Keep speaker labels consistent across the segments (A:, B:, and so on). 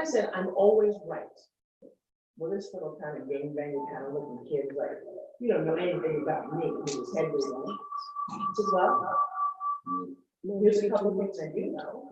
A: I said, I'm always right. Well, this little kind of gangbanging kind of looking kid, like, you don't know anything about me, and his head was on. I said, well, here's a couple of things I do know.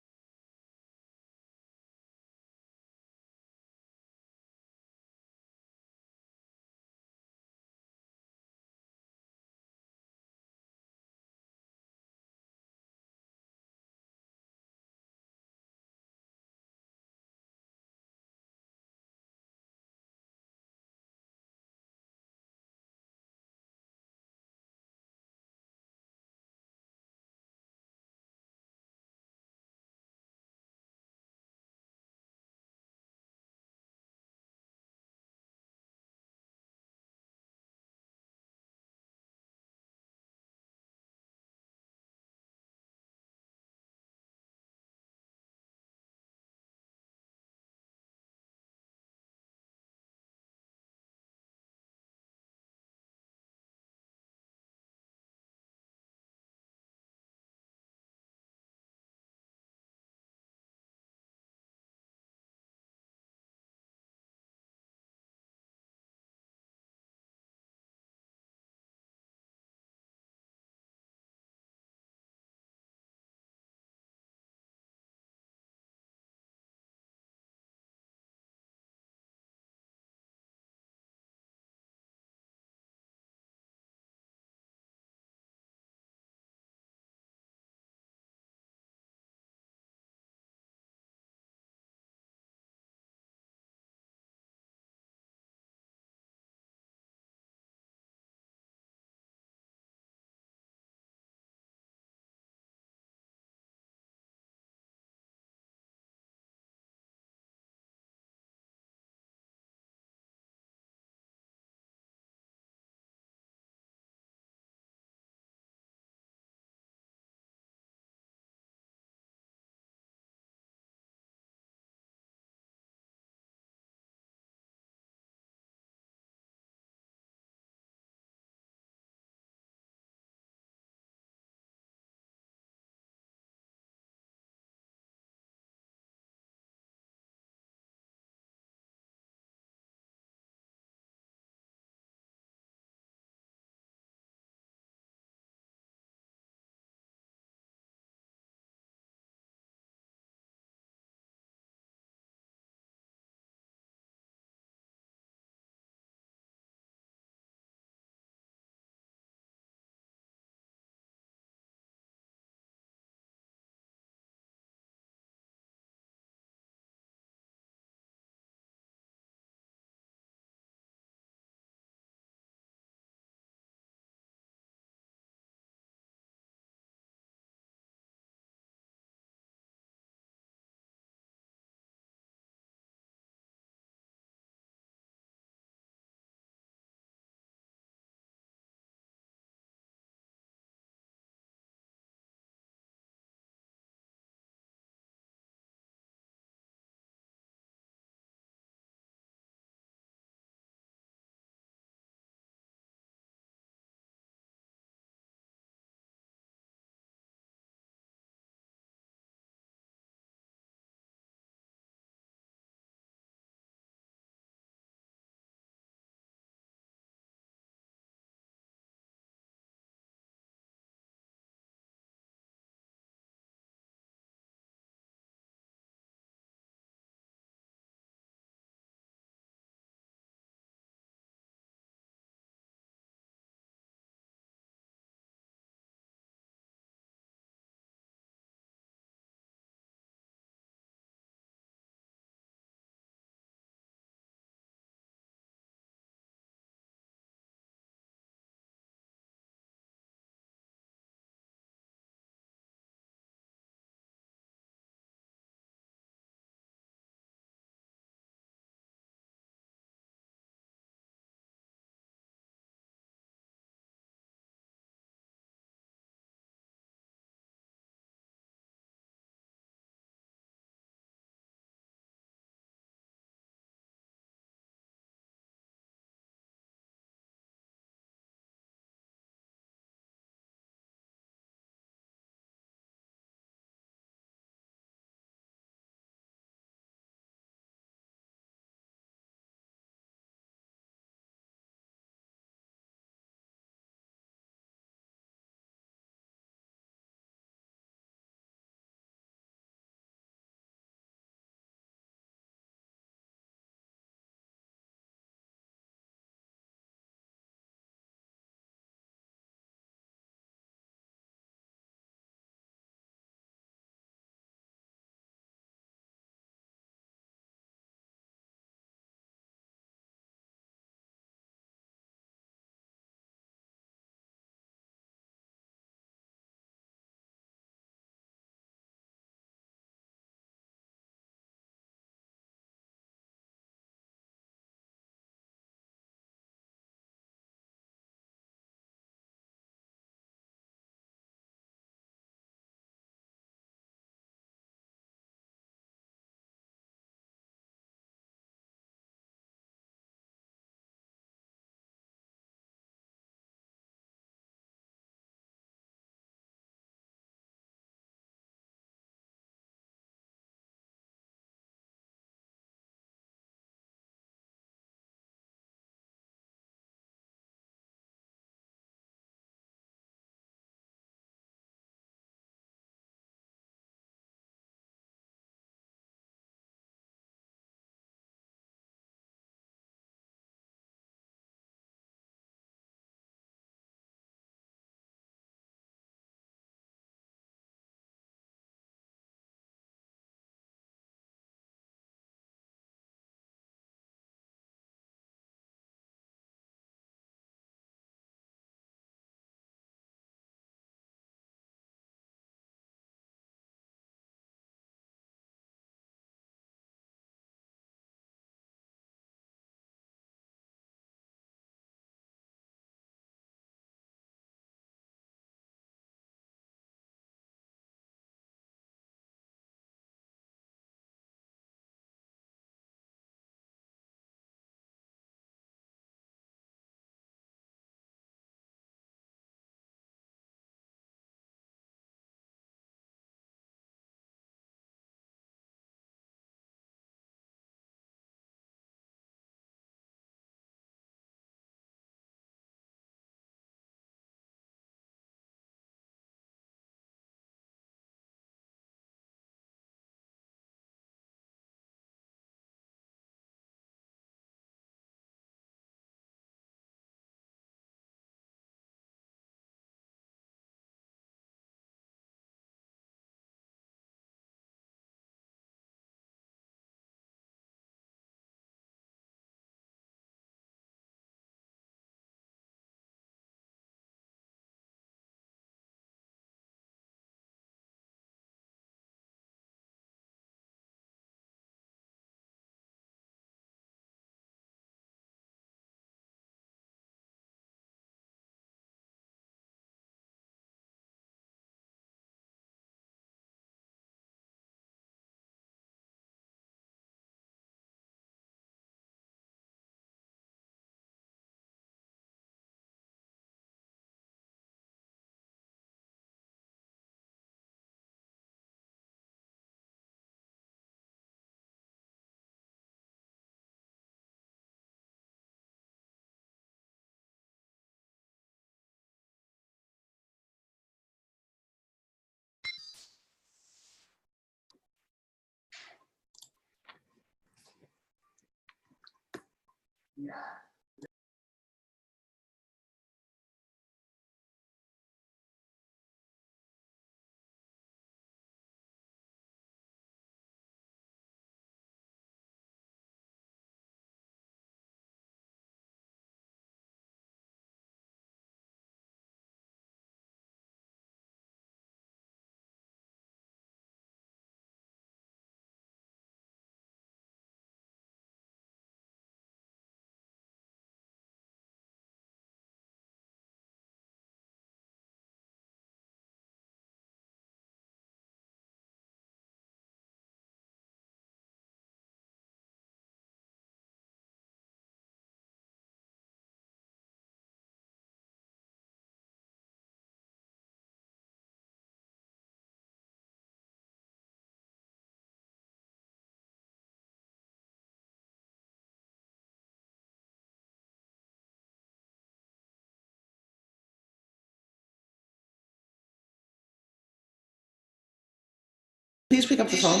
A: Please pick up the phone.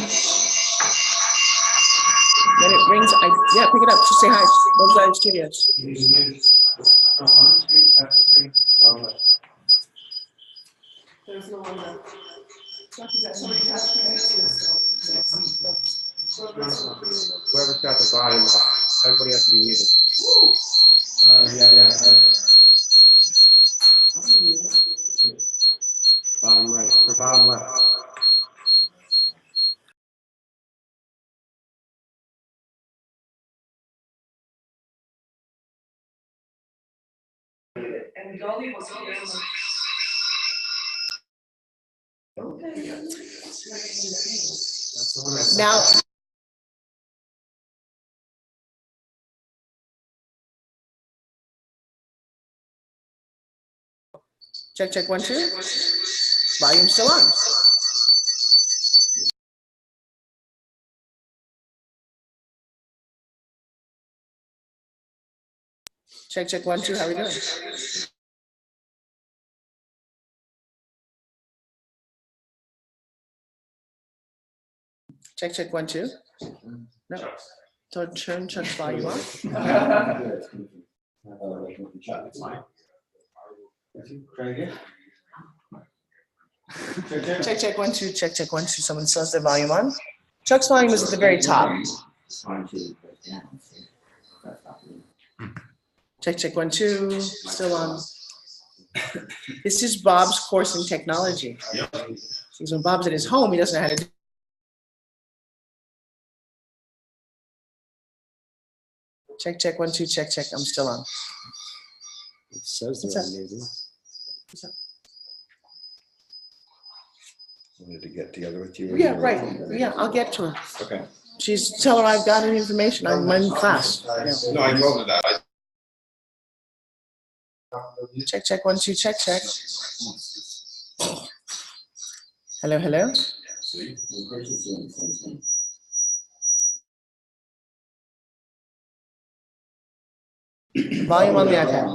A: When it rings, yeah, pick it up. Just say hi. Roadside Studios. There's no one there.
B: Whoever's got the volume off, everybody has to be muted. Bottom right, or bottom left.
A: And Dolly was now. Check, check, 1, 2. Volume still on. Check, check, 1, 2. How are we doing? Check, check, 1, 2. No. Don't turn Chuck's volume on. Check, check, 1, 2. Check, check, 1, 2. Someone still has their volume on. Chuck's volume is at the very top. Check, check, 1, 2. Still on. This is Bob's course in technology. Because when Bob's at his home, he doesn't know how to do. Check, check, 1, 2, check, check. I'm still on.
B: It says they're amazing.
C: Wanted to get together with you.
A: Yeah, right. Yeah, I'll get to her.
C: Okay.
A: Tell her I've got any information. I'm in class. Yeah.
C: No, I told her that.
A: Check, check, 1, 2, check, check. Hello, hello. Volume on the iPad.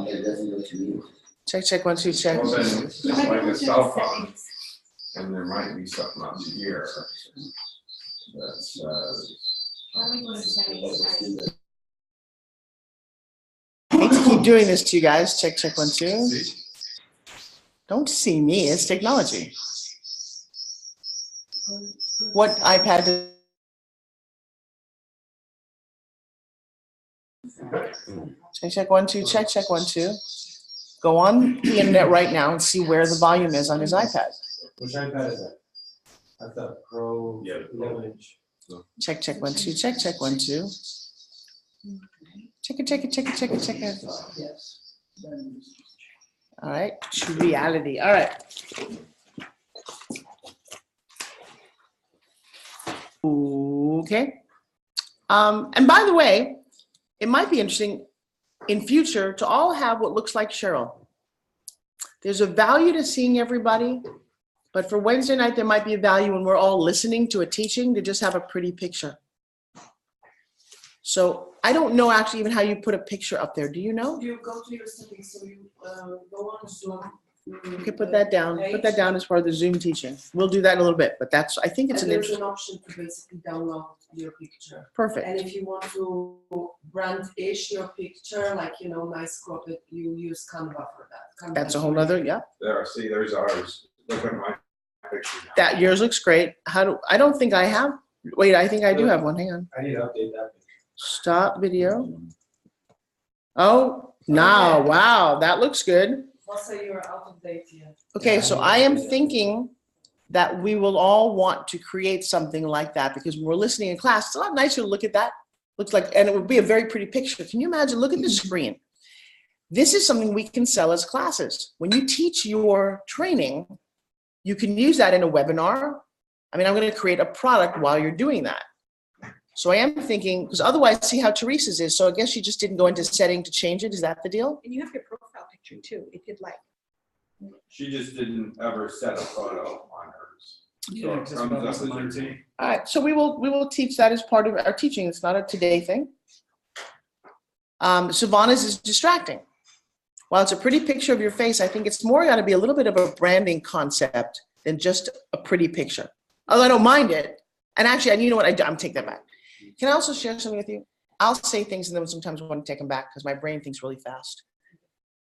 A: Check, check, 1, 2, check.
C: Well, then it's like a cell phone, and there might be something up here. That's,
A: I hate to keep doing this to you guys. Check, check, 1, 2. Don't see me. It's technology. What iPad does? Check, check, 1, 2, check, check, 1, 2. Go on the internet right now and see where the volume is on his iPad.
D: Which iPad is that? That's the Pro 11-inch.
A: Check, check, 1, 2, check, check, 1, 2. Check it, check it, check it, check it, check it. All right, to reality. All right. Okay. And by the way, it might be interesting in future to all have what looks like Cheryl. There's a value to seeing everybody, but for Wednesday night, there might be a value when we're all listening to a teaching to just have a pretty picture. So I don't know actually even how you put a picture up there. Do you know?
E: You go to your settings, so you go on Zoom,
A: Okay, put that down. Put that down as part of the Zoom teaching. We'll do that in a little bit, but that's, I think it's
E: And
A: an
E: there's
A: interesting,
E: an option to basically download your picture.
A: perfect.
E: And if you want to brand-ish your picture, like, you know, nice crop it, you use Canva for that. Canva
A: That's a
E: is
A: whole
E: really
A: nother,
E: good.
A: yeah.
C: There, see, there's ours. Look at my picture now.
A: That, yours looks great. I don't think I have, wait, I think I do have one. Hang on.
D: I need to update that.
A: Stop video. Oh, now, wow, that looks good.
E: Also, you're out of date yet.
A: Okay,
D: Yeah,
A: so
D: I
A: I
D: need to
A: am
D: do that.
A: thinking that we will all want to create something like that because when we're listening in class, it's a lot nicer to look at that. Looks like, and it would be a very pretty picture. Can you imagine? Look at the screen. This is something we can sell as classes. When you teach your training, you can use that in a webinar. I mean, I'm going to create a product while you're doing that. So I am thinking, because otherwise, see how Teresa's is. So I guess she just didn't go into setting to change it. Is that the deal?
F: And you have your profile picture too, if you'd like.
C: She just didn't ever set a photo on hers. So
D: Yeah,
C: it
D: just
C: comes
D: about
C: up as
D: mine
C: your
D: too.
C: name.
A: All right, so we will teach that as part of our teaching. It's not a today thing. Savannah's is distracting. While it's a pretty picture of your face, I think it's more got to be a little bit of a branding concept than just a pretty picture. Although I don't mind it. And actually, you know what? I'm take that back. Can I also share something with you? I'll say things and then sometimes I want to take them back because my brain thinks really fast.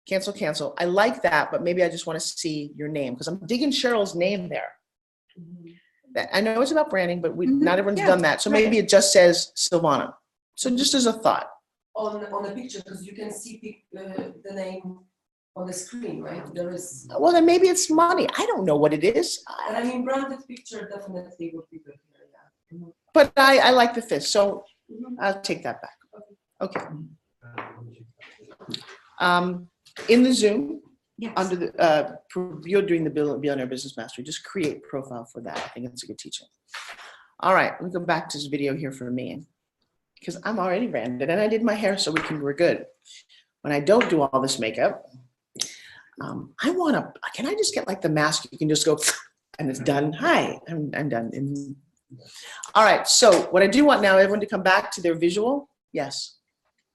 A: Cancel, cancel. I like that, but maybe I just want to see your name because I'm digging Cheryl's name there. I know it's about branding, but not everyone's
F: Yeah,
A: done that. So maybe it just says Silvana. So just as a thought.
E: On the picture, because you can see the name on the screen, right? There is,
A: Well, then maybe it's money. I don't know what it is.
E: but I mean, branded picture definitely would be good here, yeah.
A: But I like the fifth, so I'll take that back. Okay. In the Zoom,
F: Yes.
A: under the, you're doing the Billionaire Business Mastery, just create profile for that. I think it's a good teaching. All right, let me go back to this video here for me, because I'm already branded and I did my hair so we're good. When I don't do all this makeup, I want to, can I just get like the mask? You can just go and it's done. Hi, I'm done. All right, so what I do want now, everyone to come back to their visual. Yes.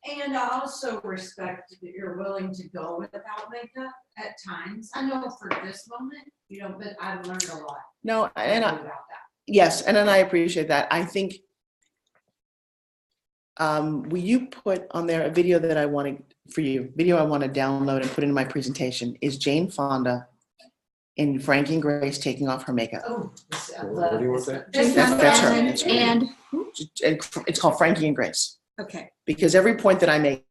G: And I also respect that you're willing to go without makeup at times. I know for this moment, you know, but I've learned a lot
A: No, and
G: about that.
A: yes, and then I appreciate that. I think, will you put on there a video that I wanted for you, video I want to download and put into my presentation is Jane Fonda in Frankie and Grace taking off her makeup.
E: Oh,
D: What do you want to say?
A: That's her.
F: And,
A: That's her.
F: and,
A: It's called Frankie and Grace.
F: okay,
A: Because every point that I make,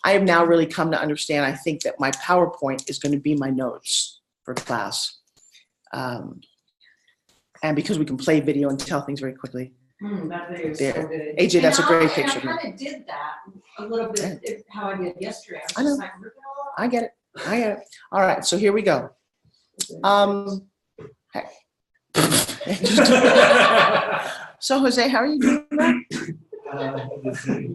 A: I have now really come to understand, I think that my PowerPoint is going to be my notes for class. And because we can play video and tell things very quickly.
E: that video is
A: There.
E: so good.
A: AJ, that's a great
G: And
A: picture.
G: I kind of did that a little bit, how I did yesterday.
A: I
G: I
A: know.
G: was just like, rip it all out.
A: I get it. I get it. All right, so here we go. Hey. So Jose, how are you doing that?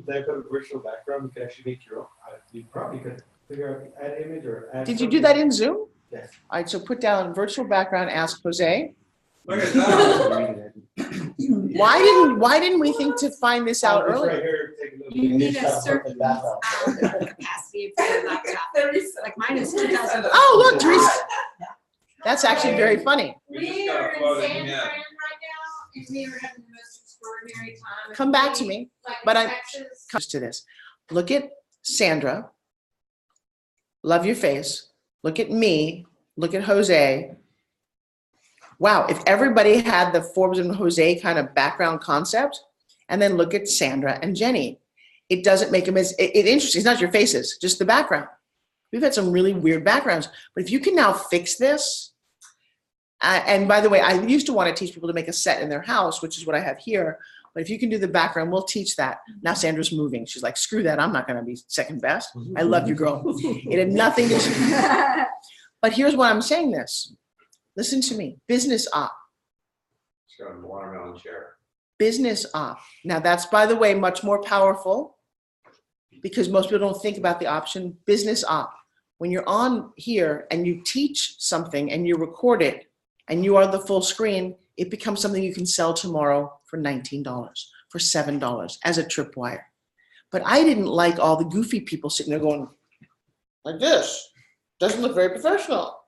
D: They put a virtual background, you can actually make your own. You probably could figure out add image or add.
A: Did you do that in Zoom?
D: Yes.
A: All right, so put down virtual background, ask Jose.
C: Look at that.
A: Why didn't we think to find this out
D: It's
A: earlier?
D: right here, take a look.
F: you need
D: Just
F: a
D: gotta put the
F: certain
D: background.
F: capacity for your laptop. Like mine is 2,000.
A: Oh, look, Teresa. That's actually very funny.
C: We just
G: We
C: got a
G: are in
C: photo
G: San
C: in
G: Fran
C: here.
G: right now, and we are having the most extraordinary time.
A: Come back to me,
G: Like
A: but
G: in
A: I-
G: Texas.
A: Comes to this. Look at Sandra. Love your face. Look at me. Look at Jose. Wow, if everybody had the Forbes and Jose kind of background concept, and then look at Sandra and Jenny, it doesn't make them as interesting. It's not your faces, just the background. We've had some really weird backgrounds, but if you can now fix this, and by the way, I used to want to teach people to make a set in their house, which is what I have here. But if you can do the background, we'll teach that. Now Sandra's moving. She's like, screw that. I'm not going to be second best. I love you, girl. It had nothing to. But here's why I'm saying this. Listen to me. Business op.
C: It's got a watermelon chair.
A: Business op. Now that's, by the way, much more powerful because most people don't think about the option business op. When you're on here and you teach something and you record it and you are the full screen, it becomes something you can sell tomorrow for $19, for $7 as a tripwire. But I didn't like all the goofy people sitting there going like this. Doesn't look very professional.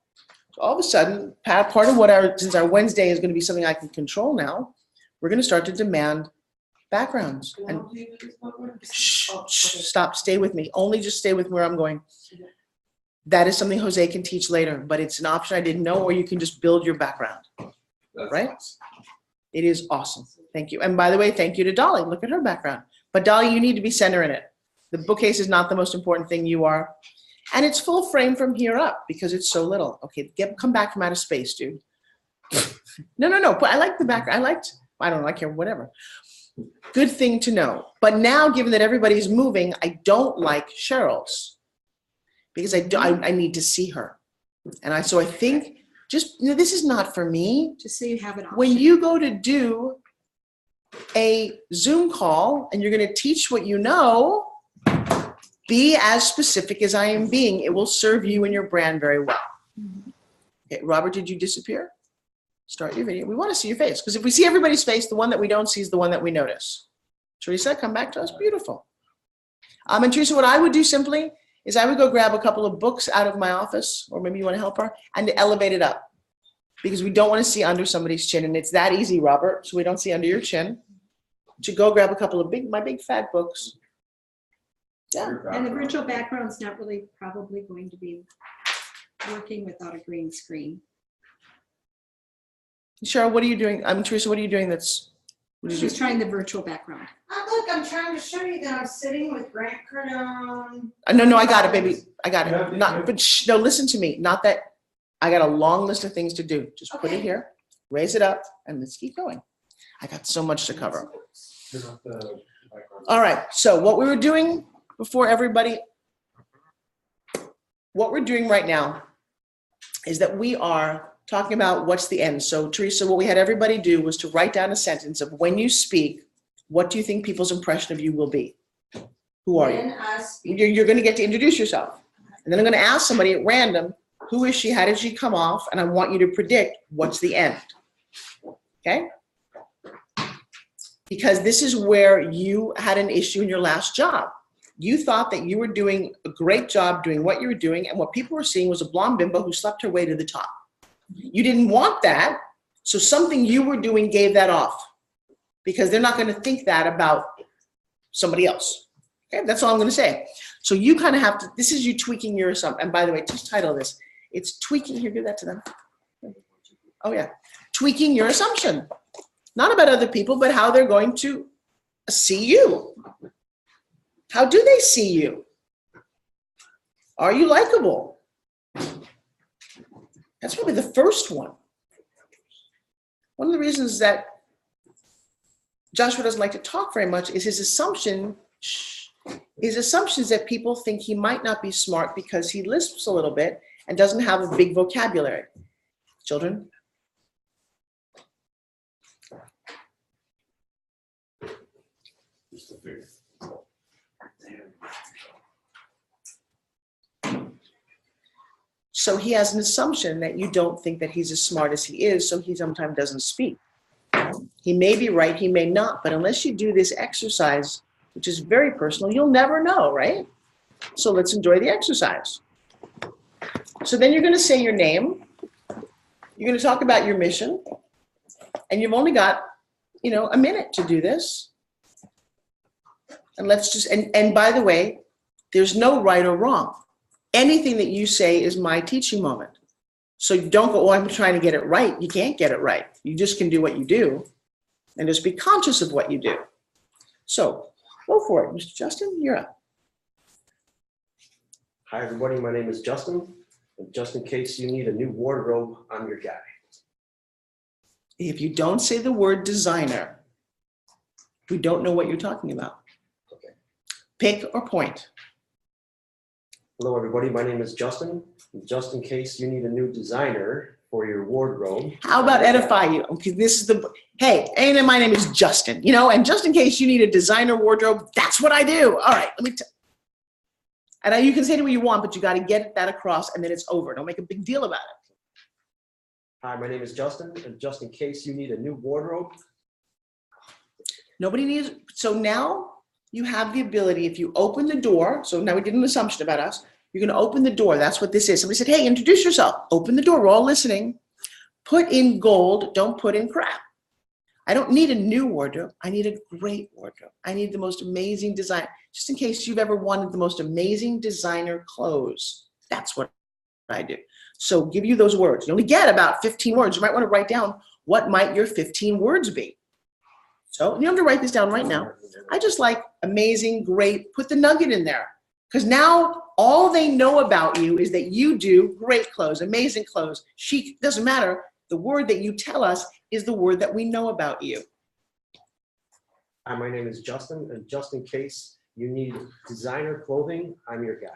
H: So all of a sudden, part of what since our Wednesday is going to be something I can control now, we're going to start to demand backgrounds. And
E: How do you do this program?
H: shh,
E: Oh,
H: shh,
E: okay.
H: stop, stay with me. Only just stay with where I'm going. That is something Jose can teach later, but it's an option I didn't know, or you can just build your background.
C: That's
H: Right?
C: awesome.
H: It is awesome. Thank you. And by the way, thank you to Dolly. Look at her background. But Dolly, you need to be center in it. The bookcase is not the most important thing, you are. And it's full frame from here up because it's so little. Okay, come back from outer space, dude. No. But I like the background. I don't know, I care, whatever. Good thing to know. But now, given that everybody's moving, I don't like Cheryl's because I need to see her. And so I think this is not for me.
F: Just so you have an option.
H: When you go to do a Zoom call and you're going to teach what you know, be as specific as I am being. It will serve you and your brand very well. Okay, Robert, did you disappear? Start your video. We want to see your face because if we see everybody's face, the one that we don't see is the one that we notice. Teresa, come back to us. Beautiful. And Teresa, what I would do simply is I would go grab a couple of books out of my office, or maybe you want to help her, and elevate it up because we don't want to see under somebody's chin. And it's that easy, Robert, so we don't see under your chin. To go grab a couple of my big fat books. Yeah.
C: Your
F: And the
C: background.
F: virtual background's not really probably going to be working without a green screen.
H: Cheryl, what are you doing? Teresa, what are you doing what did you
F: She's trying the virtual background.
G: Look, I'm trying to show you that I'm sitting with Grant Cardone.
H: No, I got it, baby. I got
D: Yeah,
H: it. Not, but no, listen to me. Not that I got a long list of things to do. Just put it
G: Okay.
H: here, raise it up, and let's keep going. I got so much to cover.
D: Turn off the background.
H: All right. So what we were doing before everybody, what we're doing right now is that we are talking about what's the end. So Teresa, what we had everybody do was to write down a sentence of when you speak, what do you think people's impression of you will be? Who are you?
G: When I speak.
H: You're going to get to introduce yourself. And then I'm going to ask somebody at random, who is she? How did she come off? And I want you to predict what's the end. Okay? Because this is where you had an issue in your last job. You thought that you were doing a great job doing what you were doing, and what people were seeing was a blonde bimbo who slept her way to the top. You didn't want that, so something you were doing gave that off because they're not going to think that about somebody else. Okay, that's all I'm going to say. So you kind of have to, this is you tweaking your assumption. And by the way, just title this. It's tweaking, here, give that to them. Oh yeah, tweaking your assumption. Not about other people, but how they're going to see you. How do they see you? Are you likable? That's probably the first one. One of the reasons that Joshua doesn't like to talk very much is his assumptions that people think he might not be smart because he lisps a little bit and doesn't have a big vocabulary. Children?
C: Just a figure.
H: So he has an assumption that you don't think that he's as smart as he is, so he sometimes doesn't speak. He may be right, he may not, but unless you do this exercise, which is very personal, you'll never know, right? So let's enjoy the exercise. So then you're going to say your name, you're going to talk about your mission, and you've only got, a minute to do this. And let's just, and by the way, there's no right or wrong. Anything that you say is my teaching moment. So don't go, I'm trying to get it right. You can't get it right. You just can do what you do and just be conscious of what you do. So go for it. Mr. Justin, you're up.
I: Hi, everybody. My name is Justin. And just in case you need a new wardrobe, I'm your guy.
H: If you don't say the word designer, we don't know what you're talking about.
I: Okay.
H: Pick or point.
I: Hello, everybody. My name is Justin. And just in case you need a new designer for your wardrobe.
H: How about edify you? Okay, this is hey, and my name is Justin, and just in case you need a designer wardrobe, that's what I do. All right, let me and you can say it what you want, but you got to get that across and then it's over. Don't make a big deal about it.
I: Hi, my name is Justin. And just in case you need a new wardrobe.
H: Nobody needs, so now you have the ability, if you open the door, so now we did an assumption about us, You're going to open the door. That's what this is. Somebody said, hey, introduce yourself. Open the door. We're all listening. Put in gold. Don't put in crap. I don't need a new wardrobe. I need a great wardrobe. I need the most amazing design. Just in case you've ever wanted the most amazing designer clothes. That's what I do. So give you those words. You only get about 15 words. You might want to write down what might your 15 words be. So you have to write this down right now. I just like amazing, great, put the nugget in there. Because now all they know about you is that you do great clothes, amazing clothes, chic, doesn't matter. The word that you tell us is the word that we know about you.
I: Hi, my name is Justin, and just in case you need designer clothing, I'm your guy.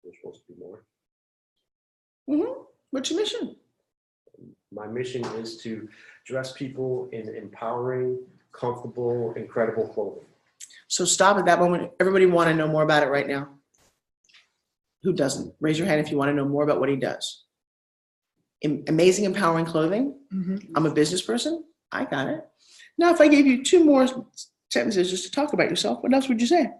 I: There's supposed to be more.
H: What's your mission?
I: My mission is to dress people in empowering, comfortable, incredible clothing.
H: So stop at that moment. Everybody want to know more about it right now. Who doesn't? Raise your hand if you want to know more about what he does. Amazing, empowering clothing. I'm a business person. I got it. Now, if I gave you 2 more sentences just to talk about yourself, what else would you say?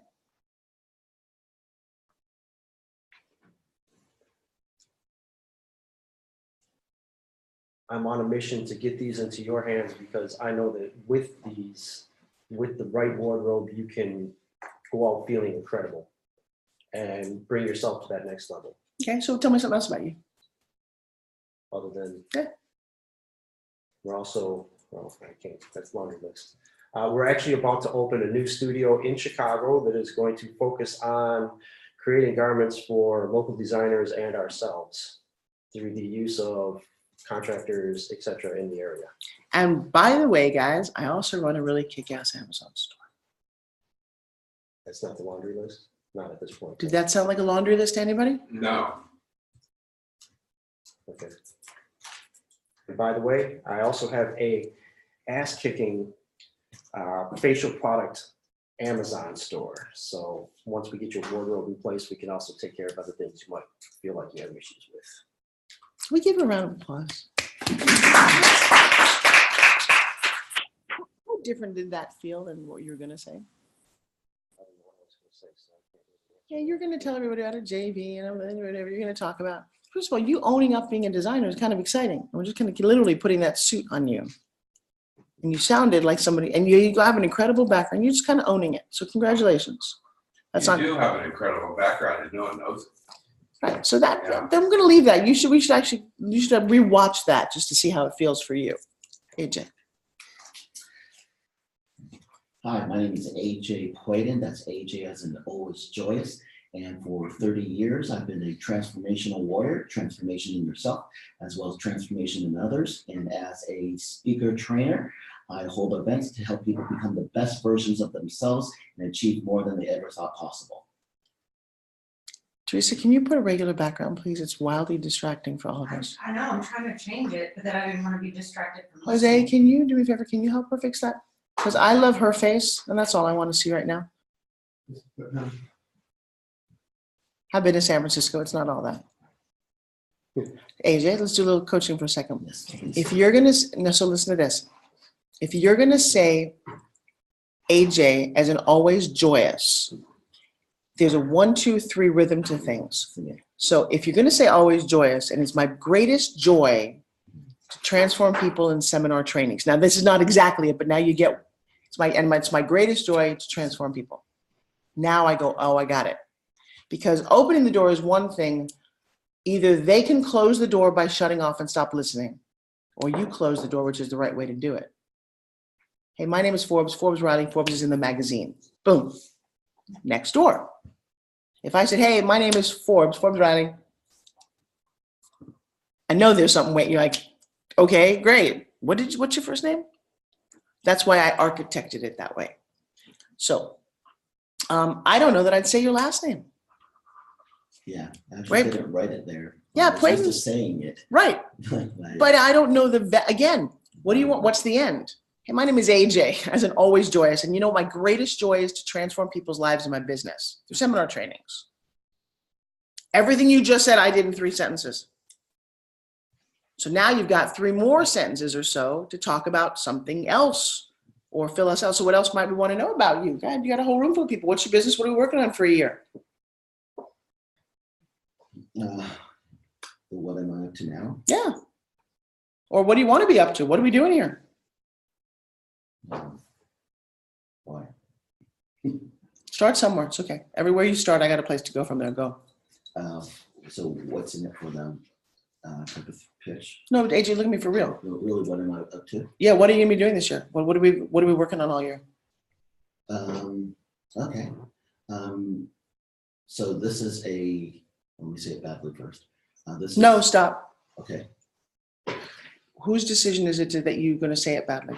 I: I'm on a mission to get these into your hands because I know that with these, with the right wardrobe, you can go out feeling incredible and bring yourself to that next level.
H: Okay, so tell me something else about you.
I: Other than,
H: Yeah.
I: we're also, well, I can't, that's laundry list. We're actually about to open a new studio in Chicago that is going to focus on creating garments for local designers and ourselves through the use of contractors, etc. in the area.
H: And by the way, guys, I also run a really kick-ass Amazon store.
I: That's not the laundry list, not at this point.
H: Did that sound like a laundry list to anybody?
C: No.
I: Okay. And by the way, I also have a ass-kicking facial product Amazon store. So once we get your wardrobe in place, we can also take care of other things you might feel like you have issues with.
H: Can we give a round of applause? How different did that feel than what you were going to say?
I: I don't know what I was gonna say, so I can't really-
H: Yeah, you're going to tell everybody about a JV and whatever you're going to talk about. First of all, you owning up being a designer is kind of exciting. We're just kind of literally putting that suit on you. And you sounded like somebody, and you have an incredible background. You're just kind of owning it. So congratulations. That's
C: You
H: on.
C: do have an incredible background and no one knows it.
H: Right. So that
C: Yeah.
H: then I'm going to leave that. You should rewatch that just to see how it feels for you. AJ.
J: Hi, my name is AJ Poyden. That's AJ as in always joyous. And for 30 years, I've been a transformational warrior, transformation in yourself, as well as transformation in others. And as a speaker trainer, I hold events to help people become the best versions of themselves and achieve more than they ever thought possible.
H: Teresa, can you put a regular background, please? It's wildly distracting for all of us.
G: I know, I'm trying to change it, but then I didn't want to be distracted from
H: Jose,
G: listening.
H: can you do me a favor? Can you help her fix that? Because I love her face, and that's all I want to see right now. I've been to San Francisco. It's not all that. AJ, let's do a little coaching for a second.
J: Yes, please.
H: If you're gonna, no, so listen to this. If you're gonna say AJ as in always joyous, there's a 1, 2, 3 rhythm to things. So if you're gonna say always joyous, and it's my greatest joy to transform people in seminar trainings. Now this is not exactly it, but now you get it's my greatest joy to transform people. Now I go, oh, I got it. Because opening the door is one thing. Either they can close the door by shutting off and stop listening, or you close the door, which is the right way to do it. Hey, my name is Forbes. Forbes Riley. Forbes is in the magazine. Boom. Next door. If I said, hey, my name is Forbes. Forbes Riley. I know there's something waiting. You're like, okay, great. What's your first name? That's why I architected it that way. So I don't know that I'd say your last name.
J: Yeah, I actually
H: Right.
J: didn't write it there.
H: Yeah,
J: I was used to
H: Poyden's-
J: saying it.
H: Right. But I don't know again, what do you want? What's the end? Hey, my name is AJ, as in always joyous. And you know, my greatest joy is to transform people's lives in my business through seminar trainings. Everything you just said, I did in 3 sentences. So now you've got 3 more sentences or so to talk about something else or fill us out. So what else might we want to know about you? God, you got a whole room full of people. What's your business? What are we working on for a year?
J: What am I up to now?
H: Yeah. Or what do you want to be up to? What are we doing here?
J: Why?
H: Start somewhere. It's okay. Everywhere you start, I got a place to go from there. Go.
J: So what's in it for them? Type of pitch?
H: No, AJ, look at me for real.
J: Really, what am I up to?
H: Yeah, what are you gonna be doing this year? What are we working on all year?
J: Okay. So this is let me say it badly first.
H: No, stop.
J: Okay.
H: Whose decision is it that you're gonna say it badly?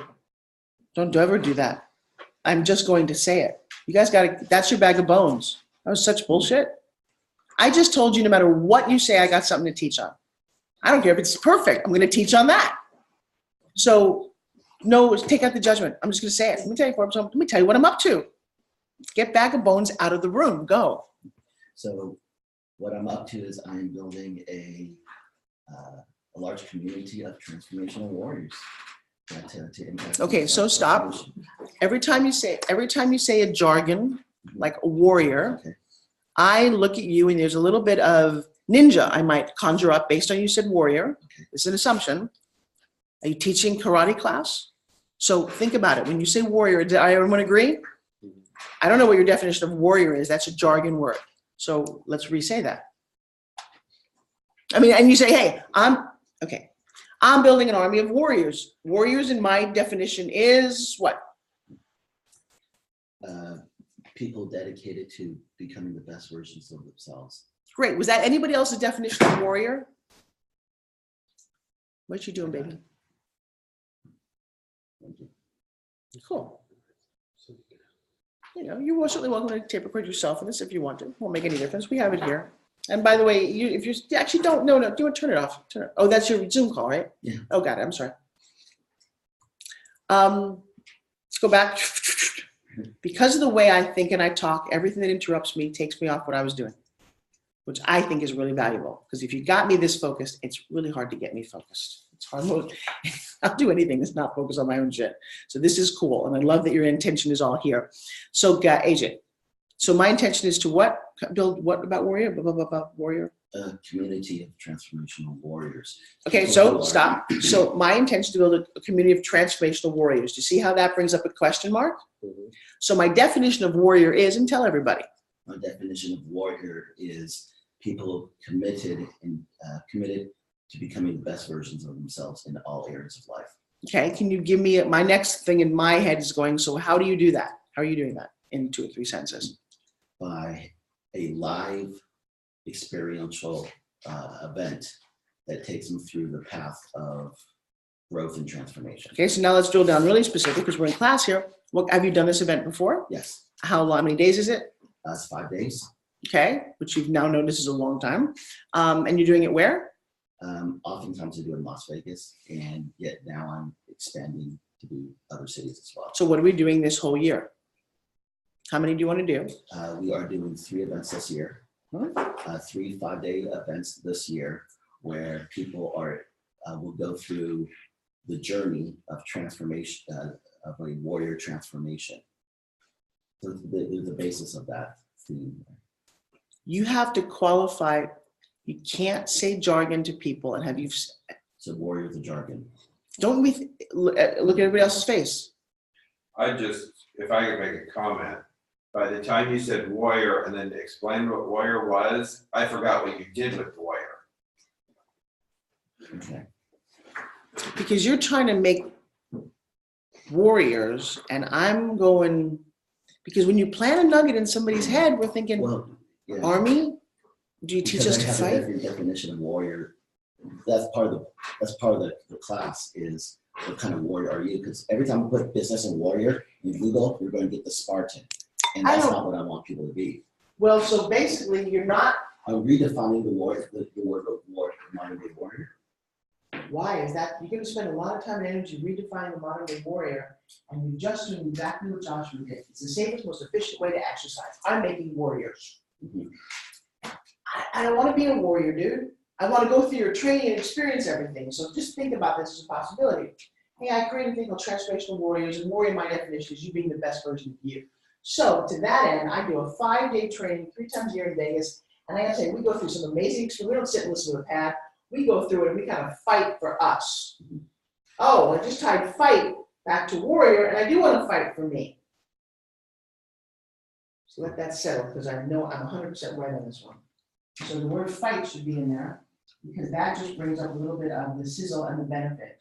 H: Don't ever do that. I'm just going to say it. You guys that's your bag of bones. That was such bullshit. I just told you no matter what you say, I got something to teach on. I don't care if it's perfect. I'm going to teach on that. So no, take out the judgment. I'm just going to say it. Let me tell you, Forbes, let me tell you what I'm up to. Get bag of bones out of the room. Go.
J: So what I'm up to is I'm building a large community of transformational warriors. To impact.
H: Okay, so stop. Every time you say a jargon like a warrior,
J: Okay.
H: I look at you and there's a little bit of ninja I might conjure up based on you said warrior.
J: Okay.
H: It's an assumption. Are you teaching karate class? So think about it. When you say warrior, did everyone agree? I don't know what your definition of warrior is. That's a jargon word. So let's re-say that. I mean, and you say, hey, I'm building an army of warriors. Warriors in my definition is what?
J: People dedicated to becoming the best versions of themselves.
H: Great. Was that anybody else's definition of warrior? What you doing, baby?
J: Thank you.
H: Cool. You know, you're certainly welcome to tape record yourself in this if you want to. Won't make any difference. We have it here. And by the way, if you actually don't, no, do you want to turn it off? Oh, that's your Zoom call, right?
J: Yeah.
H: Oh, got it. I'm sorry. Let's go back. Because of the way I think and I talk, everything that interrupts me takes me off what I was doing, which I think is really valuable. Because if you got me this focused, it's really hard to get me focused. It's hard. I'll do anything that's not focused on my own shit. So this is cool. And I love that your intention is all here. So AJ, so my intention is to what? Build what about warrior? Blah, blah, blah, blah, warrior.
J: A community of transformational warriors.
H: Okay, so stop. So my intention is to build a community of transformational warriors. Do you see how that brings up a question mark?
J: Mhm.
H: So my definition of warrior is, and tell everybody.
J: My definition of warrior is people committed to becoming the best versions of themselves in all areas of life.
H: Okay, can you give me, my next thing in my head is going, so how do you do that? How are you doing that in 2 or 3 sentences?
J: By a live experiential event that takes them through the path of growth and transformation.
H: Okay, so now let's drill down really specific because we're in class here. What, have you done this event before?
J: Yes,
H: How long, how many days is it?
J: that's 5 days.
H: Okay, which you've now noticed is a long time. And you're doing it where?
J: Oftentimes I do in Las Vegas, and yet now I'm expanding to do other cities as well.
H: So what are we doing this whole year? How many do you want to do?
J: We are doing 3 events this year, 3 5-day events this year, where people will go through the journey of transformation, of a warrior transformation. So the basis of that theme.
H: You have to qualify. You can't say jargon to people and have you.
J: So warrior of the jargon.
H: Don't we look at everybody else's face?
C: If I could make a comment, by the time you said warrior and then explain what warrior was, I forgot what you did with the warrior.
J: Okay.
H: Because you're trying to make warriors, and I'm going, because when you plant a nugget in somebody's head, we're thinking,
J: Well, yeah.
H: army? Do you teach
J: Because
H: us
J: I
H: to
J: have
H: fight?
J: every definition of warrior. That's part of the class is what kind of warrior are you? Because every time we put business and warrior in Google, you're going to get the Spartan, and that's not what I want people to be.
H: Well, so basically, you're not.
J: I'm redefining the word of war, modern day warrior.
H: Why is that? You're going to spend a lot of time and energy redefining the modern day warrior, and you're just doing exactly what Joshua did. It's the safest, most efficient way to exercise. I'm making warriors.
J: Mhm.
H: I don't want to be a warrior, dude. I want to go through your training and experience everything. So just think about this as a possibility. Hey, I created a thing called Transformational Warriors, and warrior, my definition is you being the best version of you. So to that end, I do a 5-day training 3 times a year in Vegas. And I gotta say, we go through some amazing experience. We don't sit and listen to a pad. We go through it and we kind of fight for us. Oh, I just tied fight back to warrior, and I do want to fight for me. So let that settle, because I know I'm 100% right on this one. So the word fight should be in there, because that just brings up a little bit of the sizzle and the benefit.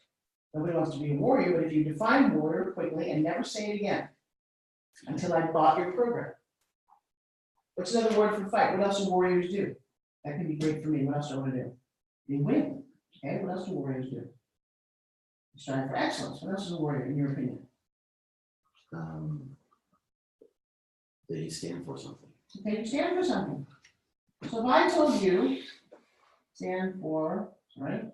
H: Nobody wants to be a warrior, but if you define warrior quickly and never say it again until I bought your program. What's another word for fight? What else do warriors do? That could be great for me. What else do I want to do? They win. Okay, what else do warriors do? Strive for excellence. What else is a warrior, in your opinion?
J: They stand for something.
H: Okay, you stand for something. So if I told you, stand for, right?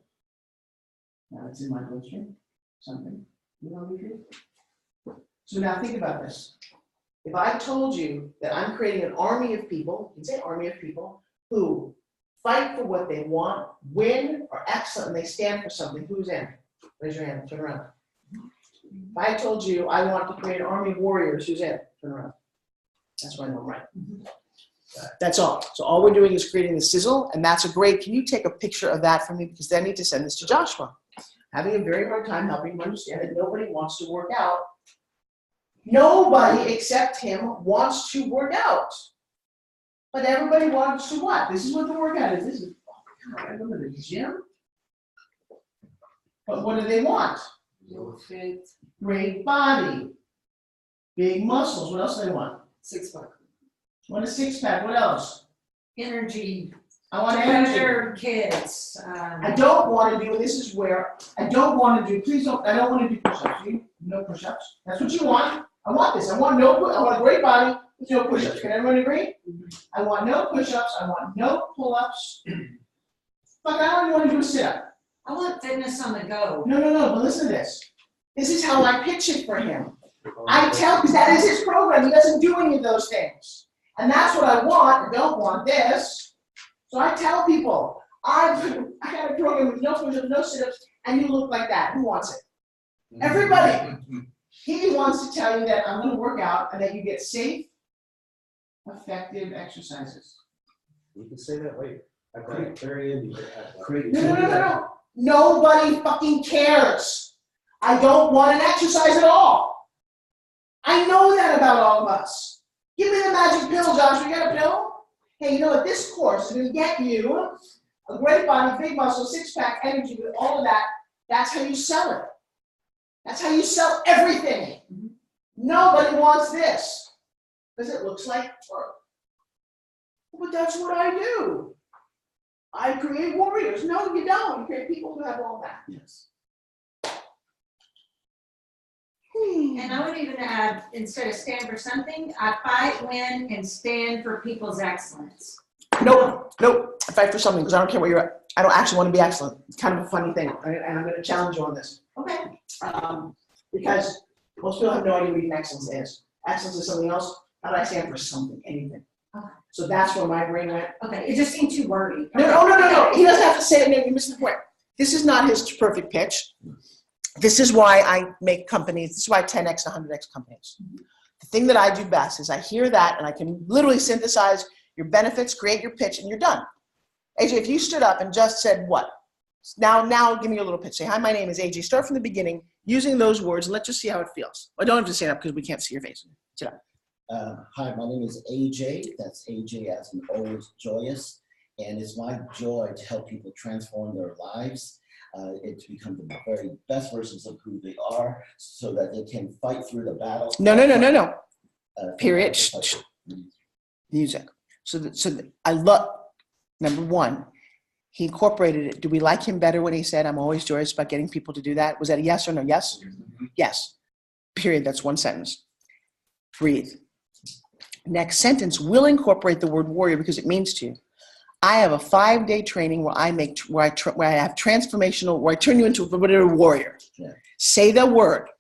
H: Now it's in my bloodstream, something. You know the truth? So now think about this. If I told you that I'm creating an army of people, you can say army of people, who fight for what they want, win, are excellent, and they stand for something, who's in? Raise your hand, turn around. If I told you I want to create an army of warriors, who's in? Turn around. That's why I know I'm right. That's all. So all we're doing is creating the sizzle, and that's a great, can you take a picture of that for me? Because then I need to send this to Joshua. Having a very hard time helping him understand that nobody wants to work out. Nobody except him wants to work out. But everybody wants to what? This is what the workout is. This is, oh my God, I remember the gym. But what do they want?
E: Fit,
H: Great body. Big muscles. What else do they want?
E: 6-pack.
H: Want a 6-pack. What else?
G: Energy,
H: I want energy.
G: better kids.
H: I don't want to do, and this is where, I don't want to do, please don't, I don't want to do push-ups. You, no push-ups. That's what you want. I want this. I want a great body with no push-ups. Can everyone agree? I want no push-ups. I want no pull-ups. Fuck, I don't even want to do a sit-up.
G: I want fitness on the go.
H: No, but listen to this. This is how I pitch it for him. I tell, because that is his program. He doesn't do any of those things. And that's what I want. I don't want this. So I tell people, I got a program with no push-ups, no sit-ups, and you look like that. Who wants it? Everybody. He wants to tell you that I'm going to work out and that you get safe, effective exercises.
I: You can say that later. I think very end.
H: No. Nobody fucking cares. I don't want an exercise at all. I know that about all of us. Give me the magic pill, Josh. You got a pill? Hey, you know what? This course is going to get you a great body, big muscle, 6-pack, energy, with all of that. That's how you sell it. That's how you sell everything. Nobody wants this because it looks like work. But that's what I do. I create warriors. No, you don't. You create people who have all that.
J: Yes.
G: And I would even add, instead of stand for something, I fight, win, and stand for people's excellence.
H: Nope. I fight for something because I don't care what you're at. I don't actually want to be excellent. It's kind of a funny thing. And I'm going to challenge you on this.
G: Okay.
H: Because most people have no idea what even excellence is. Excellence is something else. How do I stand for something, anything?
G: Okay.
H: So that's where my brain went.
G: Okay, it just seemed too wordy.
H: No. He doesn't have to say it. No, you missed the point. This is not his perfect pitch. This is why I make companies. This is why I 10x and 100x companies. The thing that I do best is I hear that and I can literally synthesize your benefits, create your pitch, and you're done. AJ, if you stood up and just said what? Now give me your little pitch. Say, hi, my name is AJ. Start from the beginning using those words and let's just see how it feels. I don't have to stand up because we can't see your face. Sit up.
J: Hi, my name is AJ. That's AJ as in always joyous. And it's my joy to help people transform their lives. To become the very best versions of who they are so that they can fight through the battles.
H: No. Period. Music. So I love, number one, he incorporated it. Do we like him better when he said, I'm always joyous about getting people to do that? Was that a yes or no? Yes? Mm-hmm. Yes. Period. That's one sentence. Breathe. Next sentence will incorporate the word warrior because it means to. I have a 5-day training where I have transformational, where I turn you into a warrior.
J: Yeah.
H: Say the word,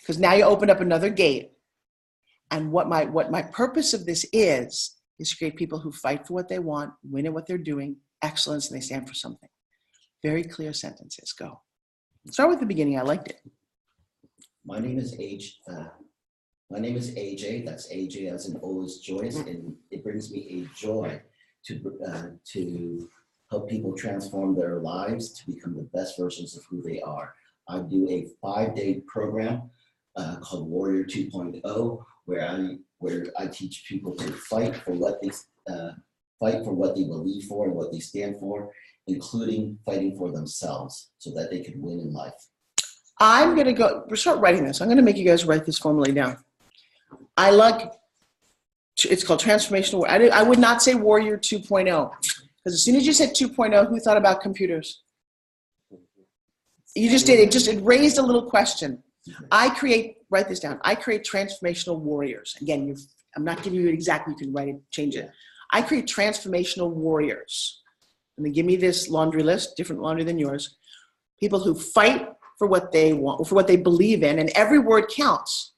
H: because now you open up another gate. And what my purpose of this is to create people who fight for what they want, win at what they're doing, excellence, and they stand for something. Very clear sentences. Go. Start with the beginning. I liked it.
J: My name is my name is AJ. That's AJ as in always joyous, and it brings me a joy to help people transform their lives to become the best versions of who they are. I do a 5-day program called Warrior 2.0, where I teach people to fight for what they believe for and what they stand for, including fighting for themselves so that they can win in life.
H: I'm going to start writing this. I'm going to make you guys write this formally down. It's called transformational. I would not say Warrior 2.0, because as soon as you said 2.0, who thought about computers? You just did. It raised a little question. Write this down. I create transformational warriors. Again, I'm not giving you it exactly. You can write it, change it. I create transformational warriors. And they give me this laundry list, different laundry than yours. People who fight for what they want, for what they believe in, and every word counts.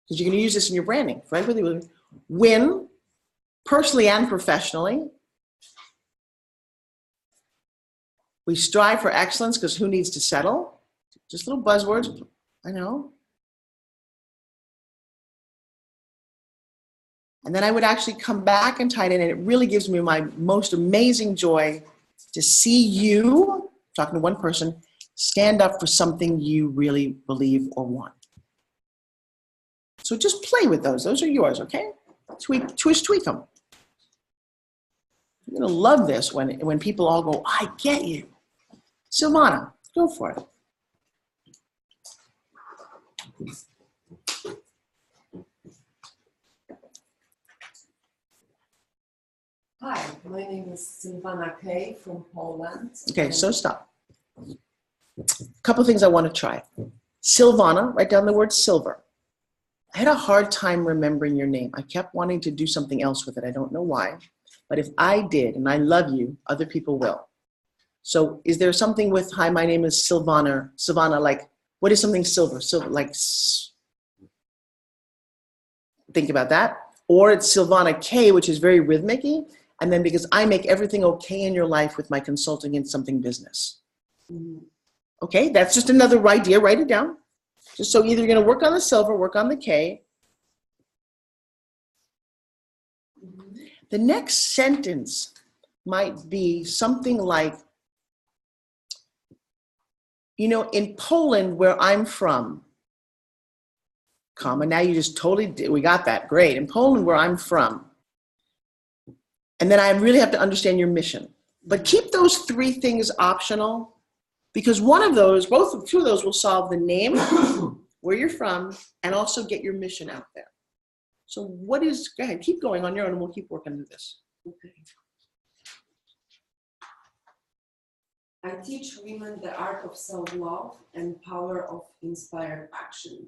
H: Because you're going to use this in your branding, right? Win, personally and professionally. We strive for excellence because who needs to settle? Just little buzzwords, I know. And then I would actually come back and tie it in, and it really gives me my most amazing joy to see you, talking to one person, stand up for something you really believe or want. So just play with those. Those are yours, okay? Tweak them. You're gonna love this when people all go, I get you. Silvana, go for it.
E: Hi, my name is Silvana K. from Poland.
H: Okay, so stop. A couple things I want to try. Silvana, write down the word silver. I had a hard time remembering your name. I kept wanting to do something else with it. I don't know why. But if I did, and I love you, other people will. So is there something with, hi, my name is Silvana, like, what is something silver? Silver, like, think about that. Or it's Silvana K, which is very rhythmic-y. And then because I make everything okay in your life with my consulting and something business. Okay, that's just another idea. Write it down. Just so either you're going to work on the silver, work on the K. The next sentence might be something like, in Poland, where I'm from, comma, now you just totally did, we got that, great. In Poland, where I'm from. And then I really have to understand your mission. But keep those 3 things optional, because two of those will solve the name, where you're from, and also get your mission out there. So go ahead, keep going on your own, and we'll keep working through this.
E: Okay. I teach women the art of self-love and power of inspired action.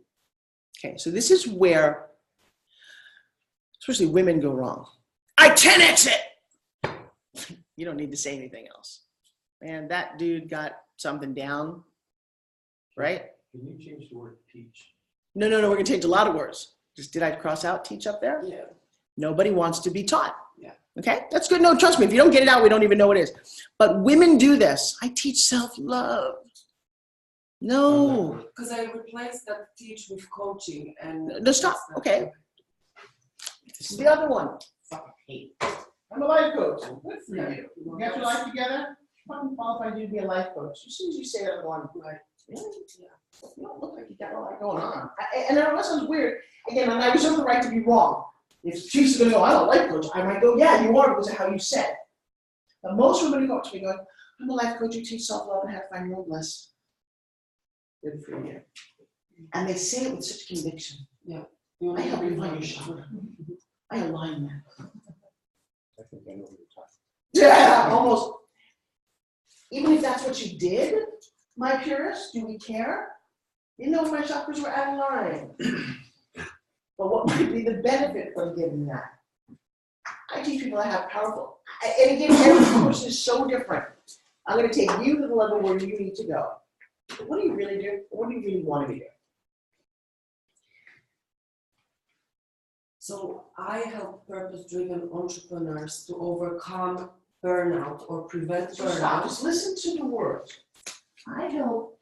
H: Okay, so this is where, especially women, go wrong. I 10x it! You don't need to say anything else. Man, that dude got something down, right?
D: Can you change the word teach?
H: No, we're gonna change a lot of words. Did I cross out teach up there?
E: Yeah.
H: Nobody wants to be taught.
E: Yeah.
H: Okay, that's good. No, trust me, if you don't get it out, we don't even know what it is. But women do this. I teach self-love. No.
E: Because I replaced that teach with coaching and.
H: No, stop. Okay. This is the other one. Fucking hate. I'm a life coach. Good for you. You got your life together? Fucking qualified you to be a life coach. As soon as you say that, I'm going, really? Yeah. You don't look like you got a lot going on. And I know that sounds weird. Again, and I reserve the right to be wrong. If she's going to go, I'm a life coach, I might go, yeah, you are, because of how you said. But most women go to me going, I'm a life coach, you teach self-love and how to find your own bliss. Good for you. And they say it with such conviction.
E: Yeah.
H: I help you find your chakra. I align that.
I: I think I know what you're talking
H: Yeah, almost. Even if that's what you did, my purists, do we care? You know my chakras were out of line. But what might be the benefit from giving that? I teach people how powerful. And again, every person is so different. I'm going to take you to the level where you need to go. What do you really do? What do you really want to do?
E: So I help purpose-driven entrepreneurs to overcome burnout or prevent
H: So stop.
E: burnout.
H: Just listen to the words. I help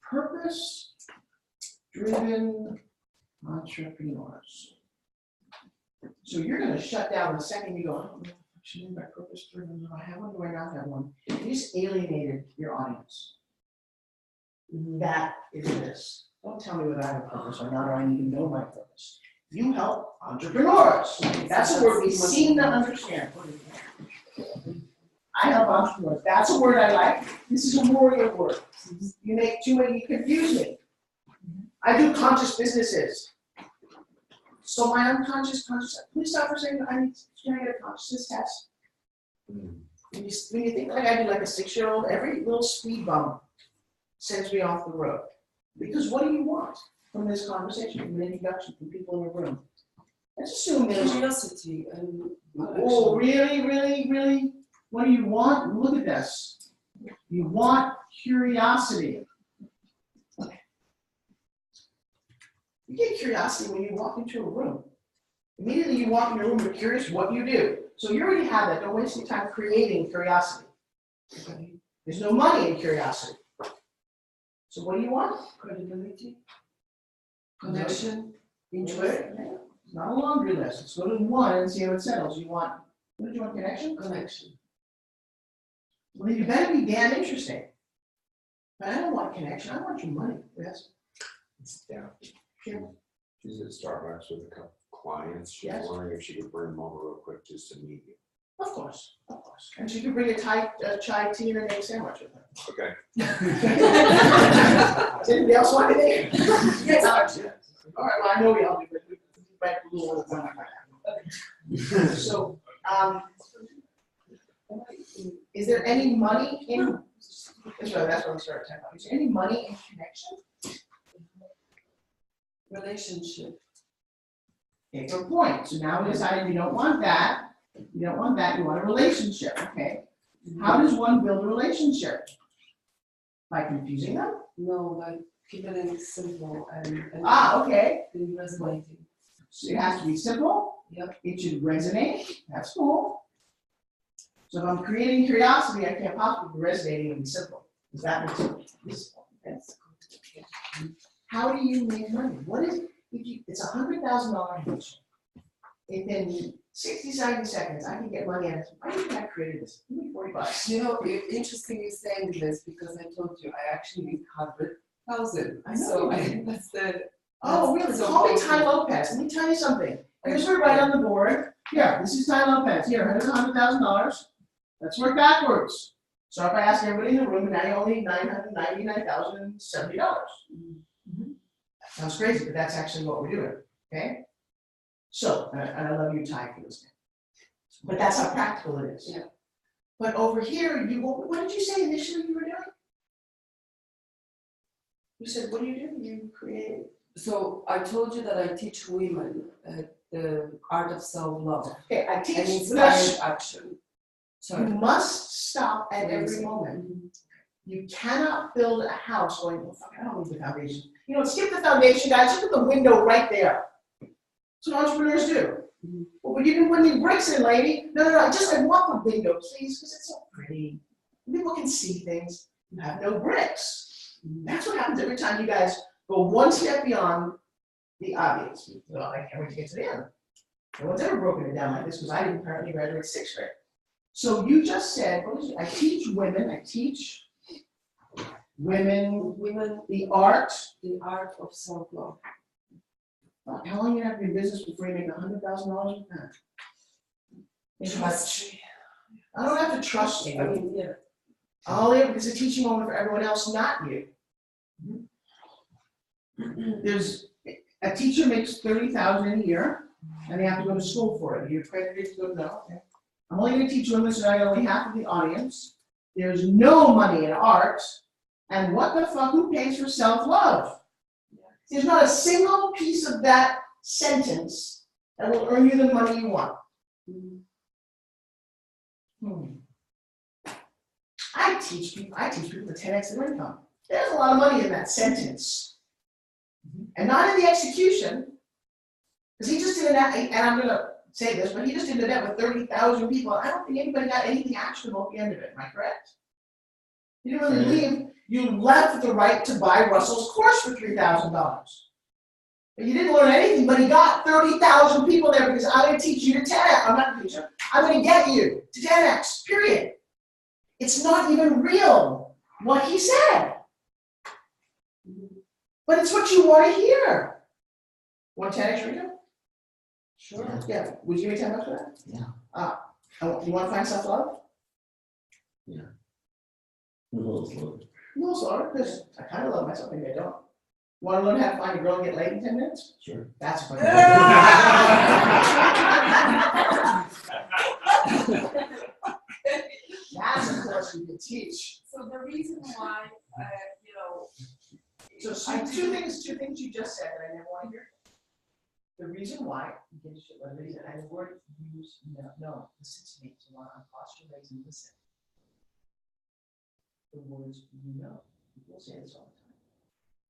H: purpose driven entrepreneurs. So you're gonna shut down the second you go, I don't know if I should name my purpose driven, do I have one, do I not have one? You just alienated your audience. That is this. Don't tell me whether I have a purpose or not, or I need to know my purpose. You help entrepreneurs. That's a word we seem to understand. I help entrepreneurs. That's a word I like. This is a warrior word. You make too many, you confuse me. I do conscious businesses. So my unconscious, please stop for a second. Can I get a consciousness test? When you think like I do, like a 6-year-old, every little speed bump sends me off the road. Because what do you want from this conversation, from an introduction, from people in the room? Let's assume there's.
E: Curiosity and.
H: Oh, really, really, really? What do you want? Look at this. You want curiosity. You get curiosity when you walk into a room. Immediately you walk in a room, you're curious what you do. So you already have that. Don't waste your time creating curiosity. Okay? There's no money in curiosity. So what do you want?
E: Credibility. Connection.
H: Interest. It's not a laundry list. Let's go to 1 and see how it settles. You want, what did you want, connection?
E: Connection.
H: Well, you better be damn interesting. But I don't want connection. I want your money. Yes.
C: Yeah.
H: Sure.
C: She's at Starbucks with a couple clients. She's
H: Yes.
C: wondering if she could bring them over real quick just to meet you.
H: Of course, of course. And she could bring a chai tea and an egg sandwich with her.
C: Okay.
H: Does anybody else want anything?
E: Yes.
H: All right, well, I know we all do, but we might do a little something. So, is there any money in, that's what we started talking about. Is there any money in connection?
E: Relationship.
H: Okay, good point. So now we decided you don't want that. You don't want that, you want a relationship, okay? How does one build a relationship? By confusing them?
E: No, like keeping it simple and
H: Okay.
E: and resonating.
H: So it has to be simple.
E: Yep.
H: It should resonate. That's cool. So if I'm creating curiosity, I can't possibly be resonating and be simple. Does that make sense? Yes. How do you make money? What is if you? It's $100,000 invention. If in 60, 70 seconds I can get money out of it, why do you think I created this? Give me $40.
E: You know, interesting you saying this because I told you I actually need 100,000.
H: I know
E: So
H: you did.
E: that's the.
H: Oh, really?
E: so
H: Call me
E: awesome.
H: Ty Lopez. Let me tell you something. Here's her right on the board. Here, this is Ty Lopez. Here, here's $100,000. Let's work backwards. So if I ask everybody in the room, and now you only need $999,070. That sounds crazy, but that's actually what we're doing. Okay? So, and I love you, Ty, for this. But that's how practical it is.
E: Yeah.
H: But over here, what did you say initially you were doing? You said, what do? You create.
E: So I told you that I teach women the art of self-love
H: Okay, I
E: and
H: teach.
E: inspired action.
H: You
E: Sorry.
H: must stop at every moment. You cannot build a house going, well, fuck, I don't need the foundation. You know, skip the foundation, guys. Look at the window right there. That's what entrepreneurs do. Well, but you didn't put any bricks in, lady. No, I want the window, please, because it's so pretty. People can see things. You have no bricks. That's what happens every time you guys go one step beyond the obvious. Well, I can't wait to get to the end. No one's ever broken it down like this because I didn't apparently graduate 6th grade. So you just said, I teach women the art
E: of self-love.
H: How long you have to be in business before you make $100,000 with that?
E: Trust.
H: I don't have to trust you.
E: I mean, yeah.
H: It's a teaching moment for everyone else, not you. There's a teacher makes $30,000 a year, and they have to go to school for it. You're accredited to go. No, okay. I'm only going to teach women so I get only half of the audience. There's no money in art, and what the fuck? Who pays for self-love? There's not a single piece of that sentence that will earn you the money you want. I teach people to 10x their income. There's a lot of money in that sentence. And not in the execution, because he just did that, and I'm going to say this, but he just did that with 30,000 people. I don't think anybody got anything actionable at the end of it. Am I correct? You didn't really leave. You left with the right to buy Russell's course for $3,000. But you didn't learn anything, but he got 30,000 people there because I'm going to teach you to 10x. I'm not a teacher. I'm going to get you to 10x, period. It's not even real what he said. But it's what you want to hear. Want 10x, Rita? Sure. Yeah. Would you give me $10 for that?
J: Yeah.
H: You want to find self-love?
J: Yeah. A little slow.
H: No, sorry, because I kind of love myself, maybe I don't. Want to learn how to find a girl and get laid in 10 minutes?
J: Sure.
H: That's fun. That's a course you can teach.
E: So the reason why, you know.
H: So two things you just said that I never want to hear. The reason why, you can just let me, and the word use, no, listen to me, so I'm posture raised and listen. The words you know, people say this all the time.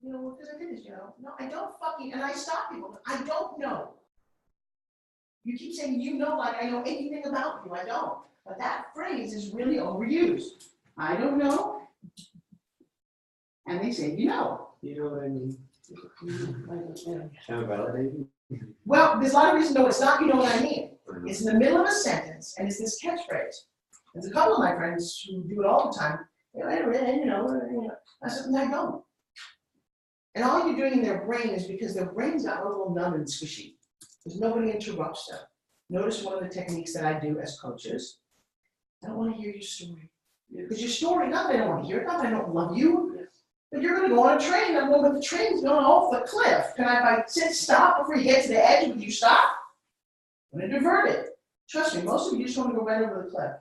H: You know, because I did this, you know. No, I don't fucking, and I stop people. I don't know. You keep saying you know like I know anything about you. I don't. But that phrase is really overused. I don't know. And they say, you know.
B: You know what I mean? Kind of validating.
H: Well, there's a lot of reasons no, it's not you know what I mean. It's in the middle of a sentence and it's this catchphrase. There's a couple of my friends who do it all the time. You know, I said, no, I don't. And all you're doing in their brain is because their brains got a little numb and squishy. Because nobody interrupts them. Notice one of the techniques that I do as coaches. I don't want to hear your story. Because your story, not that I don't want to hear it, not that I don't love you, but you're going to go on a train. I'm going, but the train's going off the cliff. Can I, if I said stop before you get to the edge, would you stop? I'm going to divert it. Trust me, most of you just want to go right over the cliff.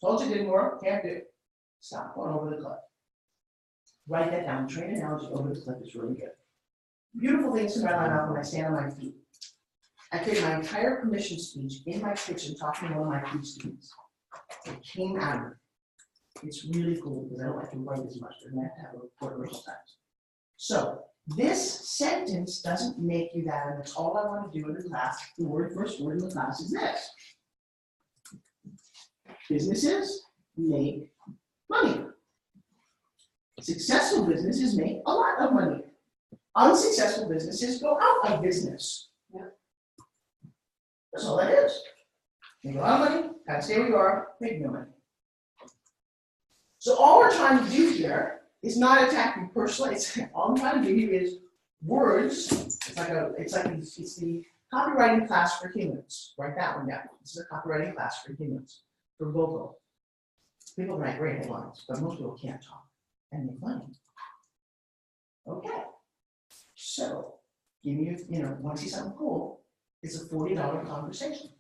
H: Told you it didn't work, can't do it. Stop going over the cliff. Write that down. Train analogy over the cliff is really good. Beautiful things come out of my mouth when I stand on my feet. I created my entire permission speech in my kitchen talking to one of my few students. It came out of it. It's really cool because I don't like to write as much, but I have to have a report rehearsal times. So this sentence doesn't make you that, and that's all I want to do in the class. The first word in the class is this. Businesses make money. Successful businesses make a lot of money. Unsuccessful businesses go out of business. Yeah. That's all that is. Make a lot of money, kind of stay where you are, make no money. So all we're trying to do here is not attack you personally. All I'm trying to give you is words. It's the copywriting class for humans. Write that one down. This is a copywriting class for humans, for vocal. People write great headlines, but most people can't talk and make money. Okay. So, give me, want to see something cool? It's a $40 conversation.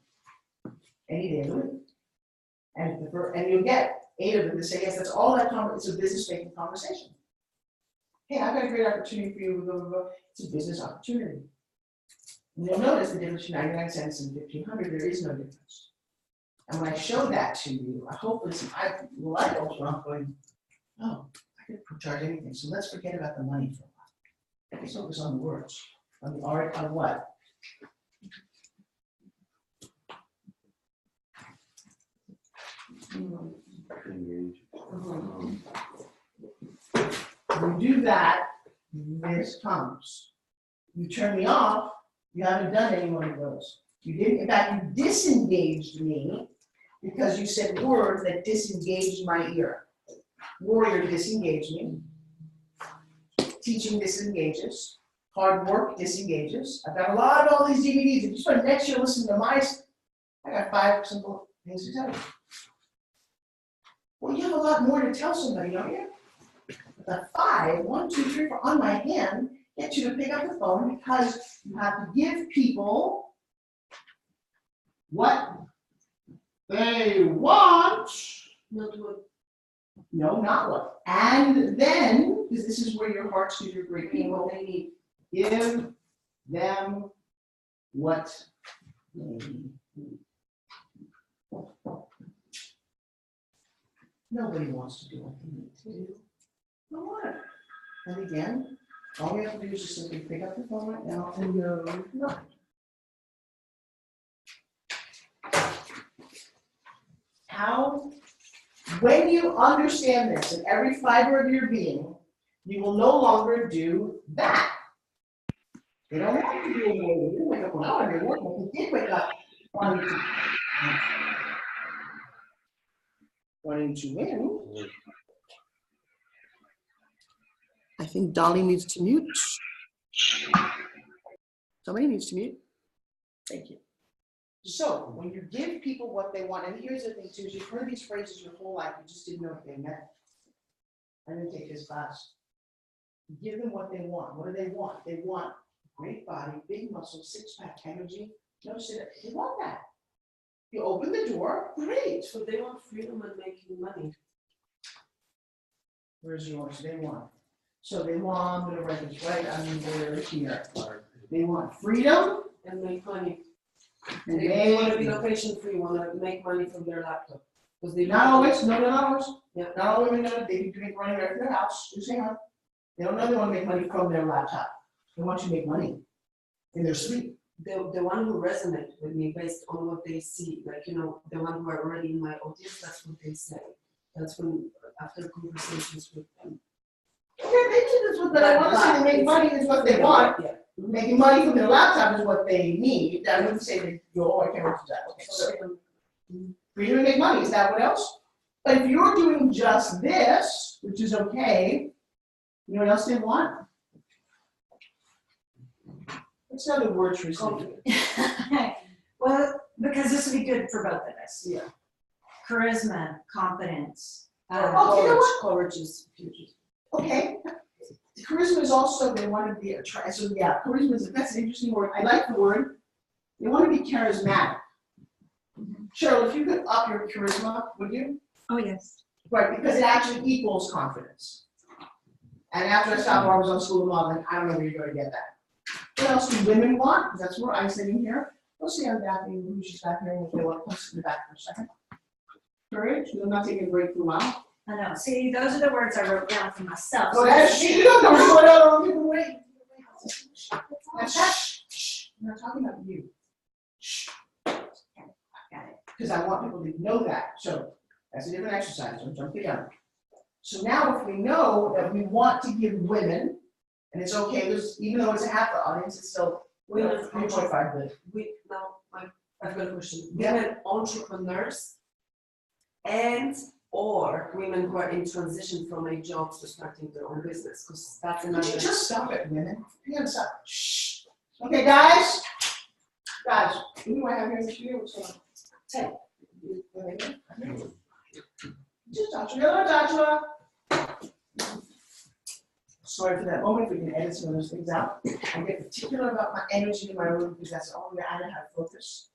H: Any day of the week. And you'll get 8 of them to say, yes, that's all that it's a business-making conversation. Hey, I've got a great opportunity for you, blah, blah, blah. It's a business opportunity. And you'll notice the difference between 99 cents and 1,500, there is no difference. And when I show that to you, I hope I also I'm going, oh, I could charge anything. So let's forget about the money for a while. Let's focus on the words, on the art, on what? You do that, this comes. You turn me off, you haven't done any one of those. You didn't, in fact, you disengaged me because you said words that disengaged my ear. Warrior disengaged me. Teaching disengages. Hard work disengages. I've got a lot of all these DVDs. If you spend next year listening to I got 5 simple things to tell you. Well, you have a lot more to tell somebody, don't you? The 5, 1, 2, 3, 4 on my hand get you to pick up the phone because you have to give people what they want. No, not what. And then, because this is where your heart's to your great people, they need. Give them what they need. Nobody wants to do what they need to do. No one. And again, all we have to do is just simply pick up the phone right now and go, no. How When you understand this in every fiber of your being, you will no longer do that. You don't have to do it. You didn't wake up when I wanted to work, but you did wake up wanting to win. I think Dolly needs to mute. Somebody needs to mute. Thank you. So when you give people what they want, and here's the thing too, is you've heard these phrases your whole life, you just didn't know what they meant. I didn't take this class. Give them what they want. What do they want? They want great body, big muscles, six-pack energy. No sit. They want that. You open the door, great.
E: So they want freedom and making money.
H: Where's yours? They want. So they want, I'm gonna write this right, I mean, they're here. They want freedom.
E: And make money.
H: And
E: They want to be location free, want to make money from their laptop. Because they
H: not always, no, not always.
E: Yeah.
H: Not all women know they can make money right from their house, just hang on. They don't know they want to make money from their laptop. They want you to make money in their sleep.
E: the one who resonate with me based on what they see, like, you know, the one who are already in my audience, that's what they say. That's when, after conversations with them.
H: Okay, maybe that's what they want to see, they make money is what they want.
E: Yeah.
H: Making money from their laptop is what they need. I wouldn't say they go, oh, I can't do that. Okay, so freedom to make money, is that what else? But if you're doing just this, which is okay, you know what else they want? What's another word for something?
G: Well, because this would be good for both of us.
E: Yeah.
G: Charisma, confidence.
H: Oh, you know what?
E: Courage is huge.
H: Okay. Charisma is also, they want to be so yeah, charisma is, that's an interesting word. I like the word. They want to be charismatic. Cheryl, if you could up your charisma, would you?
F: Oh, yes.
H: Right, because it actually equals confidence. And after I stopped where I was on School of Modeling, I don't know where you're going to get that. What else do women want? Because that's where I'm sitting here. Go see how Daphne, who's just back here, and if they want to come sit in the back for a second. Courage, you're not taking a break for a while.
G: I know. See, those are the words I wrote down for myself.
H: Oh, that's, you don't know what's going on, people wait. Now, shh, I'm not talking about you. Shh.
G: Got it.
H: Because I want people to know that. So that's a different exercise. Don't jump the gun. So now if we know that we want to give women, and it's okay, there's, even though it's a half the audience, it's still
E: Women
H: 3.5 good.
E: I've got a question.
H: Yeah.
E: Women entrepreneurs and or women who are in transition from a job to starting their own business, because that's
H: Could
E: another.
H: you just stop it, women? You gotta stop. Shh. Okay, guys. Guys, who do I have here in the studio? What's going on? Ted. Just Joshua. Hello, Joshua. Sorry for that moment. We can edit some of those things out. I get particular about my energy in my room because that's the only way I know how to focus.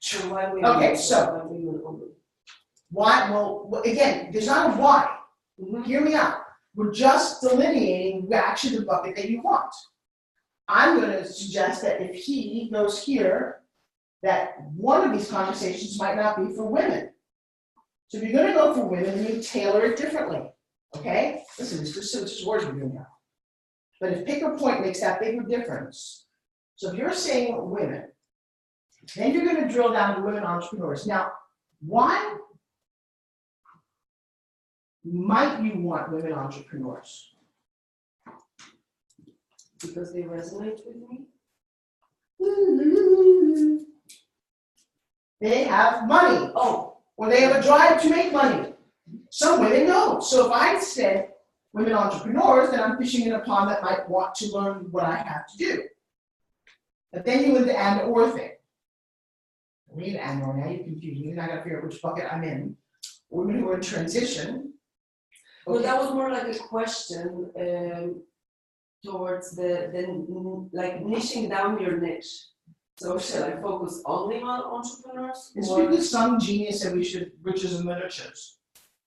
E: Sure, why women?
H: Okay, so-
E: why women only?
H: Why? Well, again, there's not a why. Hear me out. We're just delineating actually the bucket that you want. I'm going to suggest that if he goes here, that one of these conversations might not be for women. So if you're going to go for women, you tailor it differently. Okay? Listen, it's just words we're doing now. But if pick a point makes that bigger difference. So if you're saying women, then you're going to drill down to women entrepreneurs. Now, why might you want women entrepreneurs?
E: Because they resonate with me.
H: They have money. Oh, or they have a drive to make money. Some women don't. So if I said women entrepreneurs, then I'm fishing in a pond that might want to learn what I have to do. But then you went the and or thing. We need and or, now you're confused. You're not gonna figure out which bucket I'm in. Women who are in transition.
E: Well,
H: Okay.
E: that was more like a question towards the like niching down your niche. So should I focus only on entrepreneurs?
H: It's
E: or-
H: because some genius said we should riches and miniatures.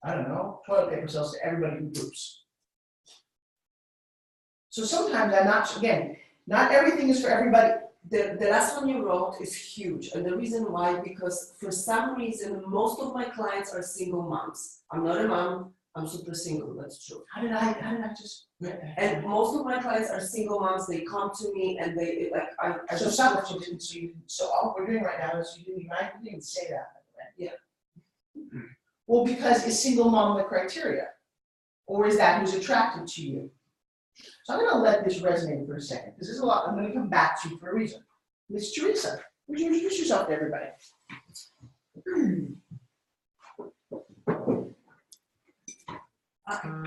H: I don't know, toilet paper sells to everybody who poops. So sometimes I'm not, again, not everything is for everybody.
E: The last one you wrote is huge, and the reason why, because for some reason, most of my clients are single moms. I'm not a mom, I'm super single, that's true.
H: How did I just?
E: And most of my clients are single moms, they come to me and they, like, I
H: So
E: just.
H: stop what you didn't, so all we're doing right now is you didn't even say that.
E: Yeah.
H: Well, because is single mom the criteria? Or is that who's attracted to you? So I'm gonna let this resonate for a second, because there's a lot, I'm gonna come back to you for a reason. Miss Teresa, would you introduce yourself to everybody?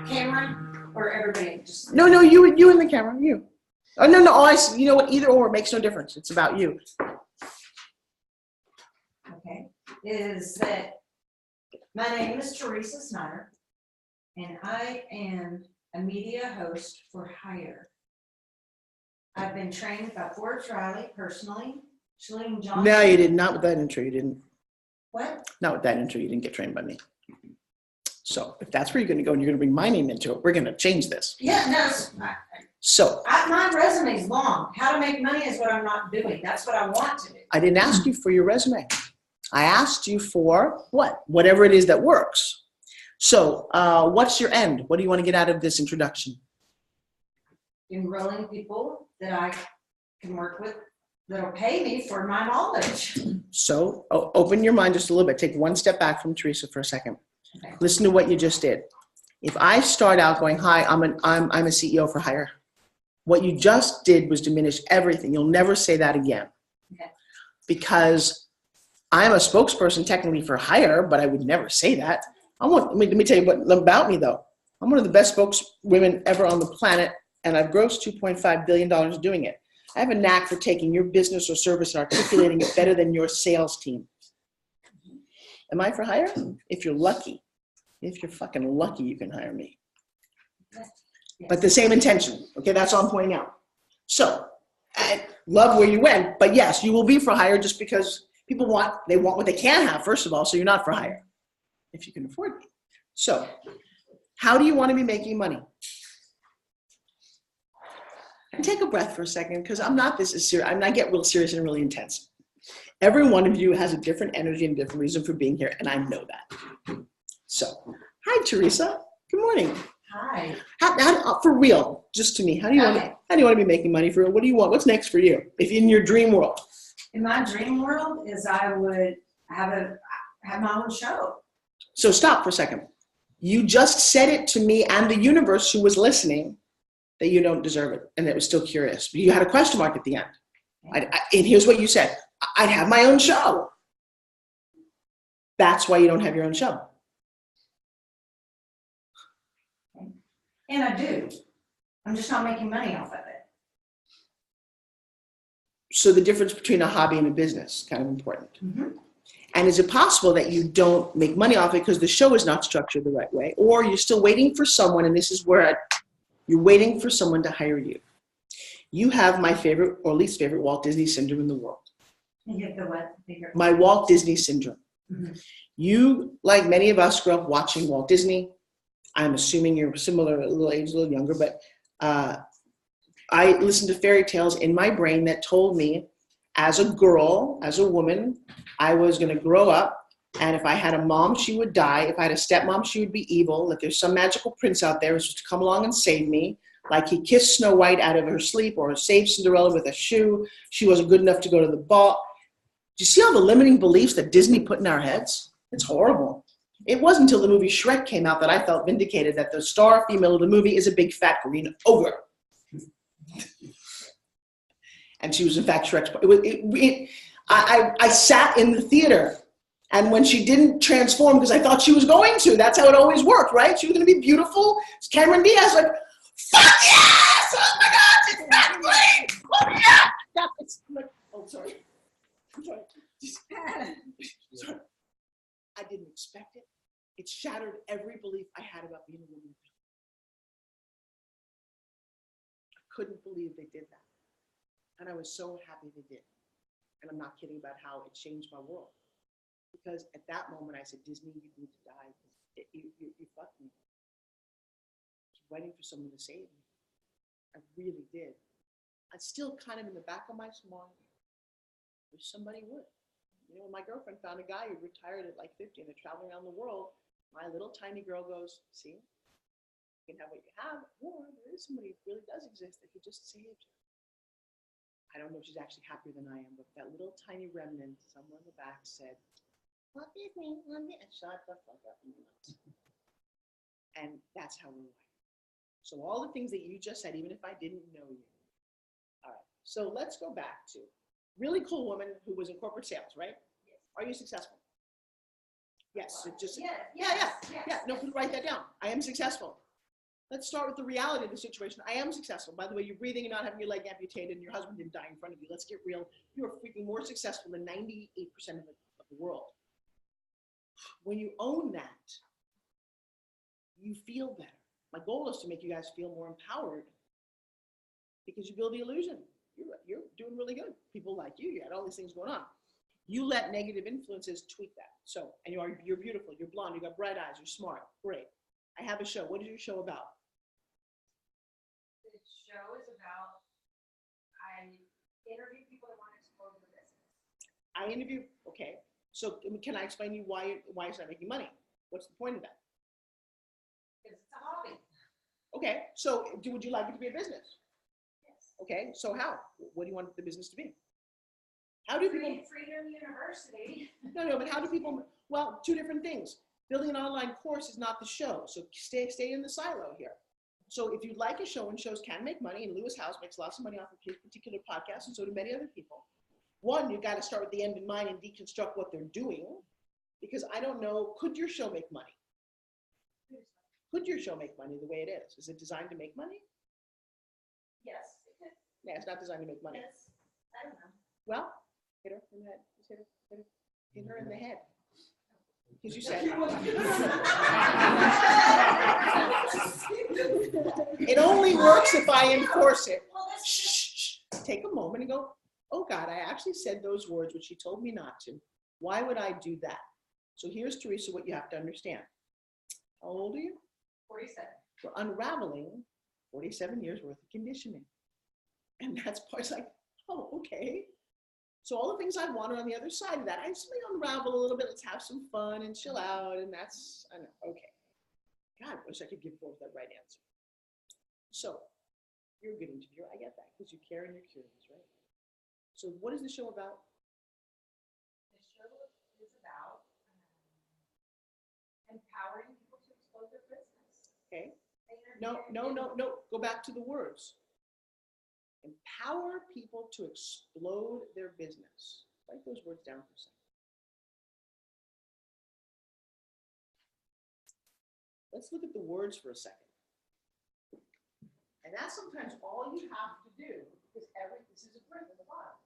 G: Cameron or everybody, just.
H: No, you in the camera, you. Oh, no, oh, I see, you know what, either or makes no difference, it's about you.
G: Okay, is that my name is Teresa Snyder, and I am a media host for hire. I've been trained by Forbes Riley personally, Shalene Johnson.
H: No, you did not with that intro, you didn't.
G: What?
H: Not with that intro, you didn't get trained by me. So if that's where you're gonna go and you're gonna bring my name into it, we're gonna change this.
G: Yeah, no,
H: So
G: my resume's long. How to make money is what I'm not doing. That's what I want to do.
H: I didn't ask you for your resume. I asked you for what? Whatever it is that works. So what's your end? What do you want to get out of this introduction?
G: Enrolling people that I can work with that'll pay me for my knowledge.
H: So open your mind just a little bit. Take one step back from Teresa for a second.
G: Okay.
H: Listen to what you just did. If I start out going, hi, I'm a CEO for hire, what you just did was diminish everything. You'll never say that again.
G: Okay.
H: Because I'm a spokesperson technically for hire, but I would never say that. Let me tell you what about me though. I'm one of the best spokeswomen ever on the planet, and I've grossed $2.5 billion doing it. I have a knack for taking your business or service and articulating it better than your sales team. Am I for hire? If you're lucky. If you're fucking lucky, you can hire me.
G: Yes.
H: But the same intention. Okay, that's all I'm pointing out. So, I love where you went, but yes, you will be for hire just because people want what they can have, first of all, so you're not for hire, if you can afford it. So, how do you want to be making money? And take a breath for a second, because I'm not this serious. I get real serious and really intense. Every one of you has a different energy and different reason for being here, and I know that. So, hi, Teresa. Good morning.
G: Hi.
H: How, for real, just to me, how do you want to be making money for real? What do you want? What's next for you? If in your dream world?
G: In my dream world is I would have my own show.
H: So stop for a second. You just said it to me and the universe who was listening that you don't deserve it, and it was still curious. But you had a question mark at the end. And here's what you said. I'd have my own show. That's why you don't have your own show.
G: And I do. I'm just not making money off of it.
H: So the difference between a hobby and a business, kind of important.
G: Mm-hmm.
H: And is it possible that you don't make money off it because the show is not structured the right way, or you're still waiting for someone, and this is where you're waiting for someone to hire you? You have my favorite or least favorite Walt Disney syndrome in the world.
G: You get the what?
H: My Walt Disney syndrome.
G: Mm-hmm.
H: You, like many of us, grew up watching Walt Disney. I'm assuming you're similar, a little age, a little younger, but I listened to fairy tales in my brain that told me as a girl, as a woman, I was going to grow up, and if I had a mom, she would die. If I had a stepmom, she would be evil. That there's some magical prince out there who's supposed to come along and save me. Like he kissed Snow White out of her sleep, or saved Cinderella with a shoe. She wasn't good enough to go to the ball. Do you see all the limiting beliefs that Disney put in our heads? It's horrible. It wasn't until the movie Shrek came out that I felt vindicated that the star female of the movie is a big fat green ogre. And she was in fact Shrek's. I sat in the theater, and when she didn't transform, because I thought she was going to, that's how it always worked, right? She was going to be beautiful. Cameron Diaz, like, fuck yes! Oh my God, it's fat green! Oh yeah! Oh, sorry. I'm sorry. Sorry. I didn't expect it. It shattered every belief I had about being a woman. I couldn't believe they did that. And I was so happy they did. And I'm not kidding about how it changed my world. Because at that moment I said, Disney, you need to die. You fucked me. I was waiting for someone to save me. I really did. I still kind of in the back of my mind, wish somebody would. You know, my girlfriend found a guy who retired at like 50 and they're traveling around the world. My little tiny girl goes, see, you can have what you have, or there is somebody who really does exist that could just save you. I don't know if she's actually happier than I am, but that little tiny remnant somewhere in the back said, What is me? Shut the fuck up. And that's how we're wired. So all the things that you just said, even if I didn't know you. All right, so let's go back to really cool woman who was in corporate sales, right?
G: Yes.
H: Are you successful? Yes, it just,
G: Yes,
H: yeah,
G: yes.
H: no, write that down. I am successful. Let's start with the reality of the situation. I am successful. By the way, you're breathing and not having your leg amputated and your husband didn't die in front of you. Let's get real. You are freaking more successful than 98% of the world. When you own that, you feel better. My goal is to make you guys feel more empowered because you build the illusion. You're doing really good. People like you. You had all these things going on. You let negative influences tweak that. So, and you're beautiful. You're blonde. You got bright eyes. You're smart. Great. I have a show. What is your show about?
G: The show is about, I interview people that want to explore their business.
H: I interview. Okay. So can I explain to you why it's not making money? What's the point of that?
G: Because it's a hobby.
H: Okay. So would you like it to be a business?
G: Yes.
H: Okay. So how? What do you want the business to be? How do people?
G: Freedom University.
H: No, but how do people? Well, two different things. Building an online course is not the show. So stay in the silo here. So if you'd like a show, and shows can make money, and Lewis House makes lots of money off of his particular podcast, and so do many other people. One, you got to start with the end in mind and deconstruct what they're doing, because I don't know, could your show make money? Could your show make money the way it is? Is it designed to make money?
G: Yes.
H: Yeah, it's not designed to make money.
G: Yes. I don't know.
H: Well, hit her in the head. Just hit her in the head. Because you said it only works if I enforce it. Shh. Take a moment and go, oh God, I actually said those words which she told me not to. Why would I do that? So here's, Teresa, what you have to understand. How old are you?
G: 47.
H: We're unraveling 47 years worth of conditioning. And that's part like, oh, okay. So all the things I want are on the other side of that. I just unravel a little bit. Let's have some fun and chill out. And that's, I know, okay. God, I wish I could give forth that right answer. So you're a good interviewer. I get that because you care and you're curious, right? So what is the show about?
G: The show is about empowering people to explode their business.
H: Okay.
G: They interview-
H: No. Go back to the words. Empower people to explode their business. Write those words down for a second. Let's look at the words for a second. And that's sometimes all you have to do, because this is a print in the bottom.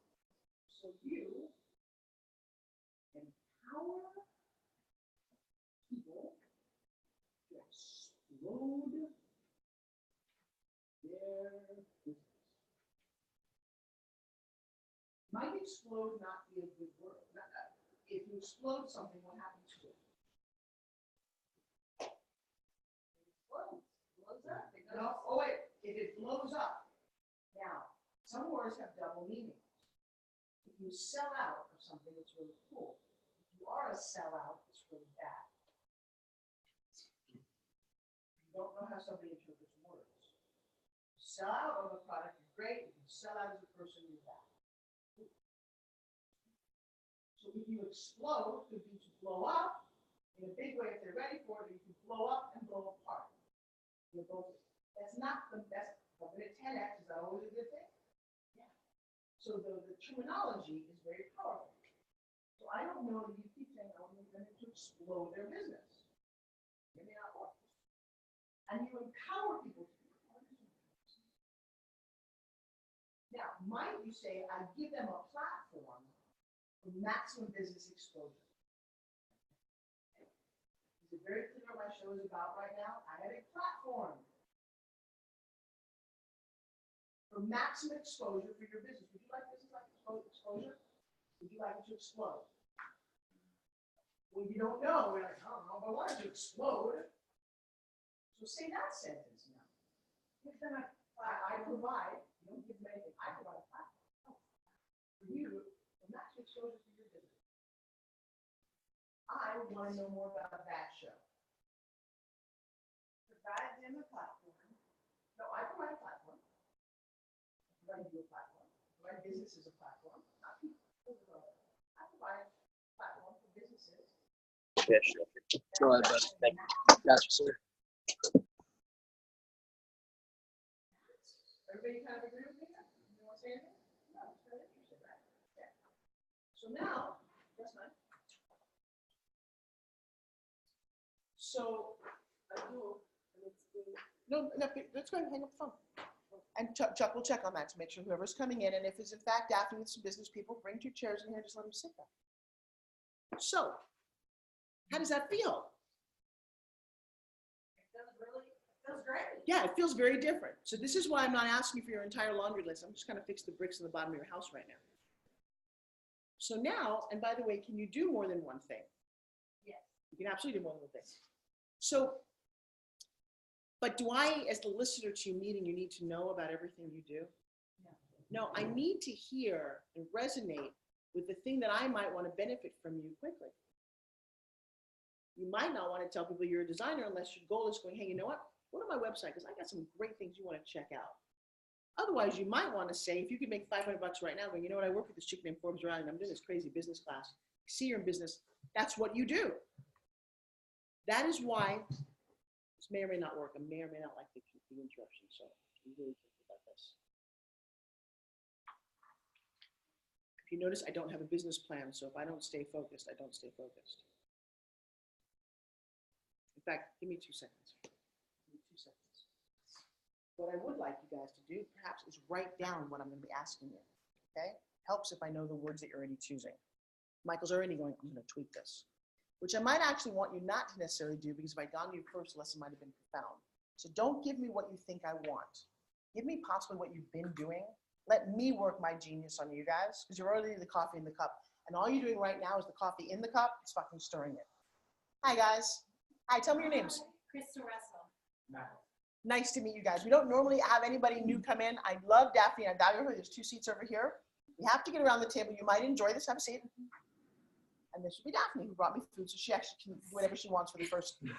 H: So you empower people to explode their business. Might explode not be a good word. If you explode something, what happens to it?
G: Blows up. It goes-
H: No, oh wait, if it blows up. Now, some words have double meanings. If you sell out of something, it's really cool. If you are a sellout, it's really bad. You don't know how somebody interprets words. Sell out of a product is great. If you sell out as a person, you're bad. So if you explode, could be to blow up in a big way if they're ready for it, or you can blow up and blow apart. You're both, that's not the best, but at 10x, is that always a good thing? Yeah. So the terminology is very powerful. So I don't know that you keep saying, I want them to explode their business. It may not work. And you empower people to do it. Now, might you say, I give them a platform for maximum business exposure? Is it very clear what my show is about right now? I have a platform for maximum exposure for your business. Would you like business like exposure? Would you like it to explode? Well, you don't know. We're like, I don't know, but why don't you explode? So say that sentence now. Give them I provide, you don't give them anything, I provide a platform for you for maximum exposure for your business. I want to know more about that show.
G: Provide them a platform.
H: No, I provide a platform. I provide you a platform. I provide businesses a platform. Not people. I provide a platform for businesses
K: Yeah, sure. Go ahead, bud. Thank you. Gotcha, sir.
A: Everybody kind of agree with me? You want to say anything? No, it's very interesting, right? Yeah. So now, that's fine. So, I do,
H: No, let's go ahead and hang up the phone. And Chuck will check on that to make sure whoever's coming in, and if it's in fact Daphne with some business people, bring 2 chairs in here, just let them sit there. So, how does that feel?
G: Feels great.
H: Yeah, it feels very different. So this is why I'm not asking you for your entire laundry list. I'm just gonna fix the bricks in the bottom of your house right now. So now, and by the way, can you do more than one thing?
G: Yes.
H: You can absolutely do more than one thing. So, but do I, as the listener to your meeting, you need to know about everything you do? No, I need to hear and resonate with the thing that I might want to benefit from you quickly. You might not want to tell people you're a designer unless your goal is going, hey, you know what? Go to my website because I got some great things you want to check out. Otherwise, you might want to say, if you could make $500 right now, going, you know what? I work with this chick named Forbes Riley and I'm doing this crazy business class. See, you're in business. That's what you do. That is why this may or may not work. I may or may not like the interruption. So be really careful about this. If you notice, I don't have a business plan. So if I don't stay focused, I don't stay focused. In fact, give me 2 seconds. Give me 2 seconds. What I would like you guys to do, perhaps, is write down what I'm going to be asking you. Okay? Helps if I know the words that you're already choosing. Michael's already going, I'm going to tweak this. Which I might actually want you not to necessarily do, because if I'd gone to you first, the lesson might have been profound. So don't give me what you think I want. Give me possibly what you've been doing. Let me work my genius on you guys, because you're already the coffee in the cup. And all you're doing right now is the coffee in the cup. It's fucking stirring it. Hi, guys. Hi, tell me your names.
G: Krista Russell.
H: Nice to meet you guys. We don't normally have anybody new come in. I love Daphne and I value her. There's 2 seats over here. We have to get around the table. You might enjoy this. Have a seat. And this would be Daphne, who brought me food, so she actually can do whatever she wants for the first.
G: We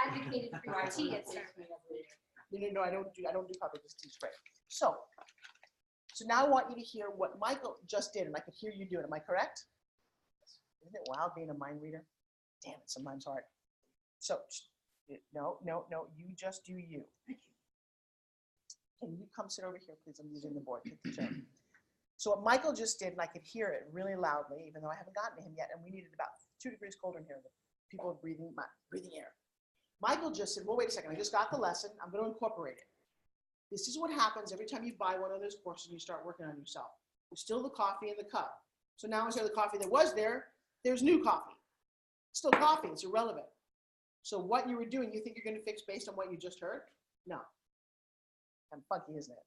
G: advocated for your tea at Starbucks.
H: No, I don't do coffee. This tea's great. So now I want you to hear what Michael just did, and I could hear you do it. Am I correct? Isn't it wild being a mind reader? Damn, it's sometimes hard. So no, you just do you. Can you come sit over here, please? I'm using the board. Take the chair. So what Michael just did, and I could hear it really loudly, even though I haven't gotten to him yet, and we needed about 2 degrees colder in here. People are breathing air. Michael just said, well, wait a second. I just got the lesson. I'm going to incorporate it. This is what happens every time you buy one of those courses and you start working on yourself. There's still the coffee in the cup. So now instead of the coffee that was there, there's new coffee. It's still coffee. It's irrelevant. So what you were doing, you think you're going to fix based on what you just heard? No. Kind of funky, isn't it?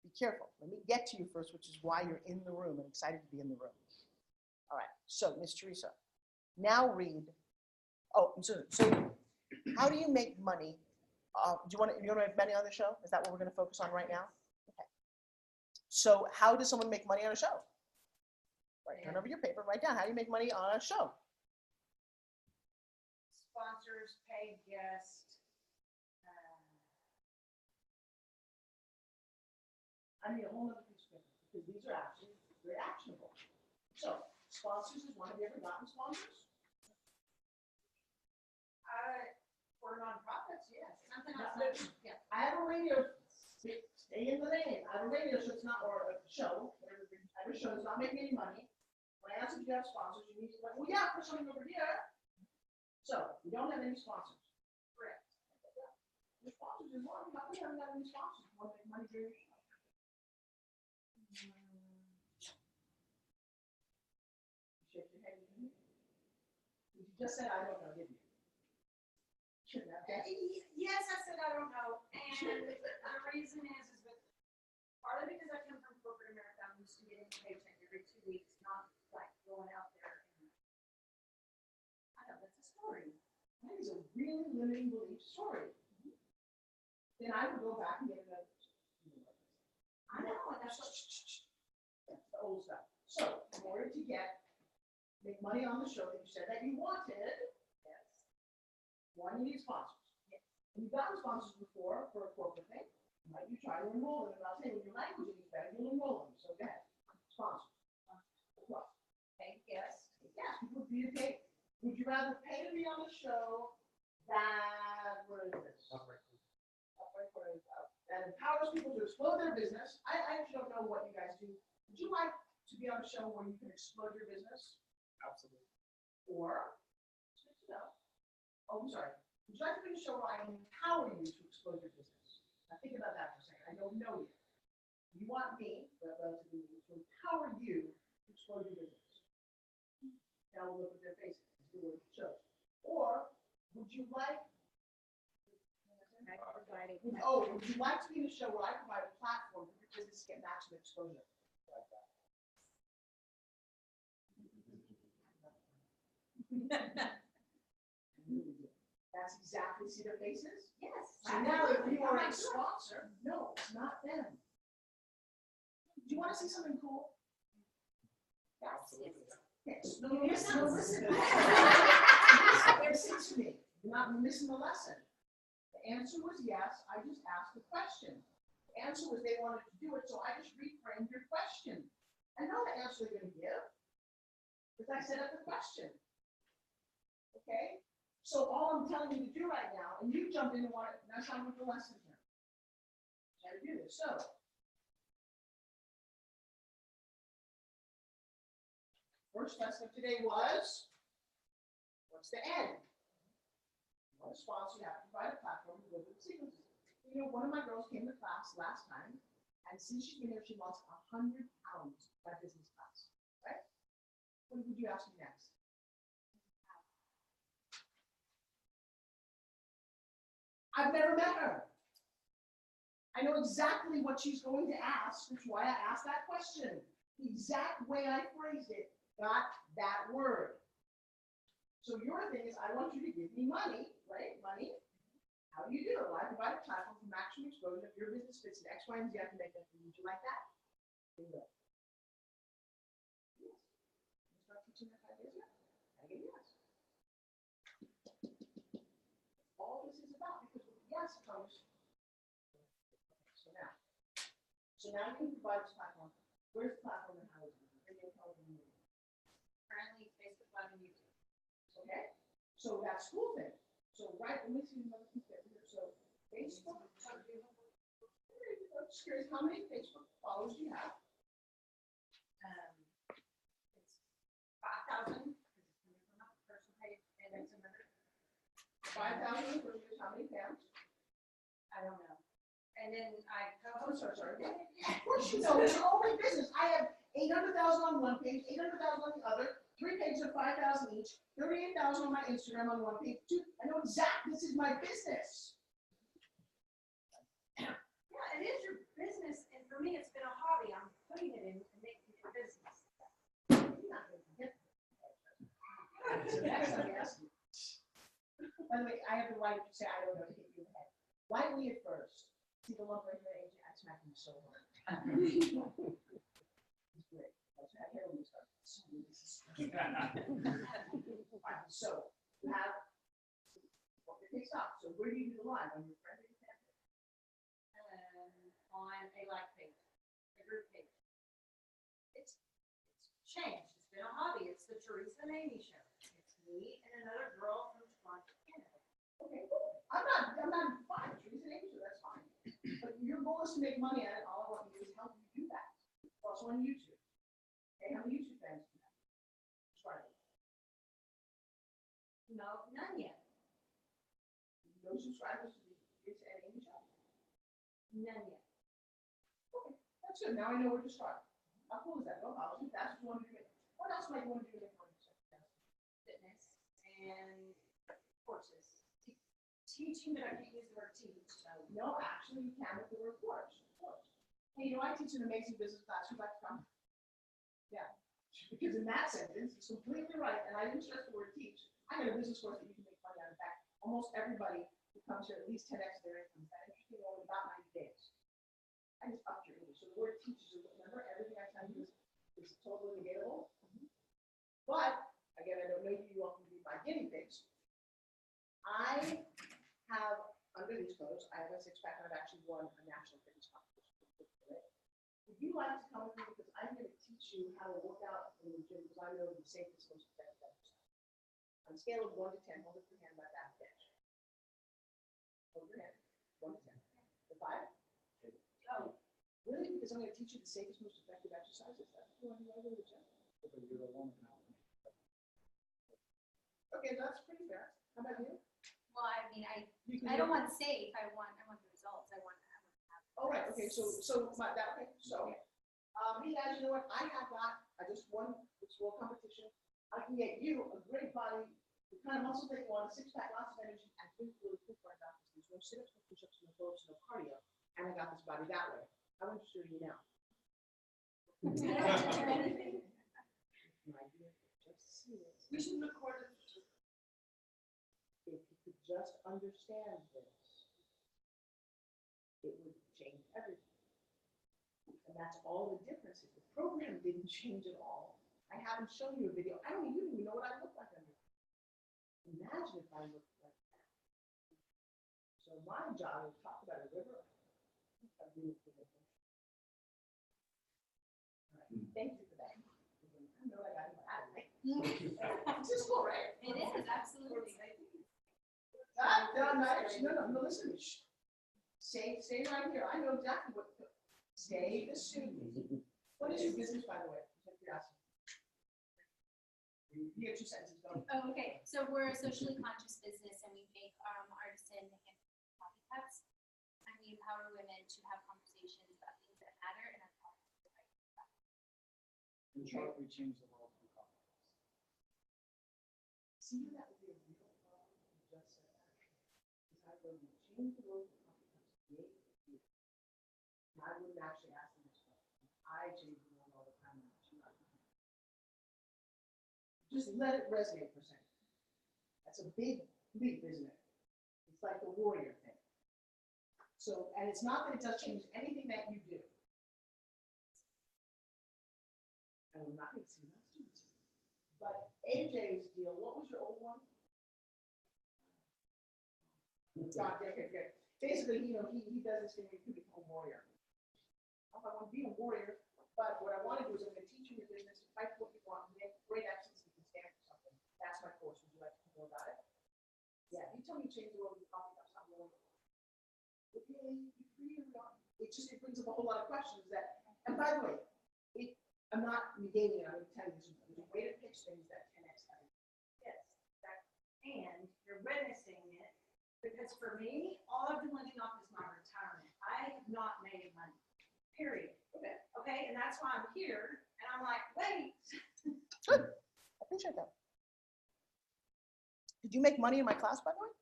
H: Be careful. Let me get to you first, which is why you're in the room and excited to be in the room. All right. So, Miss Teresa, now read. Oh, so how do you make money? Do you want to make money on the show? Is that what we're going to focus on right now? Okay. So, how does someone make money on a show? Right. Turn over your paper. Write down how do you make money on a show.
G: Sponsors, paid guests.
A: I need a whole other piece of paper because these are actually very actionable. So, sponsors is one. Have you ever gotten sponsors?
G: For nonprofits, yes. Something
A: No,
G: else. Yeah.
A: I have a radio. Stay in the lane. I have a radio show. It's not, or a show. Whatever. I have a show. It's not making any money. When I asked if you have sponsors, you need to like, well, yeah, for something over here. So, you don't have any sponsors.
G: Correct.
A: The sponsors is one. We haven't got any sponsors. You want to make money during your show. Shake your head. You just said I don't know, didn't you? Shouldn't have guessed.
G: Yes, I said I don't know, and the reason is that partly because I come from corporate America, I'm used to getting a paycheck every 2 weeks, not like going out there. I know that's a story.
A: That is a really limiting belief story. Then I would go back and get another.
G: I know, and that's what.
A: That's the old stuff. So, in order to make money on the show that you said that you wanted, yes. One, you need sponsors. Yes. And you've gotten sponsors before for a corporate thing. Right? You try to enroll them. And I'll say when your language is better, you'll enroll them. So go ahead. Sponsors. Well,
G: Paid guests.
A: yes, people do you pay. Would you rather pay to be on the show that, where is this? That empowers people to explode their business? I actually don't know what you guys do. Would you like to be on a show where you can explode your business?
B: Absolutely.
A: Or, oh, I'm sorry. Would you like to be on a show where I empower you to explode your business? Now think about that for a second. I don't know you. You want me, relatively, to empower you to explode your business. Now we'll look at their faces and see what it shows. Or would you like? Oh, would you like to be in a show where I provide a platform for your business to get maximum exposure? Like that. That's exactly, see their faces?
G: Yes.
A: So now if you are a sponsor, no, it's not them. Do you want to see something cool?
B: Absolutely.
A: Yes. No, listen. Listen to me. You're not missing the lesson. The answer was yes. I just asked the question. The answer was they wanted to do it, so I just reframed your question. I know the answer they're going to give because I set up the question. Okay? So all I'm telling you to do right now, and you jump in and want it, that's how I'm with the lesson here. How to do this. So, first lesson of today was, what's the end? You want a sponsor, you have to provide a platform to go through the sequences. You know, one of my girls came to class last time, and since she's been here, she lost 100 pounds by business class, right? What would you ask me next? I've never met her. I know exactly what she's going to ask, which is why I asked that question. The exact way I phrased it got that word. So your thing is, I want you to give me money, right? Money. How do you do it? Well, I provide a platform for maximum exposure. If your business fits in X, Y, and Z, I can make that for you. Would you like that? Bingo. Yes. You start teaching that idea? I get yes. All this is about, because with yes comes. So now you can provide this platform. Where's the platform and how is it?
G: Currently, Facebook Live and YouTube.
A: Okay, so that's cool thing. So let me see another piece here. So Facebook. I'm just curious, how many Facebook followers do you have?
G: It's 5,000. Personal page, and it's another.
A: 5,000 for how many fans?
G: I don't know. And then I
A: Oh,
G: co-host.
A: sorry. Of course you know, it's your only business. I have 800,000 on one page, 800,000 on the other, 3 pages of 5,000 each, 38,000 on my Instagram on one page. Dude, I know exactly, this is my business.
G: Yeah, it is your business, and for me, it's been a hobby. I'm putting it in and making it a business.
A: You're not going to get that. So next I'm asking. By the way, I have the right to say I don't know to hit you in the head. Lightly at first. See the lump right here, AJ, I smacked him so hard. He's great. That's how I hear when we start. So you have what it takes up. So where do you do the live? On your friend or your family?
G: On a like page, a group page. It's changed. It's been a hobby. It's the Teresa and Amy show. It's me and another girl from Toronto, Canada.
A: Okay, cool. I'm not fine. Teresa and Amy show, that's fine. But your goal is to make money at it. All I want you to do is help you do that. It's also on YouTube. Okay, how many YouTube fans do you have? Subscribers.
G: No, none yet.
A: No subscribers to the Teresa and Amy show?
G: None yet.
A: Okay, that's good. Now I know where to start. How cool is that? No problem. That's what you want to do. What else might you want to do?
G: Fitness and courses. Teaching, but I can't use the word teach, so.
A: No, actually, you can with the word course. Hey, you know, I teach an amazing business class. Who'd like to come? Yeah, because in that sentence, it's completely right. And I didn't stress the word teach. I got a business course that you can make money out of. In fact, almost everybody who comes here at least 10x their income. That interesting only about 90 days. I just upped your English. So the word teach is, remember, everything I tell you is totally negatable. But again, I don't know you want me to be my guinea pigs. I have, under these clothes, I have a six-pack, and I've actually won a national fitness competition. Would you like to come with me, because I'm going to teach you how to work out in the gym, because I know the safest, most effective exercise. On a scale of 1 to 10, hold up your hand like that. Pitch. Hold your hand. 1 to 10. The 5? Oh. Really? Because I'm going to teach you the safest, most effective exercises. That's why I go to the gym. Okay, that's pretty fair. How about you?
L: Well, I mean,
A: You can
L: I
A: do-
L: don't want safe, I want the results, I want to have.
A: Oh, right, okay, so he has, you know what, I have that, I just won this world competition. I can get you a great body, the kind of muscle that you want, a six-pack, lots of energy, and think really quick where I got this. There's no sit-ups, no push-ups, no pull-ups, no cardio, and I got this body that way. How interested are you now? My dear, just see it. We should record it. If you could just understand this, it would change everything. And that's all the difference is the program didn't change at all. I haven't shown you a video. You didn't even know what I look like under. Imagine if I looked like that. So my job is to talk about a river. All right, thank you for that. I know I got it out of me. This is cool, right?
L: It is, absolutely.
A: No, listen. Stay right here. I know exactly what. Stay the student. What is your business, by the way? Just curiosity. You get 2 sentences going.
L: Oh, okay, so we're a socially conscious business and we make artisan hand coffee cups. And we empower women to have conversations about things that matter and are called the right stuff.
K: In short, we change the world through coffee.
A: See, that would be a real problem. You just said that. Because I would change the world. I wouldn't actually ask them this question. I change the world all the time. Just let it resonate for a second. That's a big leap, isn't it? It's like the warrior thing. So, and it's not that it does change anything that you do. And I'm not going to see my students. But AJ's deal, what was your old one? God, okay. Basically, he does this thing where you can become a warrior. I want to be a warrior, but what I want to do is I'm going to teach you your business to fight for what you want, and make great excellence, you can stand for something. That's my course. Would you like to know about it? Yeah, you tell me you change the world with coffee, that's not more. Okay, it brings up a whole lot of questions that, and by the way, I'm not negating it, I'm telling you there's a way to pitch things that 10x everything.
G: Yes, and you're witnessing it, because for me, all I've been living off is my retirement. I have not made money, period. Okay, and that's why I'm here, and I'm like, wait.
A: Good, I appreciate that. Did you make money in my class, by the way?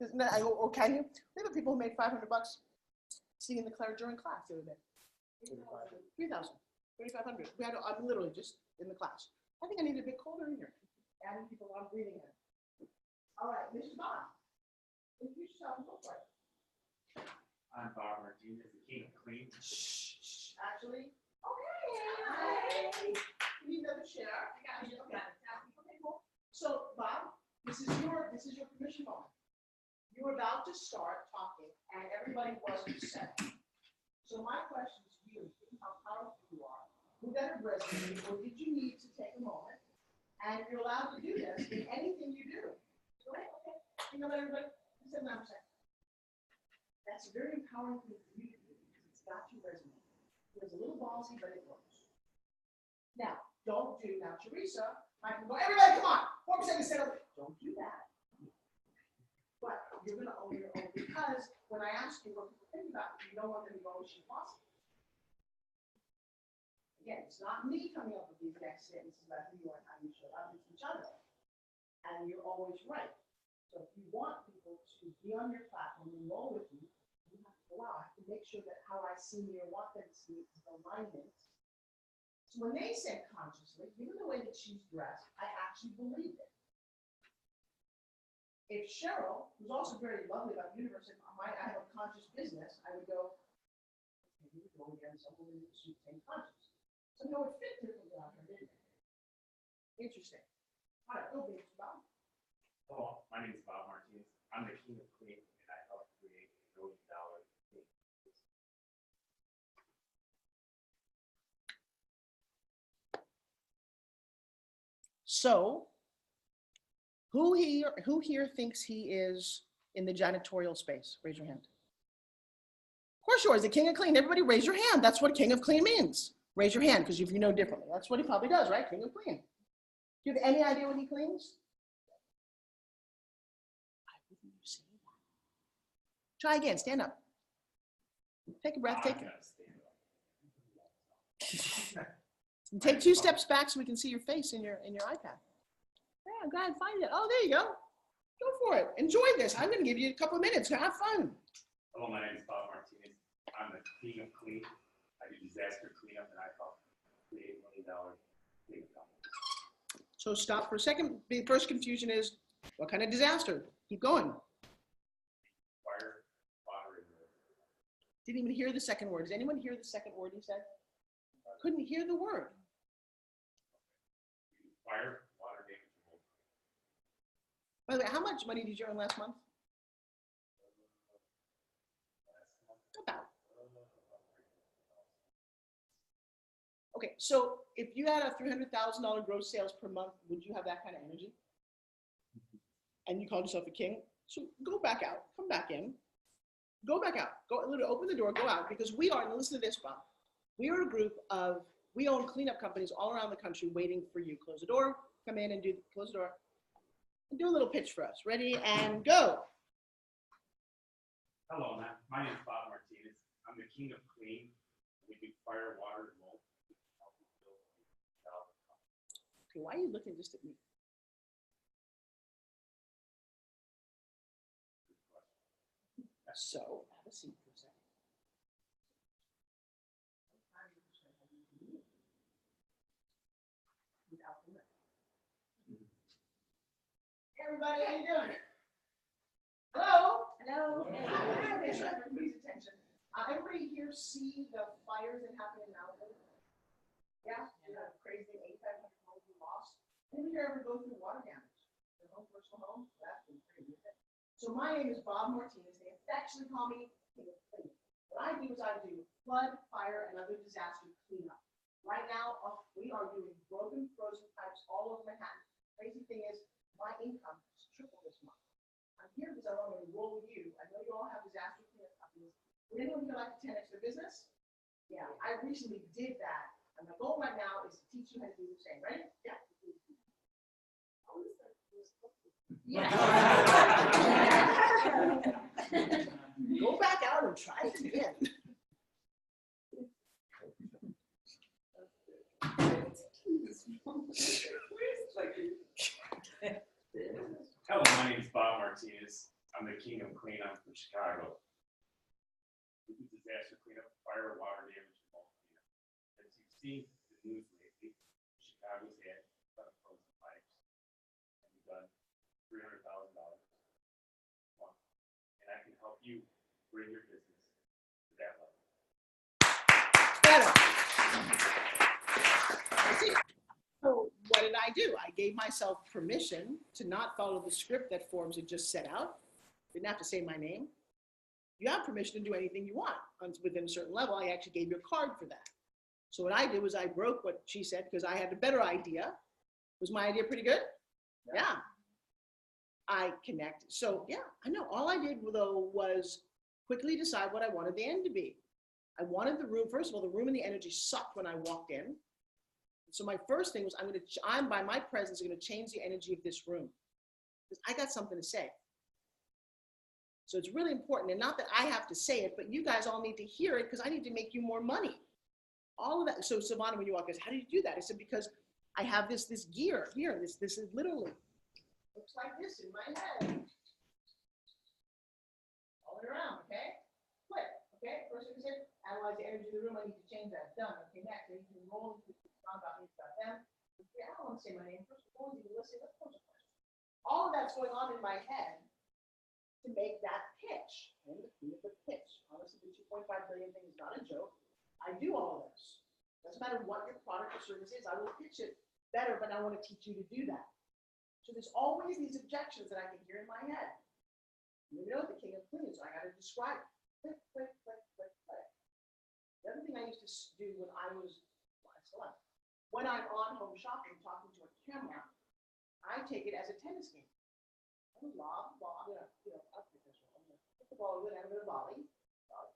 A: Or can you? We have people who made $500 singing the Claire during class the other day. 3,000, 3,500. I'm literally just in the class. I think I need a bit colder in here. Adding people on breathing in. All right, Mrs. Bond. Introduce yourself. Look like.
B: I'm Bob Martinez, the king of clean.
A: Actually, okay. You need another chair. I got you. Okay. Okay, cool. So, Bob, this is your permission moment. You were about to start talking, and everybody was upset. So my question to you, given how powerful you are, would that have resonated, or did you need to take a moment? And you're allowed to do this in anything you do. Go ahead, okay. You know what, everybody? 7%. That's a very empowering thing for you to do because it's got to resonate. It was a little ballsy, but it works. Now, don't do, now Teresa, I can go, everybody come on, 4% instead of, don't do that. But you're gonna own your own, because when I ask you what people think about you, you don't want them to go, oh, she's awesome. Again, it's not me coming up with these next sentences about who you are and how you show up, it's each other. And you're always right. So if you want people to be on your platform and roll with you, you have to go out. I have to make sure that how I see me or want them to see is alignment. So when they said consciously, given the way that she's dressed, I actually believed it. If Cheryl, who's also very lovely about the universe, said, I have a conscious business, I would go, okay, here we go again, someone who's saying conscious. So no, it fit differently on her, didn't it? Interesting. All right, go big, Bob.
B: Hello, my name is Bob Martinez. I'm the king of clean, and I help create $1 million clean.
A: So,
H: Who here thinks he is in the janitorial space? Raise your hand. Of course you are. He's the king of clean. Everybody raise your hand. That's what king of clean means. Raise your hand, because if you know differently, that's what he probably does, right? King of clean. Do you have any idea what he cleans? I wouldn't say that. Try again. Stand up. Take a breath. Take it. Take 2 steps back so we can see your face in your iPad. Yeah, go ahead, find it. Oh, there you go. Go for it. Enjoy this. I'm going to give you a couple of minutes. Have fun.
B: Hello, my name is Bob Martinez. I'm the king of clean. I do disaster cleanup, and I help create $1 million cleanup company.
H: So stop for a second. The first confusion is, what kind of disaster? Keep going.
B: Fire, water, and water.
H: Didn't even hear the second word. Does anyone hear the second word he said? Couldn't hear the word.
B: Fire, water, damage, and mold.
H: By the way, how much money did you earn last month? About. Okay, so if you had a $300,000 gross sales per month, would you have that kind of energy? And you called yourself a king? So go back out, come back in, go back out, go literally open the door, go out, because we are, and listen to this, Bob, we are a group of, we own cleanup companies all around the country waiting for you. Close the door, come in and close the door, and do a little pitch for us. Ready, and go.
B: Hello, my name is Bob Martinez. I'm the king of clean. We do fire, water, and mold.
H: Okay, why are you looking just at me? So, have a seat for a second. Hey everybody, how you doing? Hello?
G: Hello.
H: Everybody's attention. Everybody here see the fires that happened in Malibu? Yeah, you know, crazy 8,500 homes we lost. Anybody here ever go through water damage? Their own personal home? That's been crazy. So my name is Bob Martinez. They affectionately call me King of Clean. What I do is I do flood, fire, and other disaster cleanup. Right now, we are doing broken, frozen pipes all over Manhattan. Crazy thing is, my income has tripled this month. I'm here because I want to enroll with you. I know you all have disaster cleanup companies. Would anyone here like to 10x their business? Yeah, I recently did that. And my goal right now is to teach you how to do the same. Ready? Yeah. Go back out and try it again.
B: Hello, my name is Bob Martinez. I'm the king of clean. I'm from Chicago. We do disaster cleanup, fire, water damage, and mold cleanup. As you've seen the news lately, Chicago's had a ton of frozen pipes. And we've done $300,000 a month. And I can help you bring your business to that level.
H: Better. See, so what did I do? I gave myself permission to not follow the script that Forbes had just set out. Didn't have to say my name. You have permission to do anything you want within a certain level. I actually gave you a card for that. So what I did was I broke what she said because I had a better idea. Was my idea pretty good? Yeah. I connected. So yeah, I know. All I did though was quickly decide what I wanted the end to be. I wanted the room, first of all, the room and the energy sucked when I walked in. So my first thing was I'm by my presence going to change the energy of this room. Because I got something to say. So it's really important, and not that I have to say it, but you guys all need to hear it because I need to make you more money. All of that. So Savannah, when you walk in, how do you do that? I said, because I have this gear here. This is literally, looks like this in my head. All the way around, okay? Click, okay? First thing I said, analyze the energy of the room. I need to change that. Done. Okay, next. I need to roll. It's not about me, it's about them. Okay, I don't want to say my name. First of all, you listen. Let's pose a question. All of that's going on in my head to make that pitch. And the pitch. Honestly, the 2.5 billion thing is not a joke. I do all of this. Doesn't matter what your product or service is, I will pitch it better, but I want to teach you to do that. So there's always these objections that I can hear in my head. You know the king of clean, so I got to describe it. Click, click, click, click, click. The other thing I used to do when I was, when I'm on home shopping talking to a camera, I take it as a tennis game.
A: blah, blah, I'm professional. I'm gonna put the ball in, I'm gonna volley.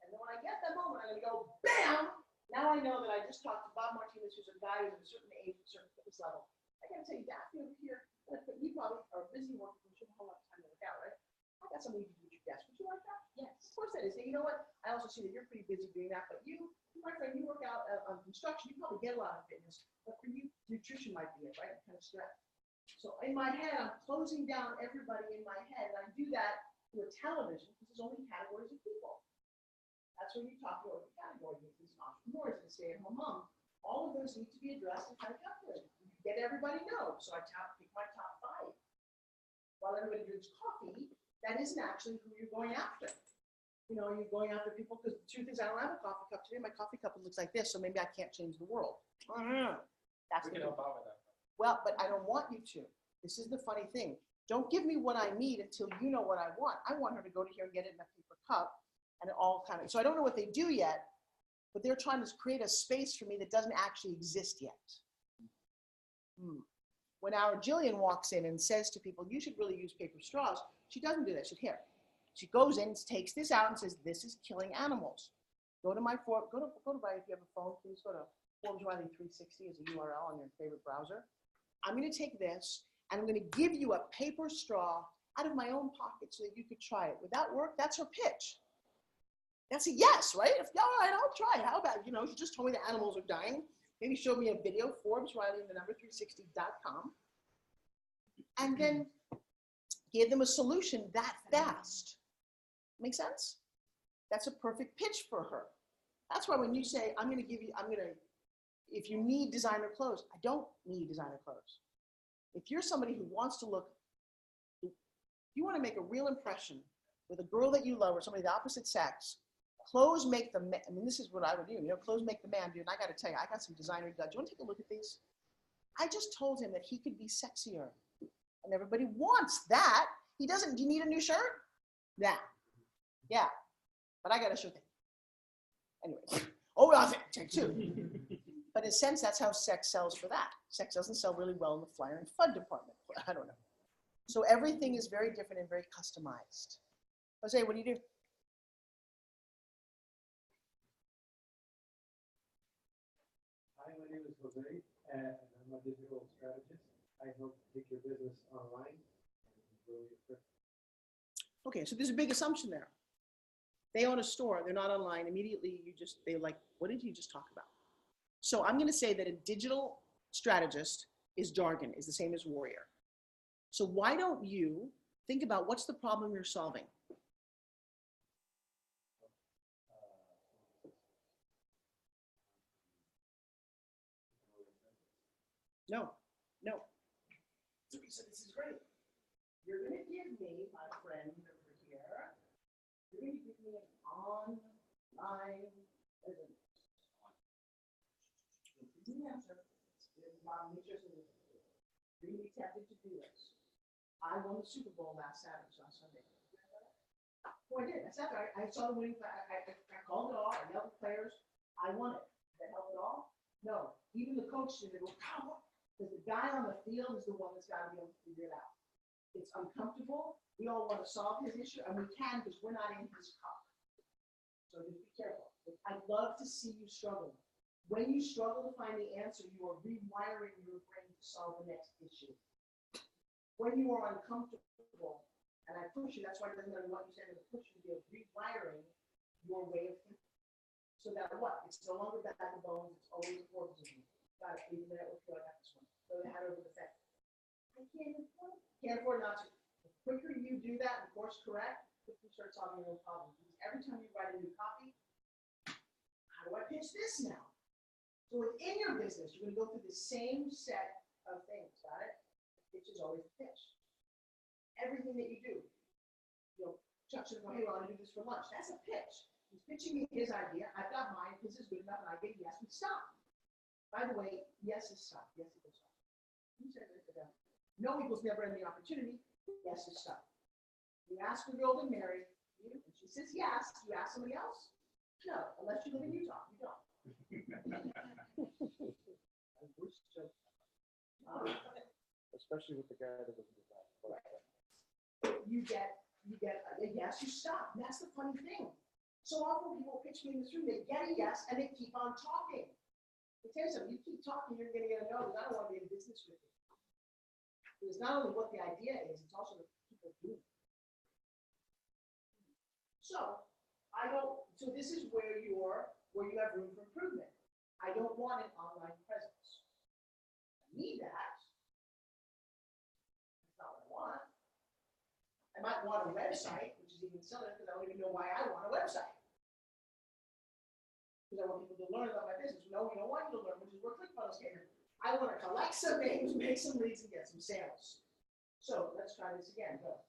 A: And then when I get that moment, I'm gonna go bam! Now I know that I just talked to Bob Martinez, who's a guy who's at a certain age, a certain fitness level. I gotta tell you, Daphne over here, you probably are busy working, you shouldn't have a whole lot of time to work out, right? I got something you can do at your desk. Would you like that? Yes. Of course that is. And you know what? I also see that you're pretty busy doing that, but you, my friend, you work out on construction, you probably get a lot of fitness, but for you, nutrition might be it, right? Kind of stress. So in my head, I'm closing down everybody in my head, and I do that through a television because there's only categories of people. That's when you talk about the category. There's entrepreneurs and stay-at-home mom. All of those need to be addressed and kind of calculated. You get everybody know. So I pick my top 5. While everybody drinks coffee, that isn't actually who you're going after. You're going after people because the truth is I don't have a coffee cup today. My coffee cup looks like this, so maybe I can't change the world. That's
K: We can help out with that.
A: well, but I don't want you to. This is the funny thing. Don't give me what I need until you know what I want. I want her to go to here and get it in a paper cup and it all kind of, so I don't know what they do yet, but they're trying to create a space for me that doesn't actually exist yet. When our Jillian walks in and says to people, you should really use paper straws, she doesn't do that. She goes in, takes this out and says, this is killing animals. Go to my, go to if you have a phone, please go to Forbes Riley 360 as a URL on your favorite browser. I'm going to take this and I'm going to give you a paper straw out of my own pocket so that you could try it. Would that work? That's her pitch. That's a yes, right? If, all right, I'll try it. How about, she just told me the animals are dying. Maybe show me a video, Forbes Riley, the number 360.com. And then give them a solution that fast. Make sense? That's a perfect pitch for her. That's why when you say, if you need designer clothes, I don't need designer clothes. If you're somebody who wants to look, you want to make a real impression with a girl that you love or somebody of the opposite sex, clothes make the man. This is what I would do. Clothes make the man, dude. And I got to tell you, I got some designer goods. You want to take a look at these? I just told him that he could be sexier. And everybody wants that. He doesn't. Do you need a new shirt? Yeah. But I got a shirt thing. Anyway. Oh, I'll take 2. But in a sense, that's how sex sells for that. Sex doesn't sell really well in the flyer and FUD department. I don't know. So everything is very different and very customized. Jose, what do you do?
D: Hi, my name is Jose, and I'm a digital strategist. I help take your business online and grow your business.
A: Okay, so there's a big assumption there. They own a store, they're not online. Immediately, they're like, what did you just talk about? So I'm going to say that a digital strategist is jargon, is the same as warrior. So why don't you think about what's the problem you're solving? No. So this is great. You're going to give me, my friend over here, you're going to give me an online business. You're going to be tempted to do this. I won the Super Bowl last Sunday. Oh, I did. I sat there. I saw the winning. I called it all. I yelled at players. I won it. Did that help at all? No. Even the coach did. They go, come on. Because the guy on the field is the one that's got to be able to figure it out. It's uncomfortable. We all want to solve his issue, and we can because we're not in his cup. So just be careful. I'd love to see you struggle. When you struggle to find the answer, you are rewiring your brain to solve the next issue. When you are uncomfortable, and I push you, that's why it doesn't matter what you say, I'm going to push you to be rewiring your way of thinking. So that what? It's no longer back of bones, it's always forwards of you. Got it, even though it will feel like I got this one. Throw the hat over the fence. I can't afford not to. The quicker you do that and course correct, the quicker you start solving your own problems. Because every time you write a new copy, how do I pitch this now? So within your business, you're going to go through the same set of things, got it? Pitch is always the pitch. Everything that you do. Chuck's going to go, hey, well, I'm going to do this for lunch. That's a pitch. He's pitching me his idea. I've got mine. His is good enough, and I get yes, we stop. By the way, yes is stop. Yes equals stop. You said it. No equals never ending opportunity. Yes is stop. You ask a girl to marry you, and she says yes. You ask somebody else? No, unless you live in Utah. You don't.
I: Especially with the guy that was in the back.
A: you get a yes, you stop. And that's the funny thing. So often people pitch me in this room, they get a yes and they keep on talking. I tell you something, you keep talking, you're gonna get a no, because I don't want to be in business with you. Because not only what the idea is, it's also what people do. So so this is where you have room for improvement. I don't want an online presence. I need that. That's not what I want. I might want a website, which is even sillier because I don't even know why I want a website. Because I want people to learn about my business. No, we don't want you to learn, which is where ClickFunnels came in. I want to collect some names, make some leads, and get some sales. So let's try this again. Go.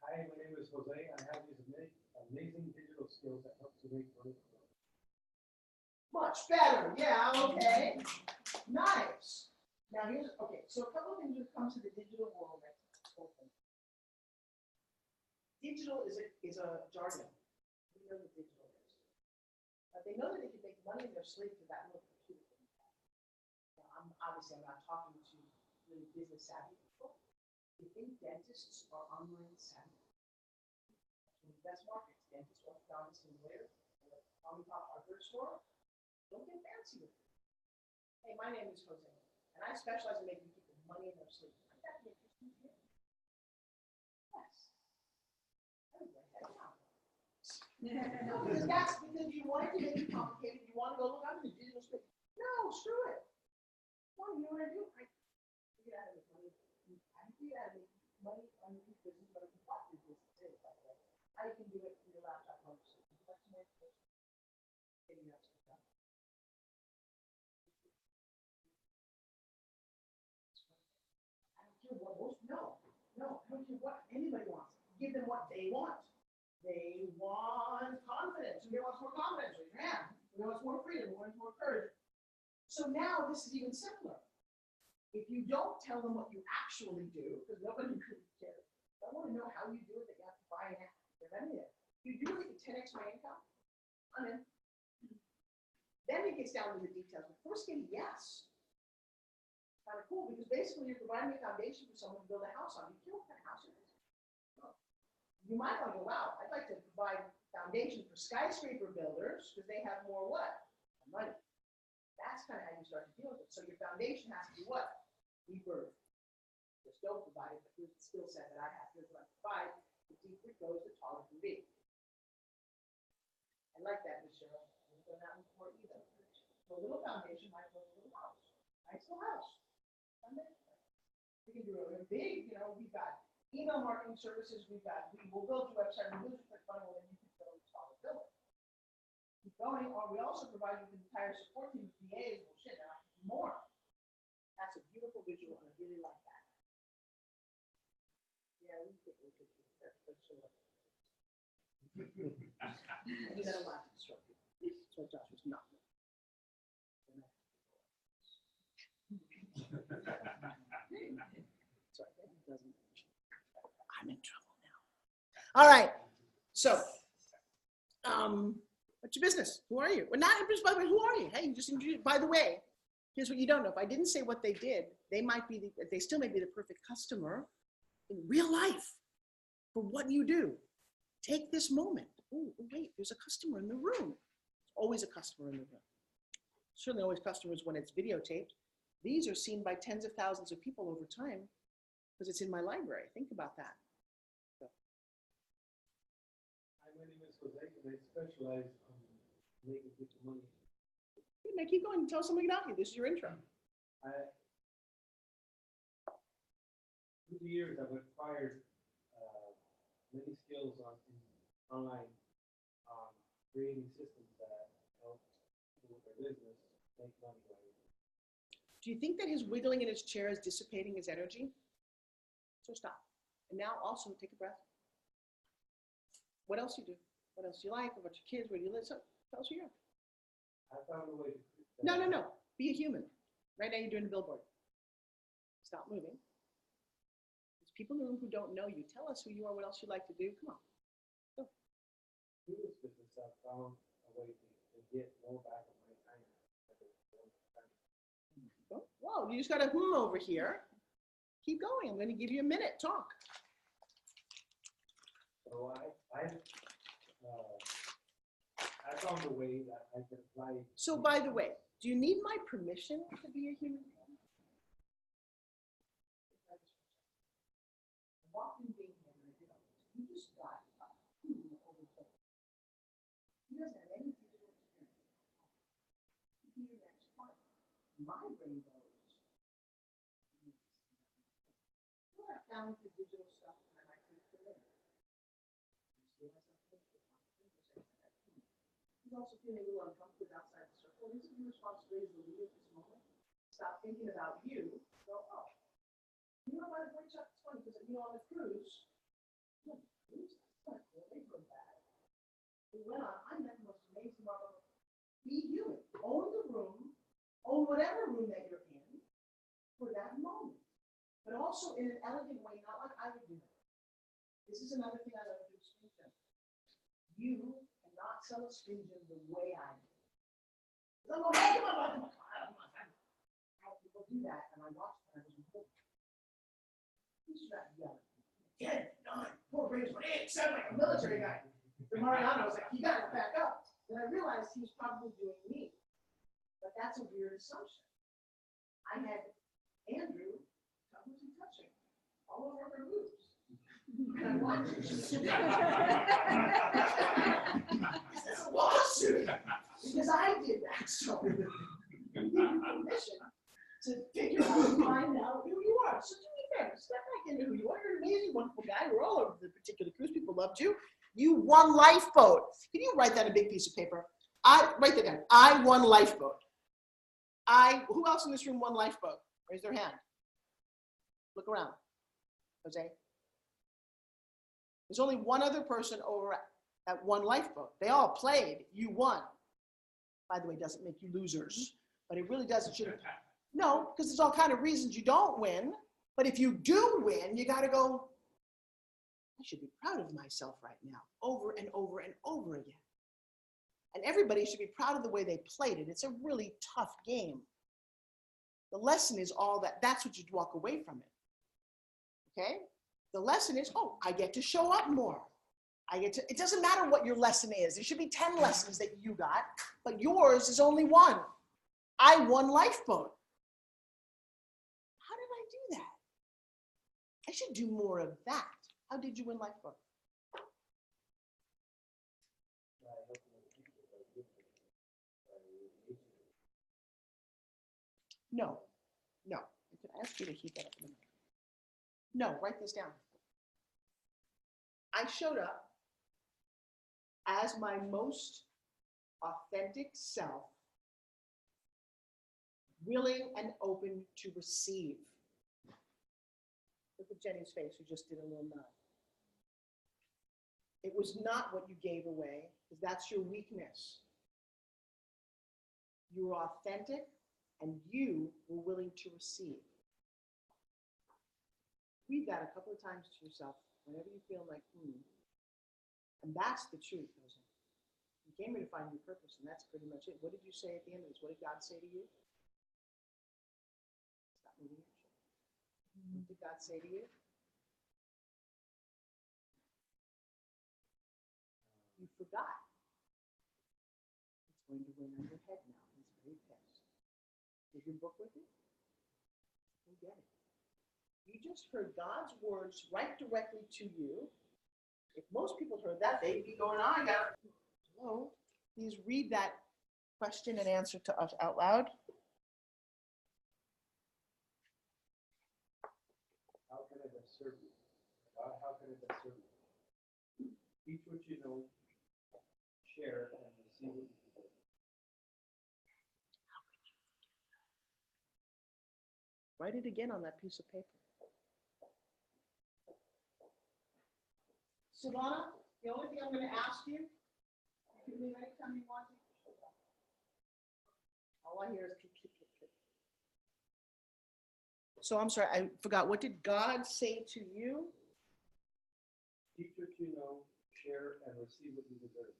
D: Hi, my name is Jose. I have these amazing digital skills that help you make money.
A: Much better. Yeah, okay. Nice. Now so a couple of things when it comes to the digital world. Digital is a jargon. We know what digital is. But they know that they can make money in their sleep with that little computer thing. Now, I'm not talking to really business savvy people. You think dentists are online savvy? One of the best markets, dentists, orthodontists, and lawyers, mom and pop hardware store. Don't get fancy with it. Hey, my name is Jose, and I specialize in making people money in their sleep. I'd that be interesting to you? Yes. I would write that down. No, because you want it to make it complicated. You want to go, look, I'm in the digital space. No, screw it. Well, you know what I do? I figure out how to make money. I figure out how to make money on your business, but I can block your business too, by the way. How you can do it from your laptop home. So you can collect some information. Maybe you have some stuff. I don't care what most, no, I don't care what anybody wants. Give them what they want. They want confidence. Who wants more confidence? Raise your hand. Who wants more freedom? Who wants more courage? So now this is even simpler. If you don't tell them what you actually do, because nobody really cares, I want to know how you do it, that you have to buy an app. You do it, you 10x my income. I'm in. Then it gets down to the details. But first, get a yes. Kind of cool, because basically you're providing a foundation for someone to build a house on. You care what kind of house it is. You might want to go, wow, I'd like to provide foundation for skyscraper builders because they have more what? Money. That's kind of how you start to deal with it. So your foundation has to be what? Deeper. Just don't provide it, but here's the skill set that I have. Here's what I provide. The deeper it goes, the taller it can be. I like that, Michelle. I've done that before either. So a little foundation might build a little house. Nice little house. We can do it big, we've got email marketing services, we will build your website, we'll build your funnel, and you can build a solid building. Keep going, or we also provide you with an entire support team with VAs, well shit, now I can do more. That's a beautiful visual, and I really like that. Yeah, we think we could do that. I do that a lot to disrupt you. So Josh was not. Sorry, that doesn't. I'm in trouble now. All right. So, what's your business? Who are you? Well, not by the way, who are you? Hey, you just introduced. By the way, here's what you don't know. If I didn't say what they did, they still may be the perfect customer in real life for what you do. Take this moment. Oh, wait, there's a customer in the room. There's always a customer in the room. Certainly always customers when it's videotaped. These are seen by tens of thousands of people over time because it's in my library. Think about that. So.
D: Hi, my name is Jose, and I specialize in making people money.
A: Good, now keep going. Tell us something about you. This is your intro.
D: Through the years, I've acquired many skills online on creating systems that help people with their business make money.
A: Do you think that his wiggling in his chair is dissipating his energy? So stop. And now also take a breath. What else you do? What else you like? What your kids? Where do you live? So tell us who you are.
D: I found a way to.
A: No. Be a human. Right now you're doing a billboard. Stop moving. There's people in the room who don't know you. Tell us who you are, what else you like to do. Come on. Go.
D: Through this business, I found a way to get more back on my time.
A: Whoa, you just got a over here.
H: Keep going. I'm going to give you a minute. Talk.
D: So I found a way that I can apply.
H: So by the way, do you need my permission to be a human being?
A: Walking being here, you just got he doesn't have any digital experience. He next part. My brain goes. Well, I found the digital stuff and I might take it later. He's also feeling a little uncomfortable outside the circle. His responsibility as the leader at this moment. Stop thinking about you. Go, oh. You know, by the way, Chuck, it's funny because on the cruise, that's not cool. They go bad. We went on, I met the most amazing model. Be human. Own the room, own whatever room that you're in for that moment. But also in an elegant way, not like I would do it. This is another thing I love to explain to them. You cannot sell a screen gym the way I do. I'm going, hey, come on. How people do that, and I watched it, and I was important. He's not yelling. 10, 9, 4, brings 1, 8, 7, like a military guy. For Mariano, I was like, you gotta back up. Then I realized he was probably doing me. But that's a weird assumption. I had Andrew, who's he touching? All over her moves. And I watched it. This is a lawsuit. Because I did that. So you give you permission to figure out and find out who you are. So do me a favor, step back into who you are. You're an amazing, wonderful guy. We're all over the particular cruise. People loved you. You won Lifeboat. Can you write that on a big piece of paper? Write that down. I won Lifeboat. Who else in this room won Lifeboat? Raise their hand. Look around. Jose. There's only one other person over at won Lifeboat. They all played. You won. By the way, doesn't make you losers, but it really does. It shouldn't. No, because there's all kind of reasons you don't win. But if you do win, you got to go, I should be proud of myself right now, over and over and over again. And everybody should be proud of the way they played it. It's a really tough game. The lesson is all that. That's what you'd walk away from it. Okay? The lesson is, oh, I get to show up more. It doesn't matter what your lesson is. There should be 10 lessons that you got, but yours is only one. I won Lifeboat. How did I do that? I should do more of that. How did you win Lifeboat? No. I could ask you to keep that up in a minute. No, write this down. I showed up as my most authentic self, willing and open to receive. Look at Jenny's face, who just did a little nod. It was not what you gave away, because that's your weakness. You were authentic, and you were willing to receive. Read that a couple of times to yourself, whenever you feel like, And that's the truth, Jose. You came here to find your purpose, and that's pretty much it. What did you say at the end of this? What did God say to you? Stop moving your chair. What did God say to you? You forgot. It's going to win on your head now. He's very pissed. Is your book with you? Go get it. You just heard God's words right directly to you. If most people heard that, they'd be going on. Hello? Please read that question and answer to us out loud.
D: How can I best serve you? God, how can I best serve you? Teach what you know, share, and receive what you know.
H: Write it again on that piece of paper. Silvana, the only thing I'm going to ask you, you can leave anytime you want to. All I hear is click, click, click, click. So I'm sorry, I forgot. What did God say to you?
D: Teach what you know, share, and receive what you deserve.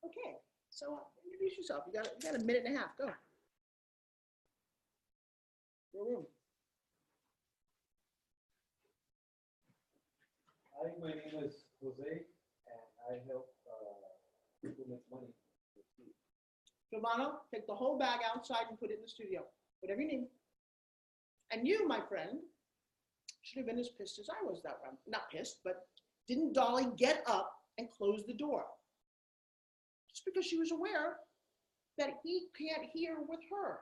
H: Okay, so introduce yourself. You got a minute and a half. Go. Your room.
D: Hi, my name is Jose, and I help people make money.
H: Giovanna, take the whole bag outside and put it in the studio. Whatever you need. And you, my friend, should have been as pissed as I was that round. Not pissed, but didn't Dolly get up and close the door? Just because she was aware that he can't hear with her.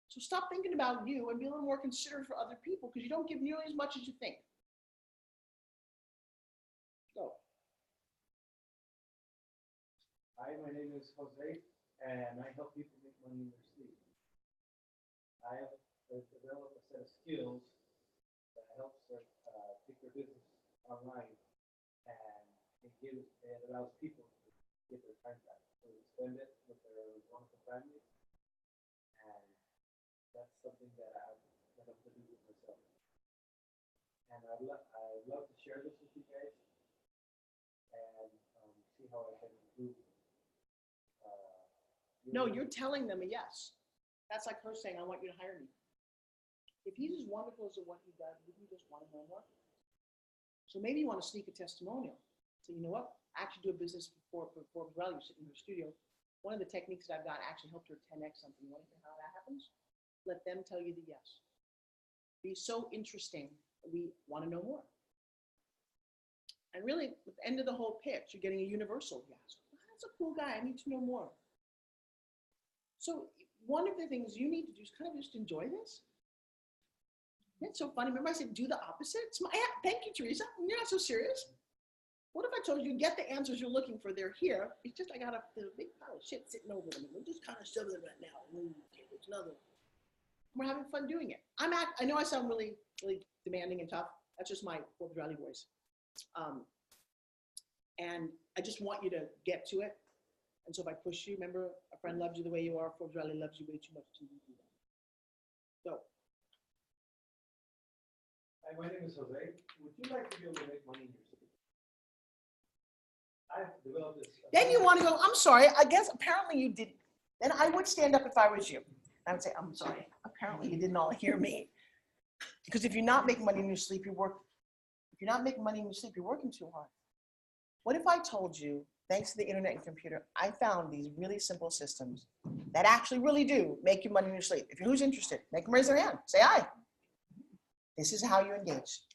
H: So stop thinking about you and be a little more considerate for other people because you don't give nearly as much as you think. Go.
D: Hi, my name is Jose, and I help people make money in their sleep. I have developed a set of skills that helps them take their business online, and it allows people to get their time back, so they spend it with their wonderful families, and that's something that I've been able to do with myself. And I'd love to share this with you guys and see how I can improve.
H: No, you're telling them a yes. That's like her saying, I want you to hire me. If he's as wonderful as what he does, wouldn't you just want to know more? So maybe you want to sneak a testimonial. So you know what? I actually do a business before Bell, you're sitting in your studio. One of the techniques that I've got actually helped her 10x something. You want to hear how that happens? Let them tell you the yes. Be so interesting. We want to know more. And really, at the end of the whole pitch, you're getting a universal yes. Oh, that's a cool guy. I need to know more. So one of the things you need to do is kind of just enjoy this. It's so funny. Remember I said, do the opposite? It's my, thank you, Teresa. You're not so serious. What if I told you get the answers you're looking for? They're here. It's just I got a big pile of shit sitting over them. And we're just kind of shoving it right now. It's another. We're having fun doing it. I know I sound really, really demanding and tough. That's just my Forbes Rally voice. And I just want you to get to it. And so if I push you, remember, a friend loves you the way you are. Forbes Rally loves you way too much to do that. So.
D: Hi, my name is Jose. Would you like to be able to make money in your sleep? I've developed this.
H: Then you want to go, I'm sorry, I guess apparently you didn't. Then I would stand up if I was you. I would say, I'm sorry, apparently you didn't all hear me. Because if you're not making money in your sleep, you're working too hard. What if I told you, thanks to the internet and computer, I found these really simple systems that actually really do make you money in your sleep. Who's interested, make them raise their hand, say aye. This is how you engage.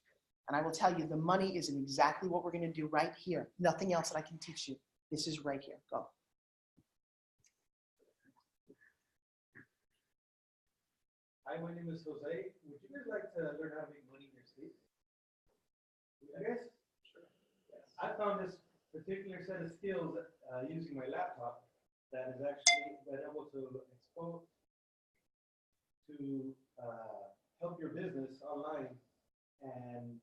H: And I will tell you, the money is in exactly what we're going to do right here. Nothing else that I can teach you. This is right here. Go.
D: Hi, my name is Jose. Would you guys like to learn how to make money in your sleep? I guess. Sure. Yes. I found this particular set of skills using my laptop that is actually been able to expose to help your business online and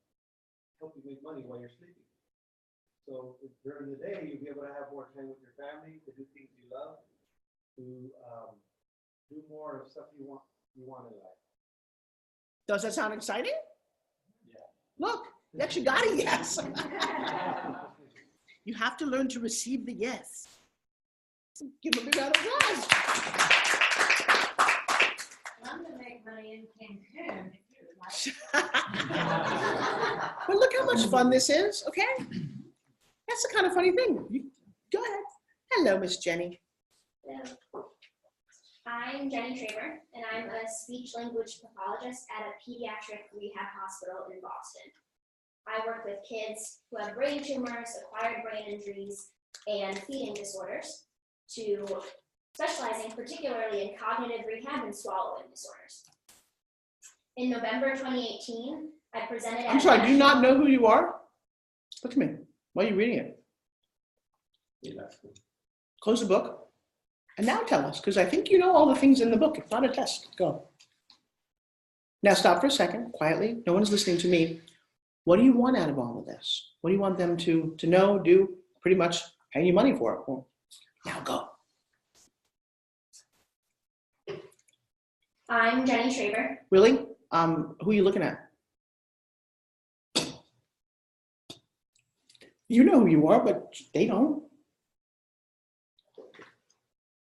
D: help you make money while you're sleeping. So during the day, you'll be able to have more time with your family, to do things you love, to do more of stuff you want in life.
H: Does that sound exciting?
D: Yeah.
H: Look, you actually got a yes. You have to learn to receive the yes. Give them a big round of applause.
G: I'm gonna make money in Cancun.
H: But look how much fun this is, okay? That's the kind of funny thing. Go ahead. Hello, Miss Jenny.
L: Hello. I'm Jenny Traber, and I'm a speech-language pathologist at a pediatric rehab hospital in Boston. I work with kids who have brain tumors, acquired brain injuries, and feeding disorders, specializing particularly in cognitive rehab and swallowing disorders. In November 2018, I presented.
H: I'm sorry, do you not know who you are? Look at me. Why are you reading it? Close the book. And now tell us, because I think you know all the things in the book. It's not a test. Go. Now stop for a second, quietly. No one's listening to me. What do you want out of all of this? What do you want them to know, do, pretty much pay you money for it? Well, now go.
L: I'm Jenny Traber.
H: Really? Who are you looking at? You know who you are, but they don't.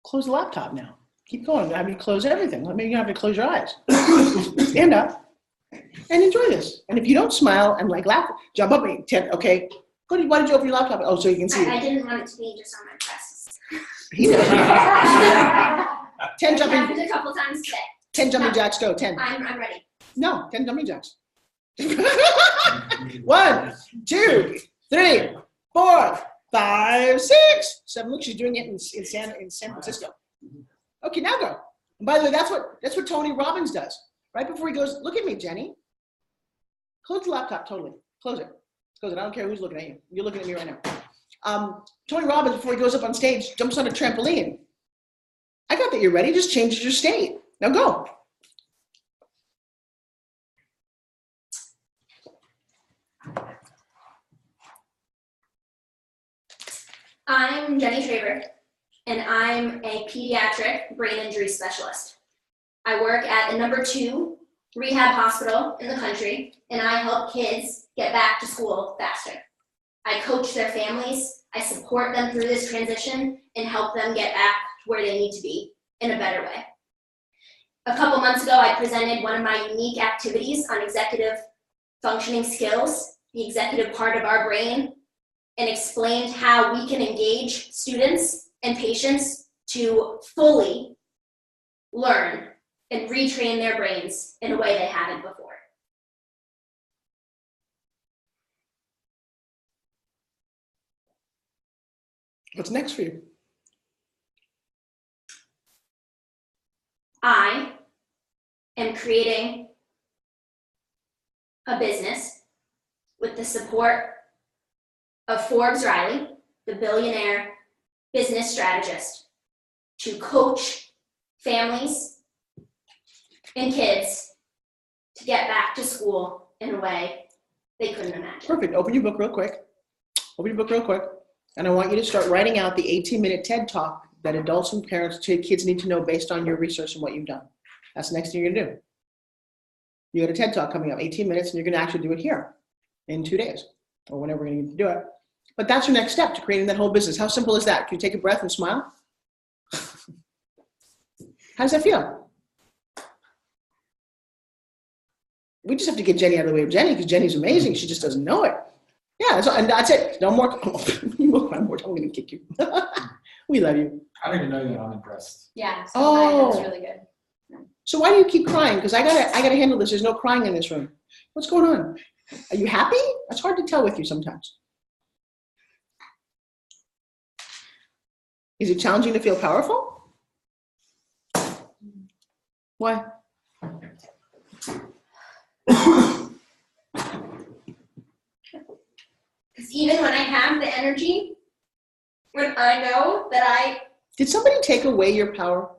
H: Close the laptop now. Keep going. I mean, close everything. I mean, you have to close your eyes. Stand up and enjoy this. And if you don't smile and like laugh, jump up and 10, okay. Why did you open your laptop? Oh, so you can see
L: I
H: it.
L: didn't want it to be just on my breasts.
H: He does. 10
L: It
H: jumping,
L: happened a couple times today.
H: 10 jumping jacks, go, 10.
L: I'm ready.
H: No, 10 jumping jacks. 1, 2, 3, 4, 5, 6, 7. Look, she's doing it in San Francisco. Okay, now go. And by the way, that's what Tony Robbins does. Right before he goes, look at me, Jenny. Close the laptop totally. Close it. Close it. I don't care who's looking at you. You're looking at me right now. Tony Robbins, before he goes up on stage, jumps on a trampoline. I got that you're ready. Just changes your state. Now go.
L: I'm Jenny Traver, and I'm a pediatric brain injury specialist. I work at the #2 rehab hospital in the country, and I help kids get back to school faster. I coach their families, I support them through this transition, and help them get back to where they need to be in a better way. A couple months ago, I presented one of my unique activities on executive functioning skills, the executive part of our brain, and explained how we can engage students and patients to fully learn and retrain their brains in a way they haven't before.
H: What's next for you?
L: I am creating a business with the support of Forbes Riley, the billionaire business strategist, to coach families and kids to get back to school in a way they couldn't imagine.
H: Perfect. Open your book real quick. Open your book real quick. And I want you to start writing out the 18-minute TED Talk that adults and parents to kids need to know based on your research and what you've done. That's the next thing you're gonna do. You got a TED Talk coming up, 18 minutes, and you're gonna actually do it here in 2 days or whenever we're gonna need to do it. But that's your next step to creating that whole business. How simple is that? Can you take a breath and smile? How does that feel? We just have to get Jenny out of the way of Jenny because Jenny's amazing. She just doesn't know it. Yeah, and that's it. No more. You look one more time, I'm gonna kick you. We love you.
K: I don't even know that. I'm impressed.
L: Yeah, so
H: Oh.
L: that was really good.
H: So why do you keep crying? Because I gotta handle this. There's no crying in this room. What's going on? Are you happy? It's hard to tell with you sometimes. Is it challenging to feel powerful? Why?
L: Because even when I have the energy, when I know that
H: Did somebody take away your power?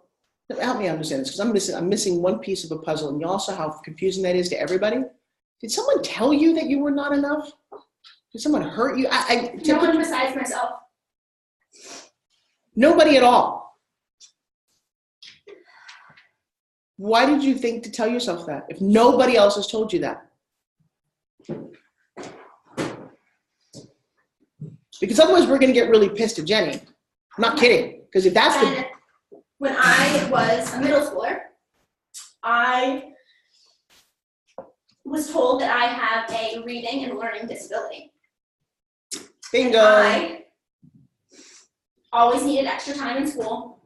H: Help me understand this, because I'm missing one piece of a puzzle, and you all saw how confusing that is to everybody. Did someone tell you that you were not enough? Did someone hurt you?
L: no one besides myself.
H: Nobody at all. Why did you think to tell yourself that if nobody else has told you that? Because otherwise we're going to get really pissed at Jenny. I'm not kidding. Because if that's the...
L: And when I was a middle schooler, I was told that I have a reading and learning disability.
H: Bingo.
L: I always needed extra time in school.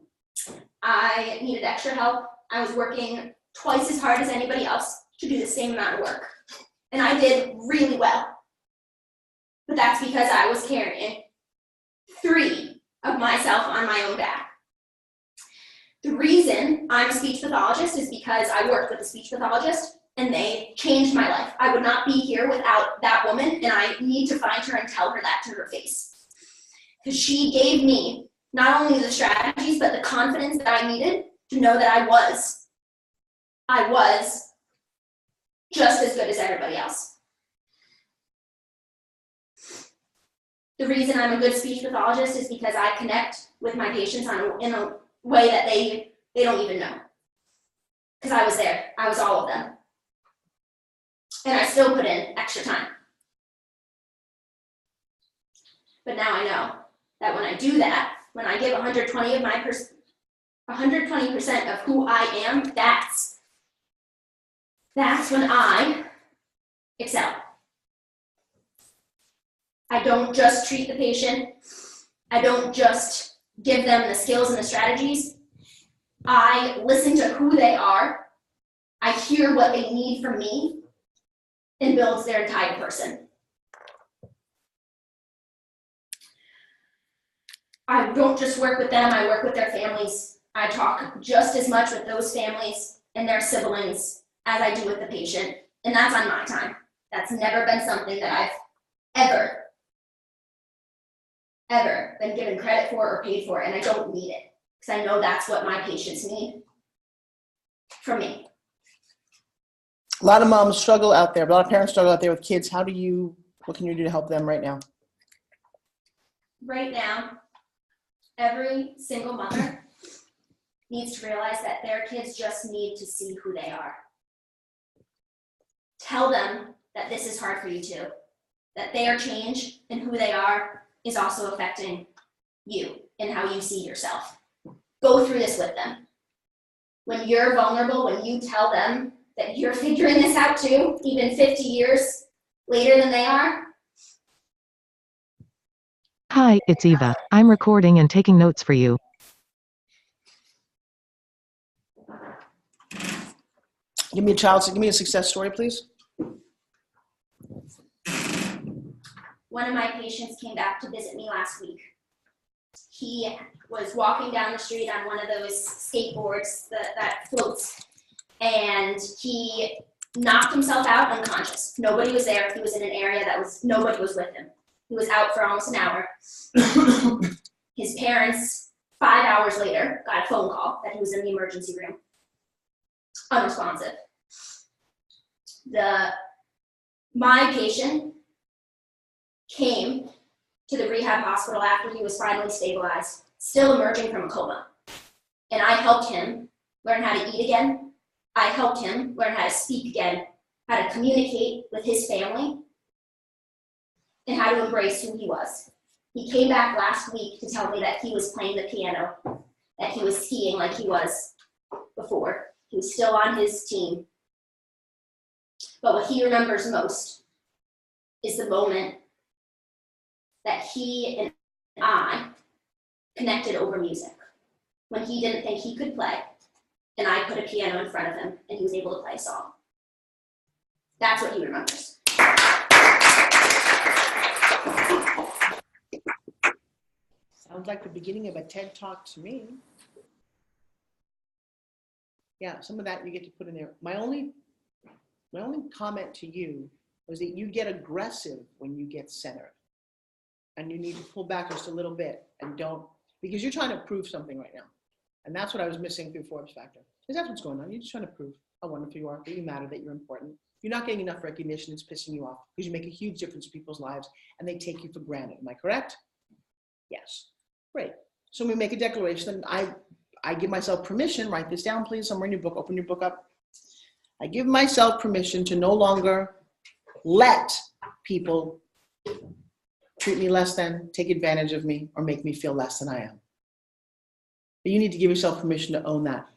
L: I needed extra help. I was working twice as hard as anybody else to do the same amount of work. And I did really well. But that's because I was carrying 3 of myself on my own back. The reason I'm a speech pathologist is because I worked with a speech pathologist and they changed my life. I would not be here without that woman, and I need to find her and tell her that to her face. Because she gave me not only the strategies, but the confidence that I needed to know that I was just as good as everybody else. The reason I'm a good speech pathologist is because I connect with my patients in a way that they don't even know. Because I was there. I was all of them. And I still put in extra time. But now I know that when I do that, when I give 120 of 120% of who I am, that's when I excel. I don't just treat the patient. I don't just give them the skills and the strategies. I listen to who they are. I hear what they need from me and builds their entire person. I don't just work with them, I work with their families. I talk just as much with those families and their siblings as I do with the patient, and that's on my time. That's never been something that I've ever been given credit for or paid for, and I don't need it, because I know that's what my patients need from me.
H: A lot of moms struggle out there, a lot of parents struggle out there with kids. What can you do to help them right now?
L: Right now, every single mother needs to realize that their kids just need to see who they are. Tell them that this is hard for you too, that their change in who they are is also affecting you and how you see yourself. Go through this with them. When you're vulnerable, when you tell them that you're figuring this out too, even 50 years later than they are.
M: Hi, it's Eva. I'm recording and taking notes for you.
H: Give me a success story, please.
L: One of my patients came back to visit me last week. He was walking down the street on one of those skateboards that floats, and he knocked himself out unconscious. Nobody was there. He was in an area nobody was with him. He was out for almost an hour. His parents, 5 hours later, got a phone call that he was in the emergency room, unresponsive. My patient came to the rehab hospital after he was finally stabilized, still emerging from a coma. And I helped him learn how to eat again. I helped him learn how to speak again, how to communicate with his family, and how to embrace who he was. He came back last week to tell me that he was playing the piano, that he was skiing like he was before. He was still on his team. But what he remembers most is the moment that he and I connected over music. When he didn't think he could play, and I put a piano in front of him, and he was able to play a song. That's what he remembers.
H: Sounds like the beginning of a TED Talk to me. Yeah, some of that you get to put in there. My only comment to you was that you get aggressive when you get centered. And you need to pull back just a little bit and don't, because you're trying to prove something right now. And that's what I was missing through Forbes Factor. Because that's what's going on. You're just trying to prove how wonderful you are, that you matter, that you're important. You're not getting enough recognition. It's pissing you off because you make a huge difference in people's lives and they take you for granted. Am I correct? Yes. Great. So we make a declaration. And I give myself permission, write this down, please, somewhere in your book, open your book up. I give myself permission to no longer let people treat me less than, take advantage of me, or make me feel less than I am. But you need to give yourself permission to own that.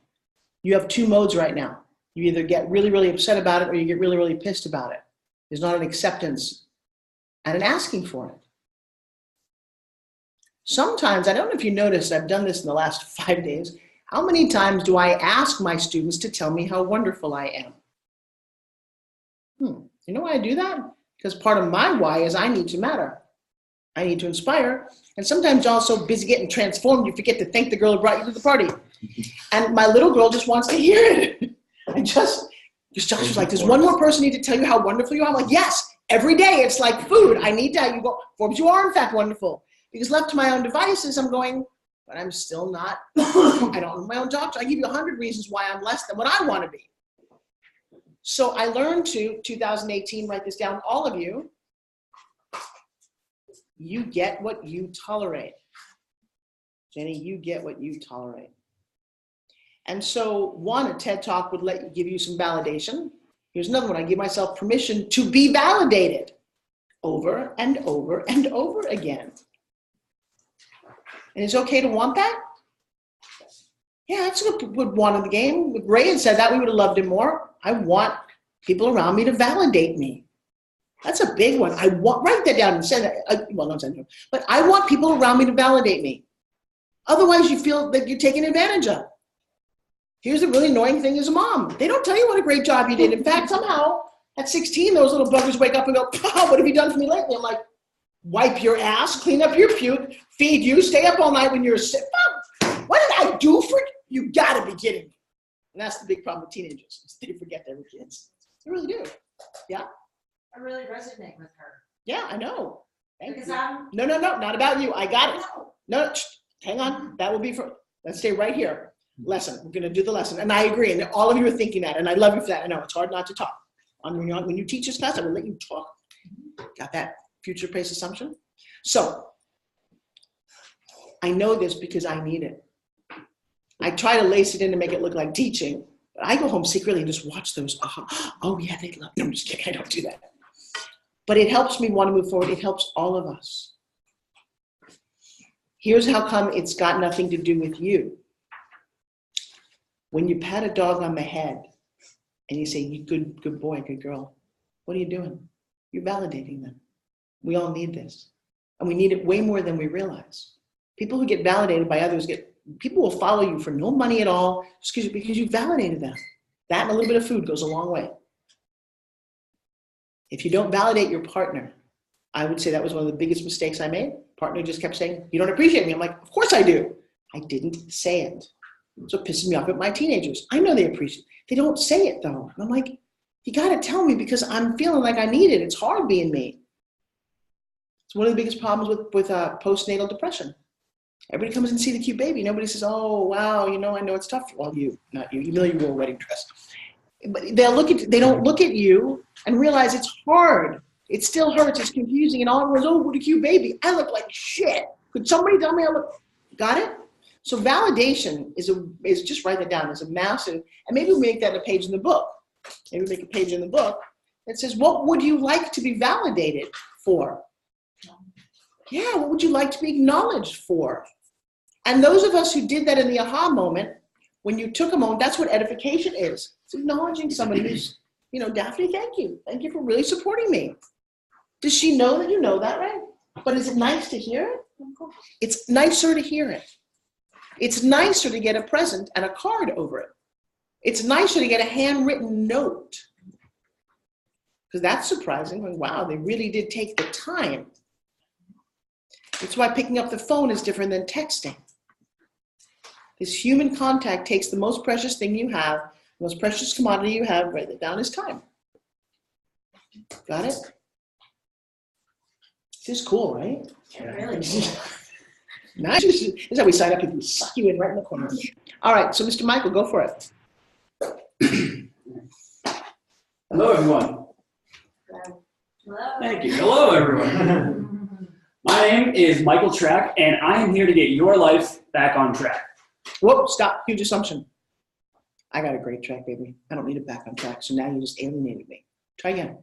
H: You have two modes right now. You either get really, really upset about it or you get really, really pissed about it. There's not an acceptance and an asking for it. Sometimes, I don't know if you noticed, I've done this in the last 5 days, how many times do I ask my students to tell me how wonderful I am? You know why I do that? Because part of my why is I need to matter. I need to inspire. And sometimes you're also busy getting transformed, you forget to thank the girl who brought you to the party. And my little girl just wants to hear it. Josh was like, does one more person need to tell you how wonderful you are? I'm like, yes, every day. It's like food. I need to, you go, Forbes, you are in fact wonderful. Because left to my own devices, I'm going, but I'm still not, I don't know my own doctor. I give you 100 reasons why I'm less than what I want to be. So I learned to, 2018, write this down, all of you, you get what you tolerate. Jenny, you get what you tolerate. And so one, a TED Talk would give you some validation. Here's another one. I give myself permission to be validated over and over and over again. And it's okay to want that. Yeah, that's what would want in the game. If Ray had said that, we would have loved him more. I want people around me to validate me. That's a big one. I want, write that down and send it. Well, don't send it, but I want people around me to validate me. Otherwise, you feel that you're taken advantage of. Here's the really annoying thing as a mom. They don't tell you what a great job you did. In fact, somehow, at 16, those little buggers wake up and go, oh, what have you done for me lately? I'm like, wipe your ass, clean up your puke, feed you, stay up all night when you're sick. What did I do for you? You gotta be kidding me. And that's the big problem with teenagers. They forget they were kids. They really do. Yeah?
G: I really resonate with her.
H: Yeah, I know. Thank
G: Because
H: you.
G: I'm,
H: No, not about you. I got it. No, hang on. That will be for, let's stay right here. Lesson. We're gonna do the lesson. And I agree. And all of you are thinking that. And I love you for that. I know it's hard not to talk. When you teach this class, I will let you talk. Got that future-based assumption? So, I know this because I need it. I try to lace it in to make it look like teaching. But I go home secretly and just watch those. Oh yeah, they love. No, I'm just kidding. I don't do that. But it helps me want to move forward. It helps all of us. Here's how come it's got nothing to do with you. When you pat a dog on the head and you say, you good boy, good girl, what are you doing? You're validating them. We all need this. And we need it way more than we realize. People who get validated by others people will follow you for no money at all, because you validated them. That and a little bit of food goes a long way. If you don't validate your partner, I would say that was one of the biggest mistakes I made. Partner just kept saying, you don't appreciate me. I'm like, of course I do. I didn't say it. So it pisses me off at my teenagers. I know they appreciate it. They don't say it though. And I'm like, you gotta tell me because I'm feeling like I need it. It's hard being me. It's one of the biggest problems with postnatal depression. Everybody comes and see the cute baby. Nobody says, oh, wow, I know it's tough. Well, not you. You know you wore a wedding dress. But they don't look at you and realize it's hard. It still hurts. It's confusing. And all everyone's, oh, what a cute baby. I look like shit. Could somebody tell me I look? Got it? So validation is just write that down. Is a massive, and maybe we make that a page in the book. Maybe make a page in the book that says, what would you like to be validated for? Yeah, what would you like to be acknowledged for? And those of us who did that in the aha moment, when you took a moment, that's what edification is. It's acknowledging somebody who's, Daphne, thank you. Thank you for really supporting me. Does she know that you know that, right? But is it nice to hear it? It's nicer to hear it. It's nicer to get a present and a card over it. It's nicer to get a handwritten note. Because that's surprising. Like, wow, they really did take the time. That's why picking up the phone is different than texting. This human contact takes the most precious thing you have, the most precious commodity you have, write it down, is time. Got it? This is cool, right?
G: really,
H: Nice. This is how we sign up people. Suck you in right in the corner. All right, so Mr. Michael, go for it.
N: Hello, everyone.
G: hello.
N: Thank you. Hello, everyone. My name is Michael Track, and I am here to get your life back on track.
H: Whoa, stop. Huge assumption. I got a great track, baby. I don't need it back on track. So now you just alienated me. Try again.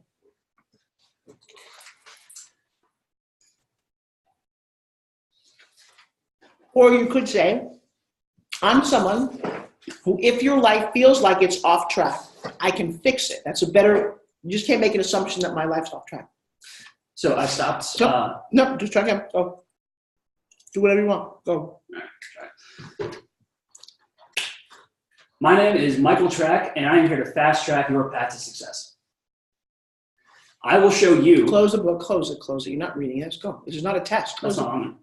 H: Or you could say, I'm someone who, if your life feels like it's off track, I can fix it. That's a better, you just can't make an assumption that my life's off track.
N: So I stopped.
H: No, just try again. Go. Do whatever you want. Go.
N: My name is Michael Track, and I am here to fast track your path to success. I will show you.
H: Close the book. Close it. You're not reading it. Let's go. This is not a test.
N: That's not on.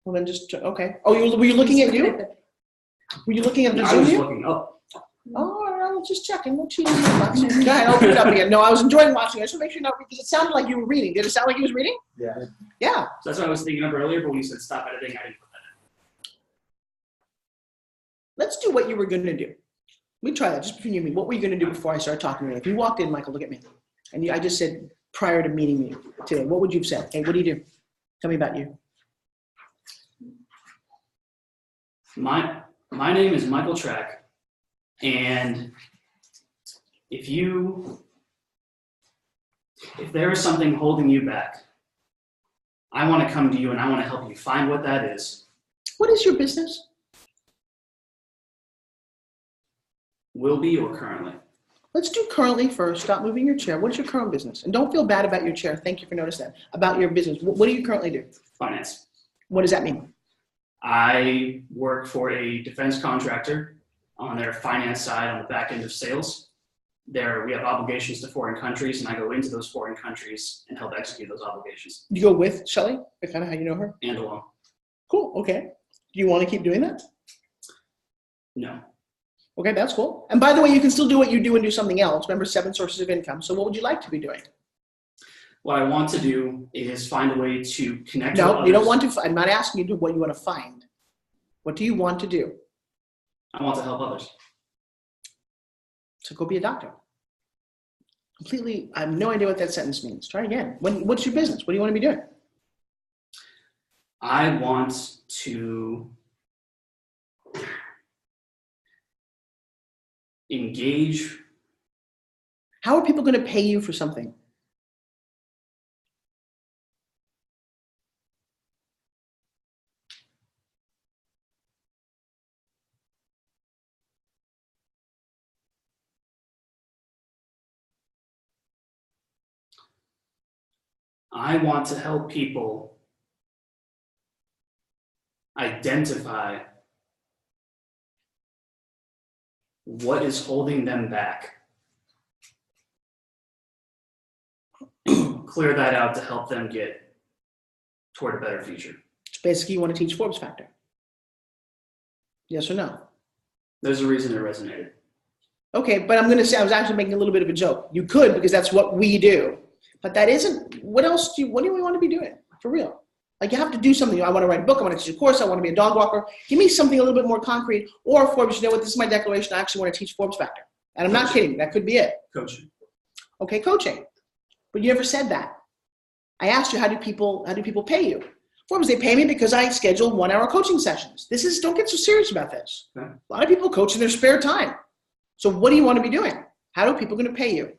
H: Well, then just, okay. Oh, were you looking at you? Were you looking at the
N: I
H: Zoom
N: was
H: view?
N: looking up.
H: Oh, I was just checking. No cheating. Go ahead, open it up again. No, I was enjoying watching. I just want to make sure you're not, because it sounded like you were reading. Did it sound like you was reading?
I: Yeah.
H: Yeah.
N: So that's what I was thinking of earlier, but when you said stop editing, I didn't put that in.
H: Let's do what you were going to do. Let me try that just between you and me. What were you going to do before I started talking to you? If you walked in, Michael, look at me. And I just said, prior to meeting me today, what would you have said? Hey, what do you do? Tell me about you.
N: My name is Michael Track, and if there is something holding you back, I want to come to you and I want to help you find what that is.
H: What is your business?
N: Will be or currently?
H: Let's do currently first. Stop moving your chair. What is your current business? And don't feel bad about your chair. Thank you for noticing that. About your business. What do you currently do?
N: Finance.
H: What does that mean?
N: I work for a defense contractor on their finance side on the back end of sales. There, we have obligations to foreign countries, and I go into those foreign countries and help execute those obligations.
H: You go with Shelley? That's kind of how you know her?
N: And alone.
H: Cool. Okay. Do you want to keep doing that?
N: No.
H: Okay, that's cool. And by the way, you can still do what you do and do something else. Remember, 7 sources of income. So what would you like to be doing?
N: What I want to do is find a way to connect with
H: No,
N: others.
H: you don't want to. I'm not asking you to what you want to find. What do you want to do?
N: I want to help others.
H: So go be a doctor. Completely, I have no idea what that sentence means. Try again. What's your business? What do you want to be doing?
N: I want to engage.
H: How are people going to pay you for something?
N: I want to help people identify what is holding them back. Clear that out to help them get toward a better future.
H: So basically, you want to teach Forbes factor. Yes or no?
N: There's a reason it resonated.
H: Okay, but I'm going to say I was actually making a little bit of a joke. You could because that's what we do. But that isn't, what do you want to be doing? For real. Like you have to do something. I want to write a book. I want to teach a course. I want to be a dog walker. Give me something a little bit more concrete. Or Forbes, you know what? This is my declaration. I actually want to teach Forbes factor. And I'm not kidding. That could be it.
N: Coaching.
H: Okay, coaching. But you never said that. I asked you, how do people pay you? Forbes, they pay me because I schedule 1-hour coaching sessions. Don't get so serious about this.
N: Okay.
H: A lot of people coach in their spare time. So what do you want to be doing? How are people going to pay you?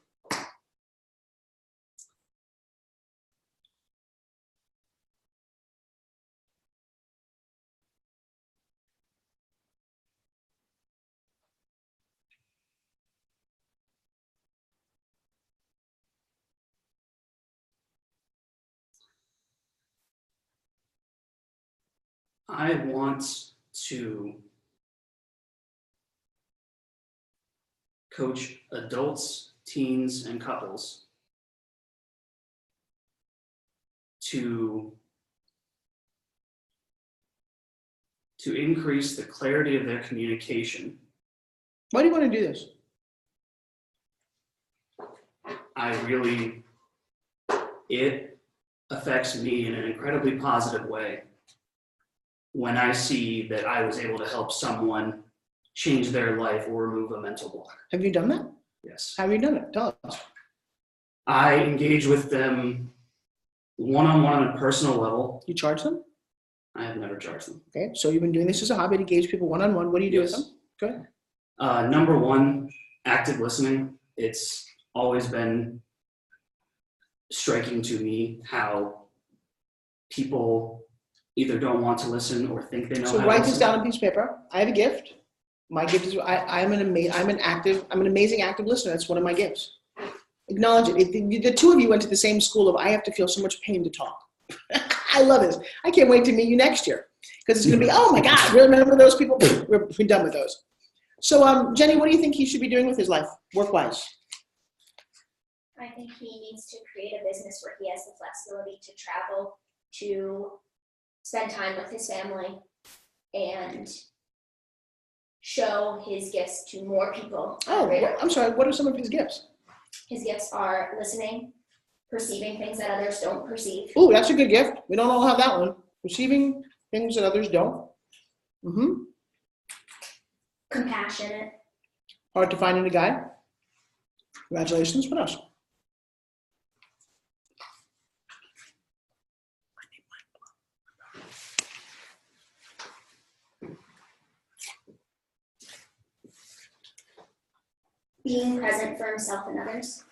N: I want to coach adults, teens, and couples to increase the clarity of their communication.
H: Why do you want to do this?
N: It affects me in an incredibly positive way when I see that I was able to help someone change their life or remove a mental block.
H: Have you done that?
N: Yes.
H: How have you done it? Tell us.
N: I engage with them one-on-one on a personal level.
H: You charge them?
N: I have never charged them.
H: Okay, so you've been doing this as a hobby to engage people one-on-one. What do you do with
N: Yes.
H: them? Good.
N: Number one, active listening. It's always been striking to me how people either don't want to listen or think they know
H: So
N: how
H: write
N: to
H: this
N: listen.
H: down on a piece of paper. I have a gift. My gift is I'm an amazing active listener. That's one of my gifts. Acknowledge it. The two of you went to the same school of I have to feel so much pain to talk. I love this. I can't wait to meet you next year because it's going to be, oh my God, remember those people? We're done with those. So Jenny, what do you think he should be doing with his life, work-wise?
L: I think he needs to create a business where he has the flexibility to travel, to spend time with his family, and show his gifts to more people.
H: Oh, I'm sorry. What are some of his gifts?
L: His gifts are listening, perceiving things that others don't perceive.
H: Ooh, that's a good gift. We don't all have that one. Perceiving things that others don't. Mm-hmm.
L: Compassionate.
H: Hard to find in a guy. Congratulations. What else?
L: Being present for himself and others.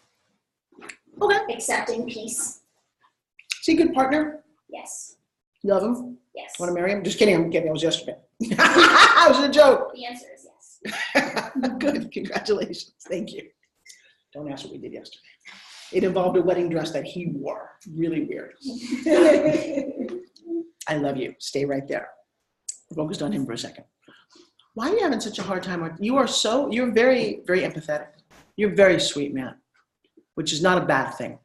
H: Okay.
L: Accepting peace.
H: Is he a good partner?
L: Yes.
H: Love him?
L: Yes.
H: Want to marry him? Just kidding. I'm kidding. It was yesterday. It was a joke.
L: The answer is yes.
H: Good, congratulations, thank you. Don't ask what we did yesterday. It involved a wedding dress that he wore, really weird. I love you, stay right there. Focused on him for a second. Why are you having such a hard time? You're very, very empathetic. You're a very sweet man, which is not a bad thing.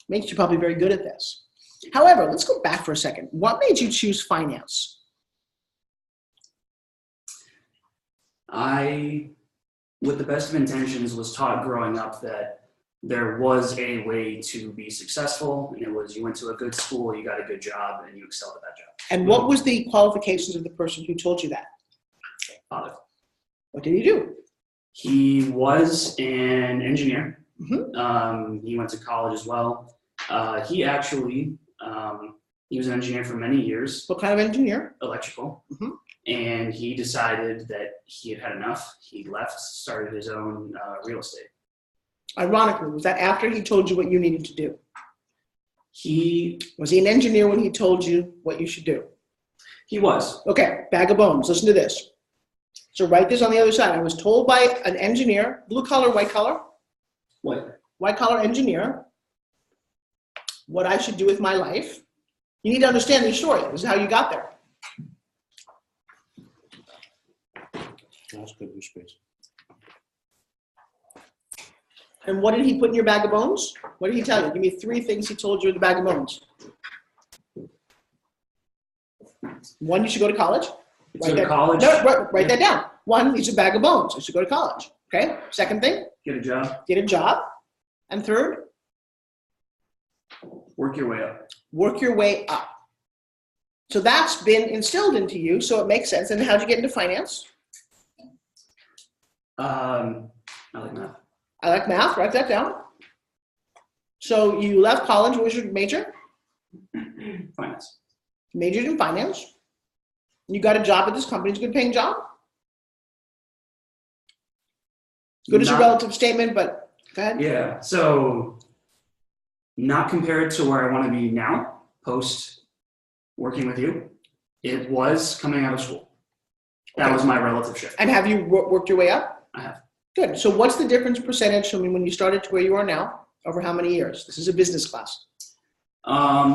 H: Makes you probably very good at this. However, let's go back for a second. What made you choose finance?
N: I, with the best of intentions, was taught growing up that there was a way to be successful, and it was you went to a good school, you got a good job, and you excelled at that job.
H: And what was the qualifications of the person who told you that?
N: Father.
H: What did he do?
N: He was an engineer.
H: Mm-hmm.
N: He went to college as well. He actually, he was an engineer for many years.
H: What kind of engineer?
N: Electrical.
H: Mm-hmm.
N: And he decided that he had had enough. He left, started his own real estate.
H: Ironically, was that after he told you what you needed to do? Was he an engineer when he told you what you should do?
N: He was.
H: Okay, bag of bones. Listen to this. So write this on the other side. I was told by an engineer, blue collar, white collar? White collar engineer, what I should do with my life. You need to understand the story. This is how you got there.
I: That's good, your space.
H: And what did he put in your bag of bones? What did he tell you? Give me 3 things he told you in the bag of bones. 1, you should go to college.
N: Write
H: that down. 1, these are bag of bones. You should go to college. Okay. Second thing?
N: Get a job.
H: Get a job. And third?
N: Work your way up.
H: Work your way up. So that's been instilled into you, so it makes sense. And how'd you get into finance?
N: I like math.
H: I like math. Write that down. So you left college. What was your major?
N: Finance.
H: Majored in finance. You got a job at this company. It's a good paying job. Good as a relative statement, but go ahead.
N: Yeah. So not compared to where I want to be now, post working with you. It was coming out of school. That was my relative shift.
H: And have you worked your way up?
N: I have.
H: Good. So what's the difference percentage from when you started to where you are now? Over how many years? This is a business class. How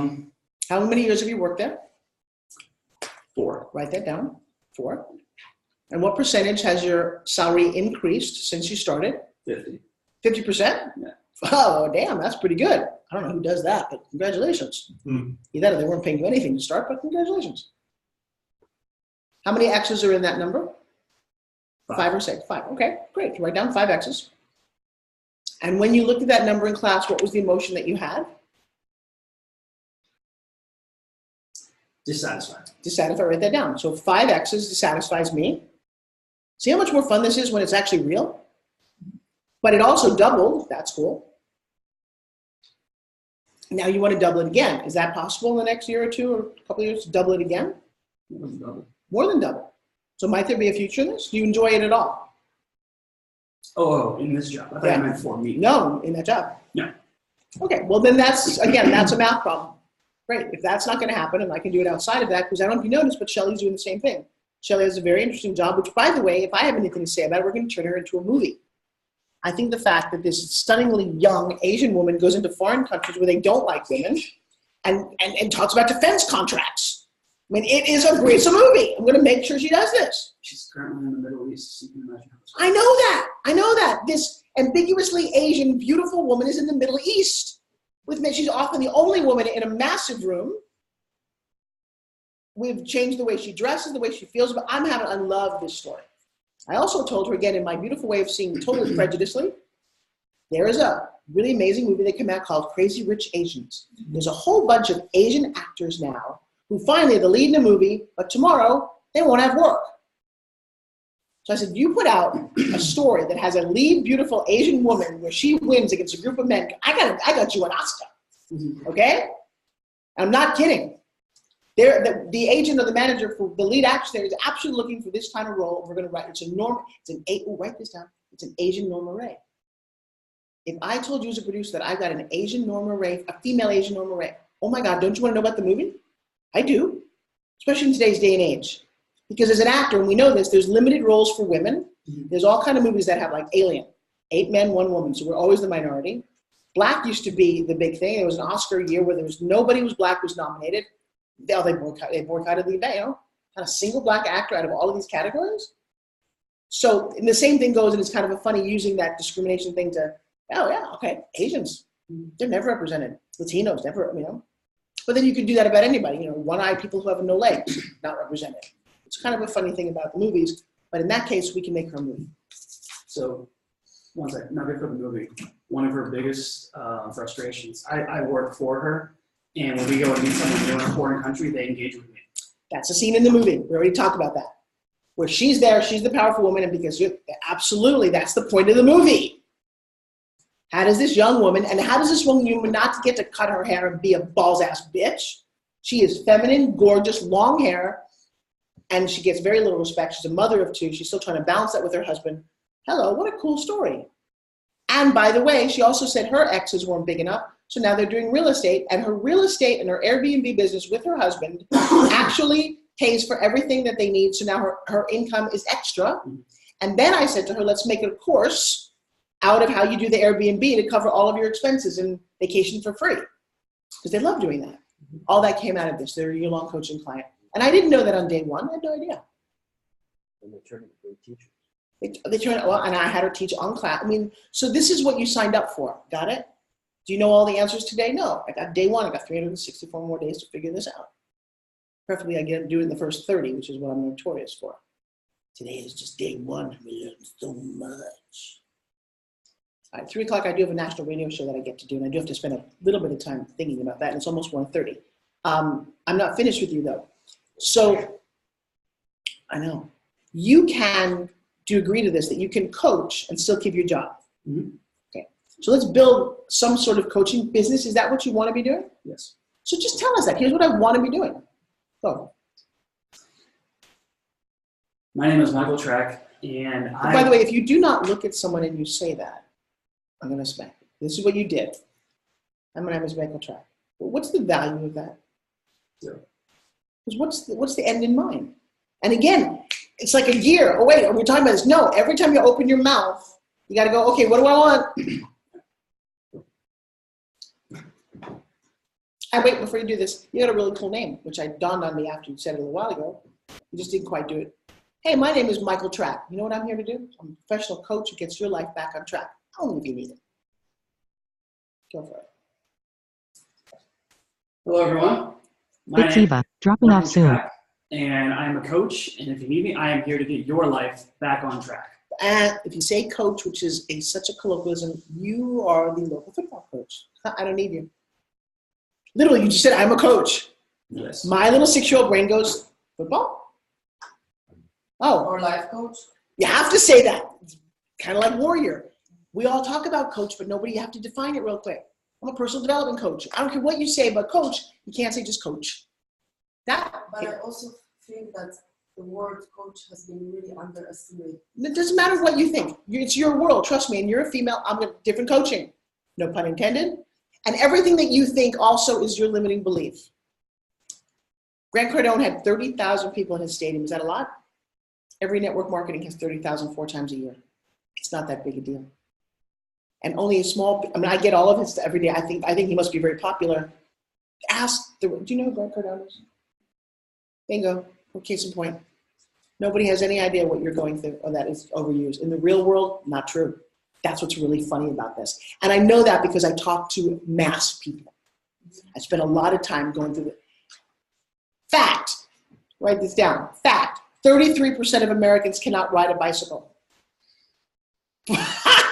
H: many years have you worked there?
N: 4.
H: Write that down. 4. And what percentage has your salary increased since you started?
N: 50.
H: 50%?
N: Yeah.
H: Oh, damn, that's pretty good. I don't know who does that, but congratulations. Either they weren't paying you anything to start, but congratulations. How many X's are in that number? 5 or 6? 5. Okay, great. Write down 5 X's. And when you looked at that number in class, what was the emotion that you had?
N: Dissatisfied.
H: Dissatisfied. Write that down. So 5 X's dissatisfies me. See how much more fun this is when it's actually real? But it also doubled. That's cool. Now you want to double it again. Is that possible in the next year or 2 or a couple of years to double it again?
N: More than double.
H: More than double. So might there be a future in this? Do you enjoy it at all?
N: Oh, in this job. I thought you meant for me.
H: No, in that job.
N: No.
H: Okay, well then that's a math problem. Great, if that's not gonna happen and I can do it outside of that, because I don't know if you noticed, but Shelly's doing the same thing. Shelly has a very interesting job, which by the way, if I have anything to say about it, we're gonna turn her into a movie. I think the fact that this stunningly young Asian woman goes into foreign countries where they don't like women and talks about defense contracts. I mean, it's a movie. I'm gonna make sure she does this.
N: She's currently in the Middle East, so you can imagine.
H: I know that. This ambiguously Asian, beautiful woman is in the Middle East. With me, she's often the only woman in a massive room. We've changed the way she dresses, the way she feels, but I love this story. I also told her again in my beautiful way of seeing totally prejudicedly, there is a really amazing movie that came out called Crazy Rich Asians. There's a whole bunch of Asian actors now who finally are the lead in a movie, but tomorrow they won't have work. So I said, you put out a story that has a lead beautiful Asian woman where she wins against a group of men. I got you an Oscar, okay? I'm not kidding. The agent or the manager for the lead actress there is absolutely looking for this kind of role. We're gonna write, write this down. It's an Asian Norma Ray. If I told you as a producer that I got an Asian Norma Ray, a female Asian Norma Ray, oh my God, don't you wanna know about the movie? I do, especially in today's day and age. Because as an actor, and we know this, there's limited roles for women, There's all kind of movies that have like Alien, 8 men, 1 woman. So we're always the minority. Black used to be the big thing. It was an Oscar year where there was nobody who was black was nominated. They boycotted the event, not a single black actor out of all of these categories. So and the same thing goes, and it's kind of a funny using that discrimination thing to, oh yeah, okay, Asians, they're never represented. Latinos, never, But then you could do that about anybody, one-eyed people who have no legs, not represented. It's kind of a funny thing about the movies, but in that case, we can make her a movie.
N: So, one second, not good for the movie. One of her biggest frustrations, I work for her, and when we go and meet someone new in a foreign country, they engage with me.
H: That's a scene in the movie. We already talked about that. Where she's there, she's the powerful woman, and because absolutely, that's the point of the movie. How does this young woman, and how does this young woman not get to cut her hair and be a balls-ass bitch? She is feminine, gorgeous, long hair, and she gets very little respect. She's a mother of 2. She's still trying to balance that with her husband. Hello, what a cool story. And by the way, she also said her exes weren't big enough, so now they're doing real estate, and her real estate and her Airbnb business with her husband actually pays for everything that they need, so now her income is extra. And then I said to her, let's make a course out of how you do the Airbnb to cover all of your expenses and vacation for free. Because they love doing that. All that came out of this. They're a year-long coaching client. And I didn't know that on day one. I had no idea.
I: And they turn into great teachers.
H: They turned, well, and I had her teach on class. So this is what you signed up for. Got it? Do you know all the answers today? No. I got day 1. I got 364 more days to figure this out. Preferably I get to do it in the first 30, which is what I'm notorious for. Today is just day 1. We learned so much. All right, 3 o'clock, I do have a national radio show that I get to do, and I do have to spend a little bit of time thinking about that, and it's almost 1:30. I'm not finished with you, though. So, I know. You do you agree to this, that you can coach and still keep your job?
N: Mm-hmm.
H: Okay. So let's build some sort of coaching business. Is that what you want to be doing?
N: Yes.
H: So just tell us that. Here's what I want to be doing. Go.
N: My name is Michael Track, and
H: By the way, if you do not look at someone and you say that, I'm going to smack you. This is what you did. My name is Michael Track. But what's the value of that?
N: Zero.
H: Because what's the end in mind? And again, it's like a gear. Oh, wait, are we talking about this? No, every time you open your mouth, you got to go, okay, what do I want? Wait, before you do this, you got a really cool name, which dawned on me after you said it a little while ago. You just didn't quite do it. Hey, my name is Michael Track. You know what I'm here to do? I'm a professional coach who gets your life back on track. Only if you need it. Go for it.
N: Hello, everyone.
M: It's Eva, dropping off soon.
N: Track, and I am a coach, and if you need me, I am here to get your life back on track.
H: And if you say coach, which is such a colloquialism, you are the local football coach. I don't need you. Literally, you just said, I'm a coach.
N: Yes.
H: My little 6-year-old brain goes, football? Oh.
E: Or life coach.
H: You have to say that. It's kind of like warrior. We all talk about coach, but nobody, you have to define it real quick. I'm a personal development coach. I don't care what you say about coach. You can't say just coach.
E: But I also think that the word coach has been really underestimated.
H: It doesn't matter what you think. It's your world. Trust me. And you're a female. I'm a different coaching. No pun intended. And everything that you think also is your limiting belief. Grant Cardone had 30,000 people in his stadium. Is that a lot? Every network marketing has 30,000 4 times a year. It's not that big a deal. And only a small, I get all of his every day. I think he must be very popular. Do you know who Grant Cardone is? Bingo. Case in point. Nobody has any idea what you're going through, or that is overused. In the real world, not true. That's what's really funny about this. And I know that because I talk to mass people. I spend a lot of time going through it. Fact. Write this down. Fact. 33% of Americans cannot ride a bicycle.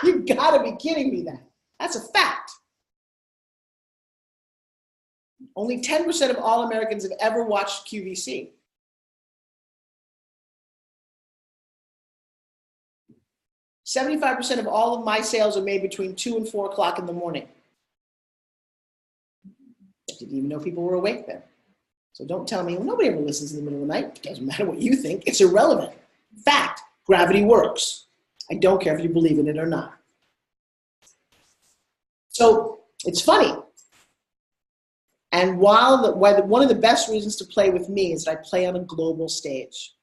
H: You've got to be kidding me then. That's a fact. Only 10% of all Americans have ever watched QVC. 75% of all of my sales are made between 2 and 4 o'clock in the morning. I didn't even know people were awake then. So don't tell me, well, nobody ever listens in the middle of the night. It doesn't matter what you think. It's irrelevant. Fact, gravity works. I don't care if you believe in it or not. So it's funny. And one of the best reasons to play with me is that I play on a global stage.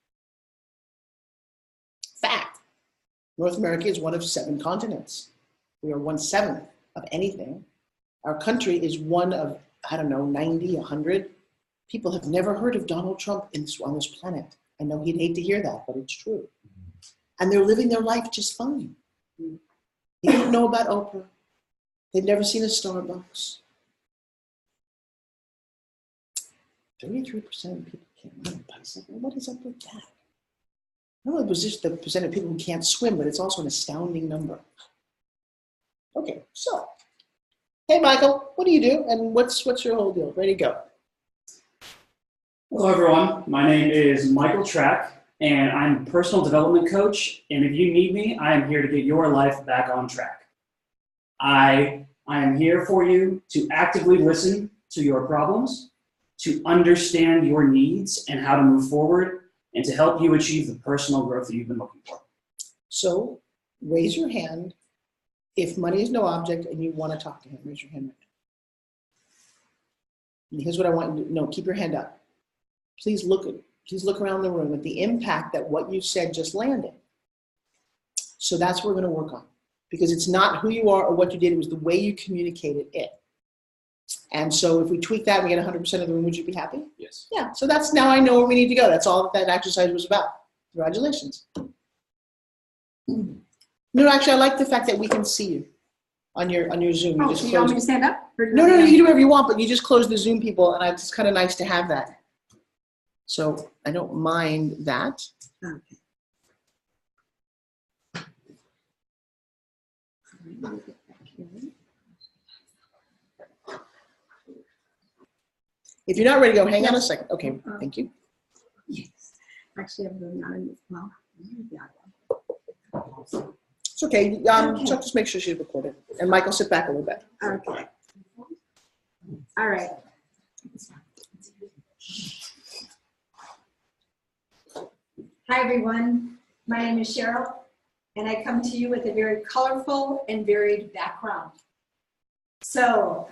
H: Fact. North America is one of 7 continents. We are 1/7 of anything. Our country is one of, I don't know, 90, 100. People have never heard of Donald Trump on this planet. I know he'd hate to hear that, but it's true. And they're living their life just fine. They don't know about Oprah. They've never seen a Starbucks. 33% of people can't ride a bicycle. What is up with that? I don't know if it was just the percent of people who can't swim, but it's also an astounding number. Okay, so, hey Michael, what do you do, and what's your whole deal? Ready to go?
N: Hello, everyone. My name is Michael Track, and I'm a personal development coach. And if you need me, I am here to get your life back on track. I am here for you to actively listen to your problems, to understand your needs and how to move forward, and to help you achieve the personal growth that you've been looking for.
H: So, raise your hand if money is no object and you want to talk to him. Raise your hand right now. And here's what I want you to know. Keep your hand up. Please look around the room at the impact that what you said just landed. So that's what we're going to work on. Because it's not who you are or what you did, it was the way you communicated it. And so if we tweak that and we get 100% of the room, would you be happy?
N: Yes.
H: Yeah, so that's now I know where we need to go. That's all that exercise was about. Congratulations. No, actually, I like the fact that we can see you on your Zoom.
F: Oh, so you want me to stand up?
H: No, you can do whatever you want, but you just close the Zoom people, and it's kind of nice to have that. So I don't mind that.
F: Okay.
H: If you're not ready to go, hang on a second. Okay, thank you.
F: Yes. Actually, I'm going on as well.
H: It's okay. So just make sure she's recorded. And Michael, sit back a little bit.
F: Okay. All right. Hi, everyone. My name is Cheryl, and I come to you with a very colorful and varied background. So,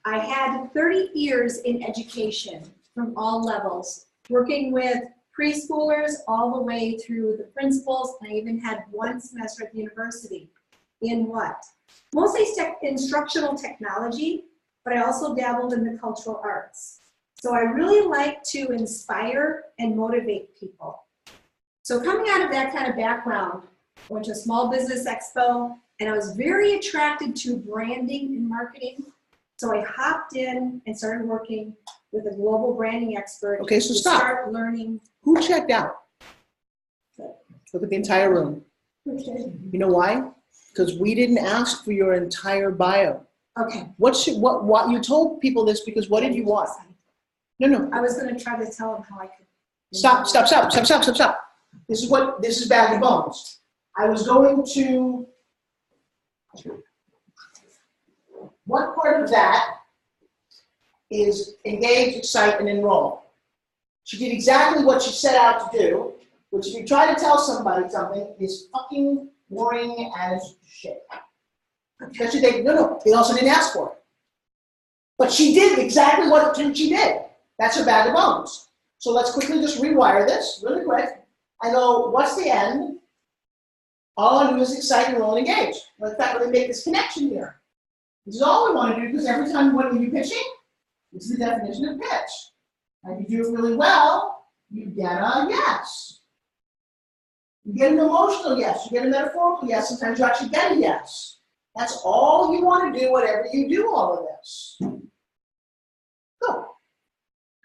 F: I had 30 years in education from all levels, working with preschoolers all the way through the principals, and I even had 1 semester at the university in what? Mostly instructional technology, but I also dabbled in the cultural arts. So I really like to inspire and motivate people. So coming out of that kind of background, I went to a small business expo, and I was very attracted to branding and marketing. So I hopped in and started working with a global branding expert.
H: Okay, so
F: to
H: stop.
F: start learning.
H: Who checked out? Look at the entire room.
F: Okay.
H: You know why? Because we didn't ask for your entire bio.
F: Okay.
H: What you told people this because what did you want? No.
F: I was going to try to tell them how I could.
H: Stop. This is Bag of Bones. I was going to, what part of that is engage, excite, and enroll? She did exactly what she set out to do, which if you try to tell somebody something is fucking boring as shit. Especially they also didn't ask for it. But she did exactly what she did. That's her Bag of Bones. So let's quickly just rewire this really quick. I go, what's the end? All I do is excite, enroll, and engage. Well, in fact, we're going to make this connection here. This is all we want to do because every time when you're pitching, this is the definition of pitch. And if you do it really well, you get a yes. You get an emotional yes. You get a metaphorical yes. Sometimes you actually get a yes. That's all you want to do, whatever you do all of this. Go.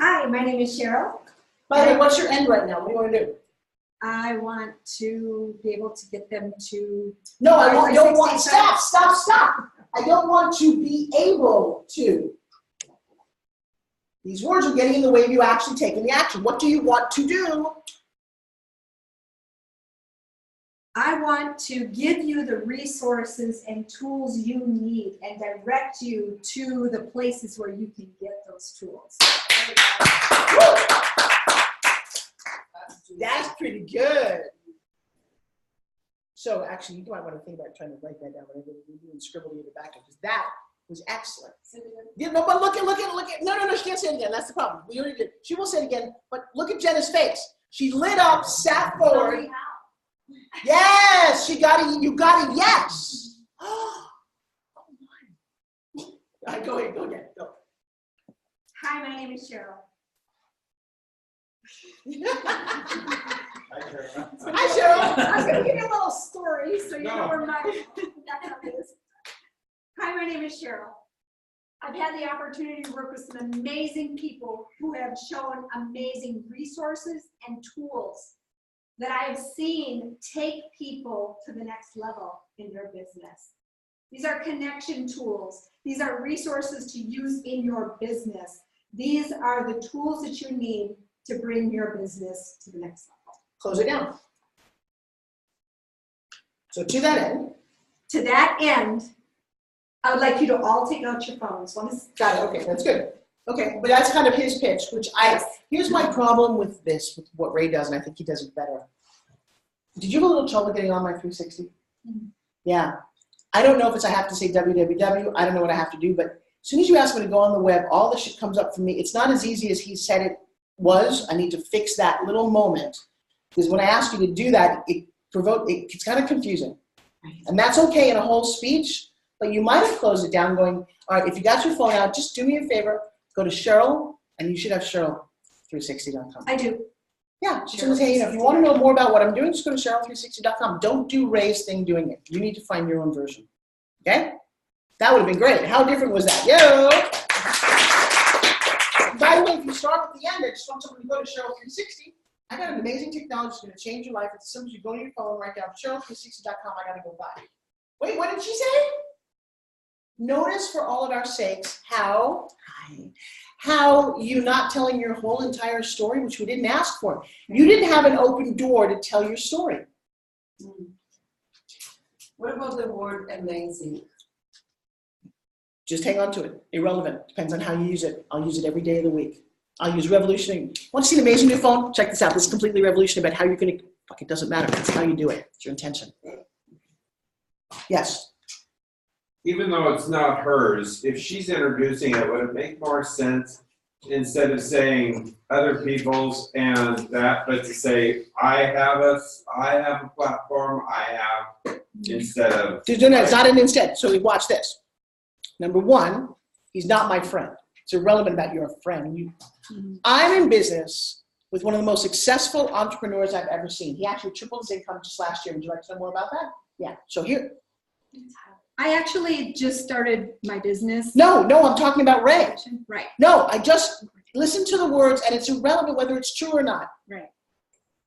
F: Hi, my name is Cheryl.
H: By the way, what's your end right now? What do you want to do?
F: I want to be able to get them to.
H: No, I don't want, stop. I don't want to be able to. These words are getting in the way of you actually taking the action. What do you want to do?
F: I want to give you the resources and tools you need and direct you to the places where you can get those tools.
H: That's pretty good. So actually, you might want to think about trying to write that down whenever you do and scribble in the back because that was excellent. Yeah, no, but look at. No, she can't say it again. That's the problem. We already did. She will say it again, but look at Jenna's face. She lit up, sat forward. Yes, you got a yes. Oh my. Go ahead, go.
F: Hi, my name is Cheryl.
H: Hi, Cheryl.
F: I was gonna give you a little story, so you know
C: No.
F: where my background is. Hi, my name is Cheryl. I've had the opportunity to work with some amazing people who have shown amazing resources and tools that I have seen take people to the next level in their business. These are connection tools. These are resources to use in your business. These are the tools that you need to bring your business to the next level.
H: Close it down. So to that end,
F: I would like you to all take out your phones.
H: got it, okay, that's good. Okay, but that's kind of his pitch, which here's my problem with this, with what Ray does, and I think he does it better. Did you have a little trouble getting on my 360?
F: Mm-hmm.
H: Yeah. I don't know if it's I have to say www, I don't know what I have to do, but as soon as you ask me to go on the web, all this shit comes up for me. It's not as easy as he said it was. I need to fix that little moment, because when I ask you to do that, it's kind of confusing. And that's okay in a whole speech, but you might have closed it down going, all right, if you got your phone out, just do me a favor, go to Cheryl, and you should have Cheryl360.com.
F: I do.
H: Yeah, just gonna say, if you want to know more about what I'm doing, just go to Cheryl360.com. Don't do Ray's thing doing it. You need to find your own version. Okay? That would have been great. How different was that? Yo! By the way, if you start at the end, I just want someone to go to Cheryl360. I got an amazing technology that's going to change your life. It's as simple as you go to your phone, write down Cheryl360.com. I got to go buy. Wait, what did she say? Notice for all of our sakes how you not telling your whole entire story, which we didn't ask for. You didn't have an open door to tell your story.
E: What about the word amazing?
H: Just hang on to it. Irrelevant. Depends on how you use it. I'll use it every day of the week. I'll use revolutionary. Want to see an amazing new phone? Check this out. This is completely revolutionary about how you're going to, it doesn't matter. It's how you do it. It's your intention. Yes.
C: Even though it's not hers, if she's introducing it, would it make more sense instead of saying other people's and that, but to say, I have a platform, instead of.
H: No, it's not an instead. So we watch this. Number one, he's not my friend. It's irrelevant about your friend. I'm in business with one of the most successful entrepreneurs I've ever seen. He actually tripled his income just last year. Would you like to know more about that? Yeah. So here.
F: I actually just started my business.
H: No, I'm talking about Ray.
F: Right.
H: No, I just listen to the words, and it's irrelevant whether it's true or not.
F: Right.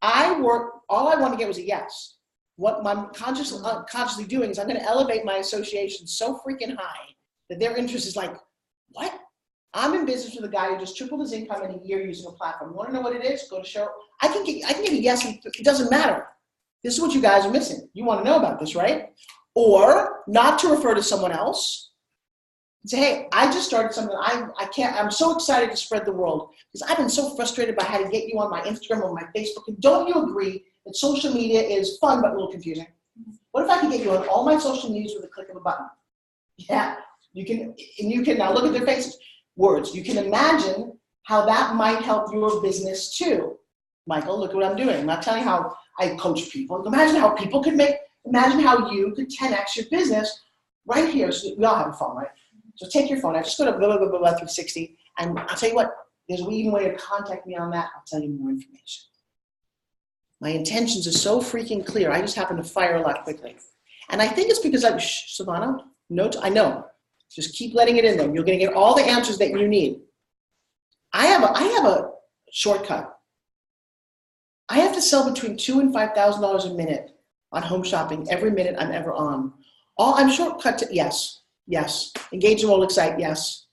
H: All I want to get was a yes. What I'm consciously doing is I'm going to elevate my association so freaking high that their interest is like, what? I'm in business with a guy who just tripled his income in a year using a platform. You want to know what it is? Go to Cheryl. I can get a yes. It doesn't matter. This is what you guys are missing. You want to know about this, right? Or not to refer to someone else. Say, hey, I just started something. I'm so excited to spread the world because I've been so frustrated by how to get you on my Instagram or my Facebook. And don't you agree that social media is fun but a little confusing? What if I could get you on all my social medias with a click of a button? Yeah, you can now look at their faces. Words. You can imagine how that might help your business too. Michael, look what I'm doing. I'm not telling you how I coach people. Imagine how people could imagine how you could 10x your business right here. So we all have a phone, right? So take your phone. I just go to blah, blah, blah, blah, 360. And I'll tell you what, there's an even way to contact me on that. I'll tell you more information. My intentions are so freaking clear. I just happen to fire a lot quickly. And I think it's because Savannah, I know. Just keep letting it in there. You're going to get all the answers that you need. I have a shortcut. I have to sell between $2,000 and $5,000 a minute on home shopping every minute I'm ever on. I'm shortcut to yes. Engage and roll, excite, yes.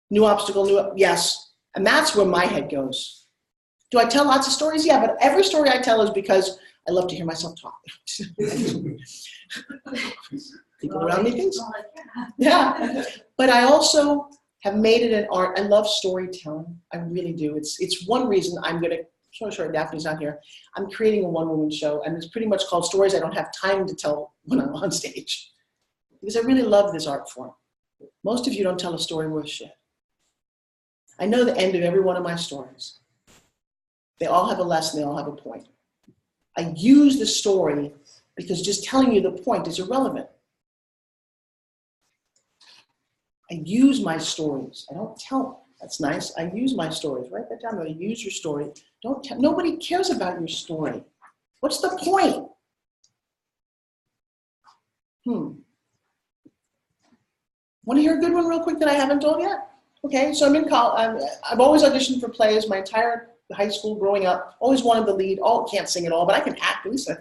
H: New obstacle, yes. And that's where my head goes. Do I tell lots of stories? Yeah, but every story I tell is because I love to hear myself talk. People around me think so. Yeah. But I also have made it an art. I love storytelling. I really do. It's one reason I'm going to, sorry, Daphne's not here. I'm creating a one-woman show, and it's pretty much called Stories I Don't Have Time to Tell When I'm on Stage. Because I really love this art form. Most of you don't tell a story worth shit. I know the end of every one of my stories. They all have a lesson. They all have a point. I use the story because just telling you the point is irrelevant. I use my stories. I don't tell. That's nice. I use my stories. Write that down. I use your story. Don't tell. Nobody cares about your story. What's the point? Want to hear a good one real quick that I haven't told yet? Okay, so I'm in college. I've always auditioned for plays my entire high school growing up. Always wanted the lead. Can't sing at all, but I can act. At least and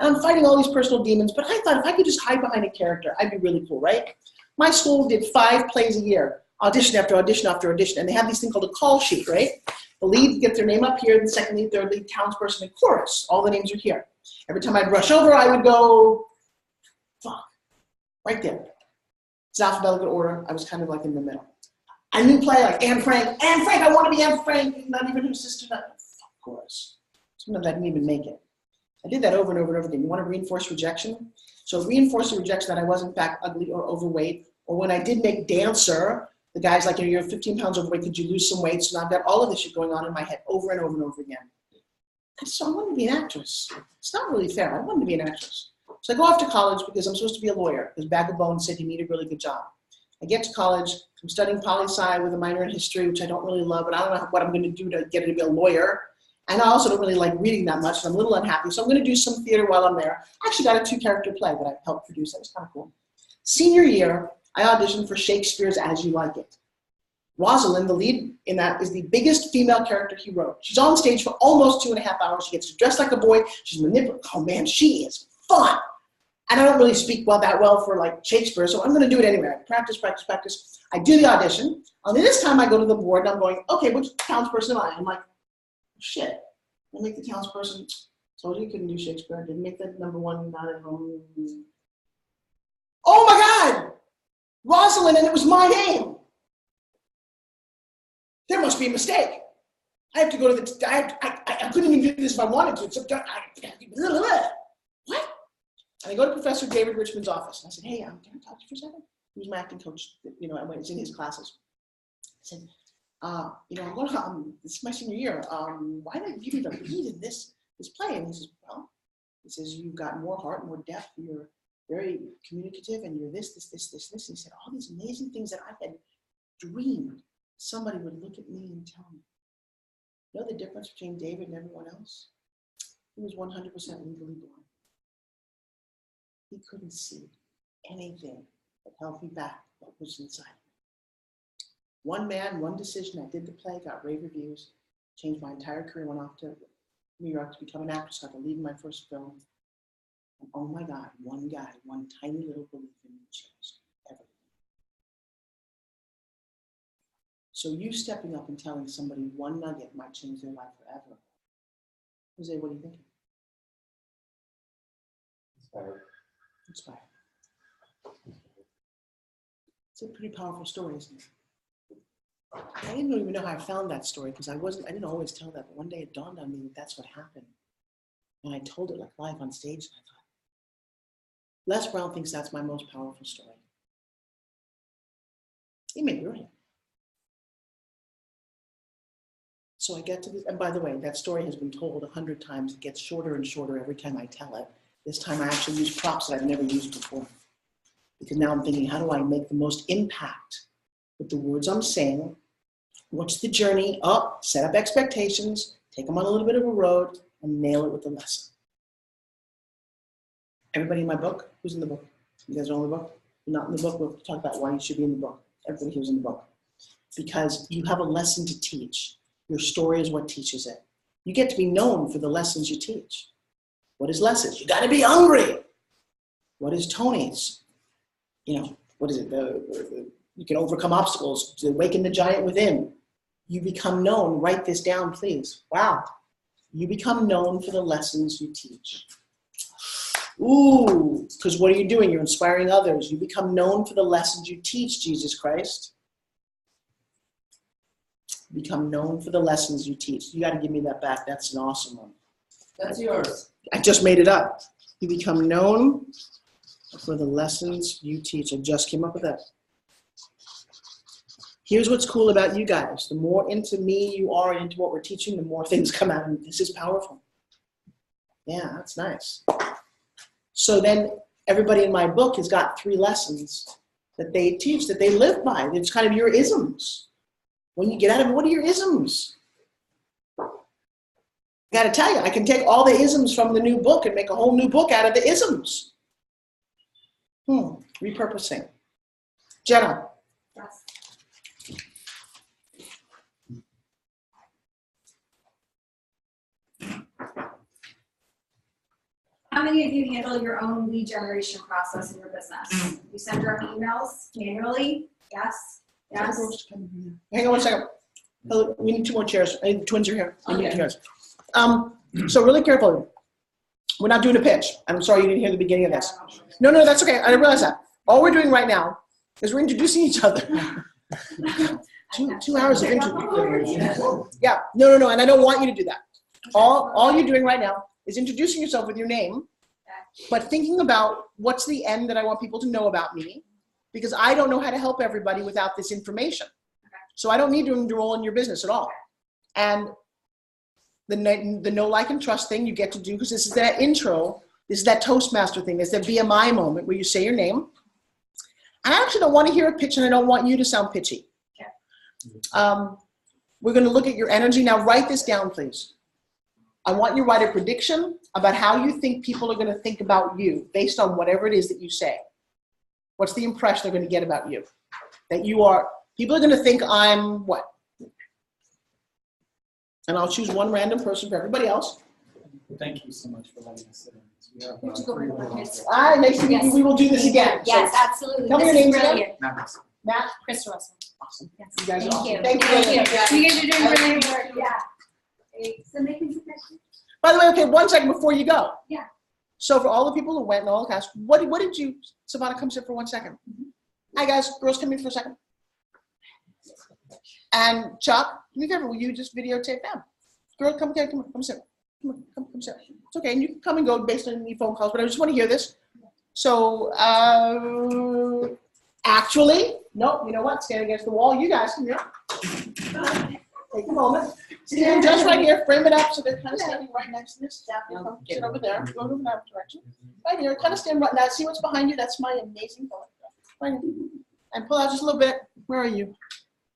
H: I'm fighting all these personal demons. But I thought if I could just hide behind a character, I'd be really cool, right? My school did 5 plays a year, audition after audition after audition, and they have this thing called a call sheet, right? The lead gets their name up here, the second lead, third lead, townsperson, and chorus. All the names are here. Every time I'd rush over, I would go, fuck, right there. It's alphabetical order. I was kind of like in the middle. A new play like Anne Frank, I want to be Anne Frank, not even her sister, of course. Sometimes I didn't even make it. I did that over and over and over again. You want to reinforce rejection? So reinforce the rejection that I was in fact ugly or overweight, or when I did make Dancer, the guy's like, you're 15 pounds overweight, could you lose some weight? So now I've got all of this shit going on in my head over and over and over again. And so I wanted to be an actress. It's not really fair. I wanted to be an actress. So I go off to college because I'm supposed to be a lawyer, because Bag of Bones said you need a really good job. I get to college, I'm studying poli-sci with a minor in history, which I don't really love, and I don't know what I'm going to do to get to be a lawyer. And I also don't really like reading that much, so I'm a little unhappy. So I'm going to do some theater while I'm there. I actually got a 2-character play that I helped produce. That was kind of cool. Senior year, I auditioned for Shakespeare's As You Like It. Rosalind, the lead in that, is the biggest female character he wrote. She's on stage for almost 2.5 hours. She gets dressed like a boy. She's manipulative. Oh man, she is fun. And I don't really speak that well for like Shakespeare, so I'm going to do it anyway. I practice. I do the audition. And this time I go to the board and I'm going, okay, which townsperson am I? I'm like, shit. I make the townsperson. Told you couldn't do Shakespeare. I didn't make that #1 not at home. Oh my God! Rosalind, and it was my name. There must be a mistake. I have to go to the, I couldn't even do this if I wanted to. What? And I go to Professor David Richmond's office. And I said, hey, can I talk to you for a second? He was my acting coach. I went in his classes. I said, I'm going to, this is my senior year. Why did you even lead in this play? And he says, well, you've got more heart, more depth. You're very communicative, and you're this. And he said, all these amazing things that I had dreamed somebody would look at me and tell me. You know the difference between David and everyone else? He was 100% legally blind. He couldn't see anything that held me back what was inside. One man, one decision. I did the play, got rave reviews, changed my entire career, went off to New York to become an actress, got to lead in my first film. And oh my God, one guy, one tiny little belief in me changed everything. So you stepping up and telling somebody one nugget might change their life forever. Jose, what are you thinking? Inspired. It's a pretty powerful story, isn't it? I didn't even know how I found that story because I didn't always tell that, but one day it dawned on me that that's what happened. And I told it like live on stage, and I thought, Les Brown thinks that's my most powerful story. He may be right. So I get to this, and by the way, that story has been told 100 times. It gets shorter and shorter every time I tell it. This time I actually use props that I've never used before. Because now I'm thinking, how do I make the most impact with the words I'm saying? What's the journey? Set up expectations, take them on a little bit of a road, and nail it with the lesson. Everybody in my book? Who's in the book? You guys are in the book? You're not in the book? We'll talk about why you should be in the book. Everybody who's in the book. Because you have a lesson to teach. Your story is what teaches it. You get to be known for the lessons you teach. What is lessons? You got to be hungry. What is Tony's? What is it? You can overcome obstacles to awaken the giant within. You become known. Write this down, please. Wow. You become known for the lessons you teach. Ooh, because what are you doing? You're inspiring others. You become known for the lessons you teach, Jesus Christ. Become known for the lessons you teach. You got to give me that back. That's an awesome one.
E: That's yours.
H: I just made it up. You become known for the lessons you teach. I just came up with that. Here's what's cool about you guys. The more into me you are and into what we're teaching, the more things come out. And this is powerful. Yeah, that's nice. So then everybody in my book has got 3 lessons that they teach, that they live by. It's kind of your isms. When you get out of it, what are your isms? I got to tell you, I can take all the isms from the new book and make a whole new book out of the isms. Repurposing. Jenna.
F: Yes. How many of you handle your own lead generation process in your business? You send your own emails manually? Yes? Yes?
H: Hang on one second. Oh, we need 2 more chairs. The twins are here. We need
F: Okay.
H: chairs. So really carefully. We're not doing a pitch. I'm sorry you didn't hear the beginning of this. No, that's okay. I didn't realize that. All we're doing right now is we're introducing each other. 2 hours of interview. Yeah, no, and I don't want you to do that. All you're doing right now is introducing yourself with your name, but thinking about what's the end that I want people to know about me, because I don't know how to help everybody without this information. So I don't need to enroll in your business at all. And the know, like, and trust thing you get to do, because this is that intro, this is that Toastmaster thing, there's that BMI moment where you say your name. And I actually don't want to hear a pitch, and I don't want you to sound pitchy. We're going to look at your energy. Now write this down, please. I want you to write a prediction about how you think people are going to think about you based on whatever it is that you say. What's the impression they're going to get about you? That you are, people are going to think I'm what? And I'll choose one random person for everybody else.
K: Thank you so much for letting us sit in. We have,
F: Would you go with the kids?
H: Nice to meet you. We will do this again.
F: Yes,
H: So,
F: absolutely.
H: tell me your
F: This is
H: names again.
F: brilliant.
H: Matt.
F: Chris Russell.
H: Awesome.
F: Yes.
H: You guys are
F: Thank
H: awesome.
F: you.
H: Thank you.
F: You guys are doing brilliant work. Yeah. So making some questions?
H: By the way, okay, 1 second before you go.
F: Yeah.
H: So for all the people who went and all the cast, what did you, Savannah, come sit for 1 second. Hi guys, girls come in for a second. And Chuck, do me a favor, will you just videotape them? Girl, come sit. Come sit. It's okay, and you can come and go based on your phone calls, but I just want to hear this. So, actually, no, you know what? Stand against the wall. You guys can take a moment. Stand just right here. Frame it up so they're kind of standing right next to this staff. Sit over there. Go to that direction. Right here. Kind of stand right now. See what's behind you? That's my amazing photograph. Right here. And pull out just a little bit. Where are you?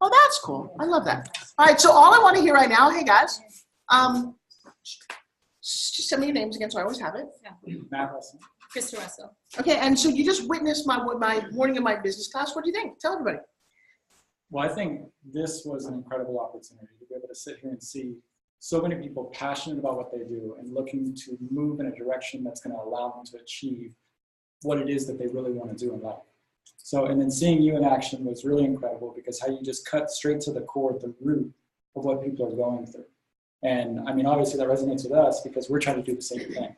H: Oh, that's cool. I love that. All right. So all I want to hear right now, hey guys, just send me your names again so I always have it.
K: Matt Russell.
F: Krista Russell.
H: Okay, and so you just witnessed my morning in my business class. What do you think? Tell everybody.
K: Well, I think this was an incredible opportunity to be able to sit here and see so many people passionate about what they do and looking to move in a direction that's going to allow them to achieve what it is that they really want to do in life. So, and then seeing you in action was really incredible because how you just cut straight to the core, the root of what people are going through. And I mean, obviously that resonates with us because we're trying to do the same thing,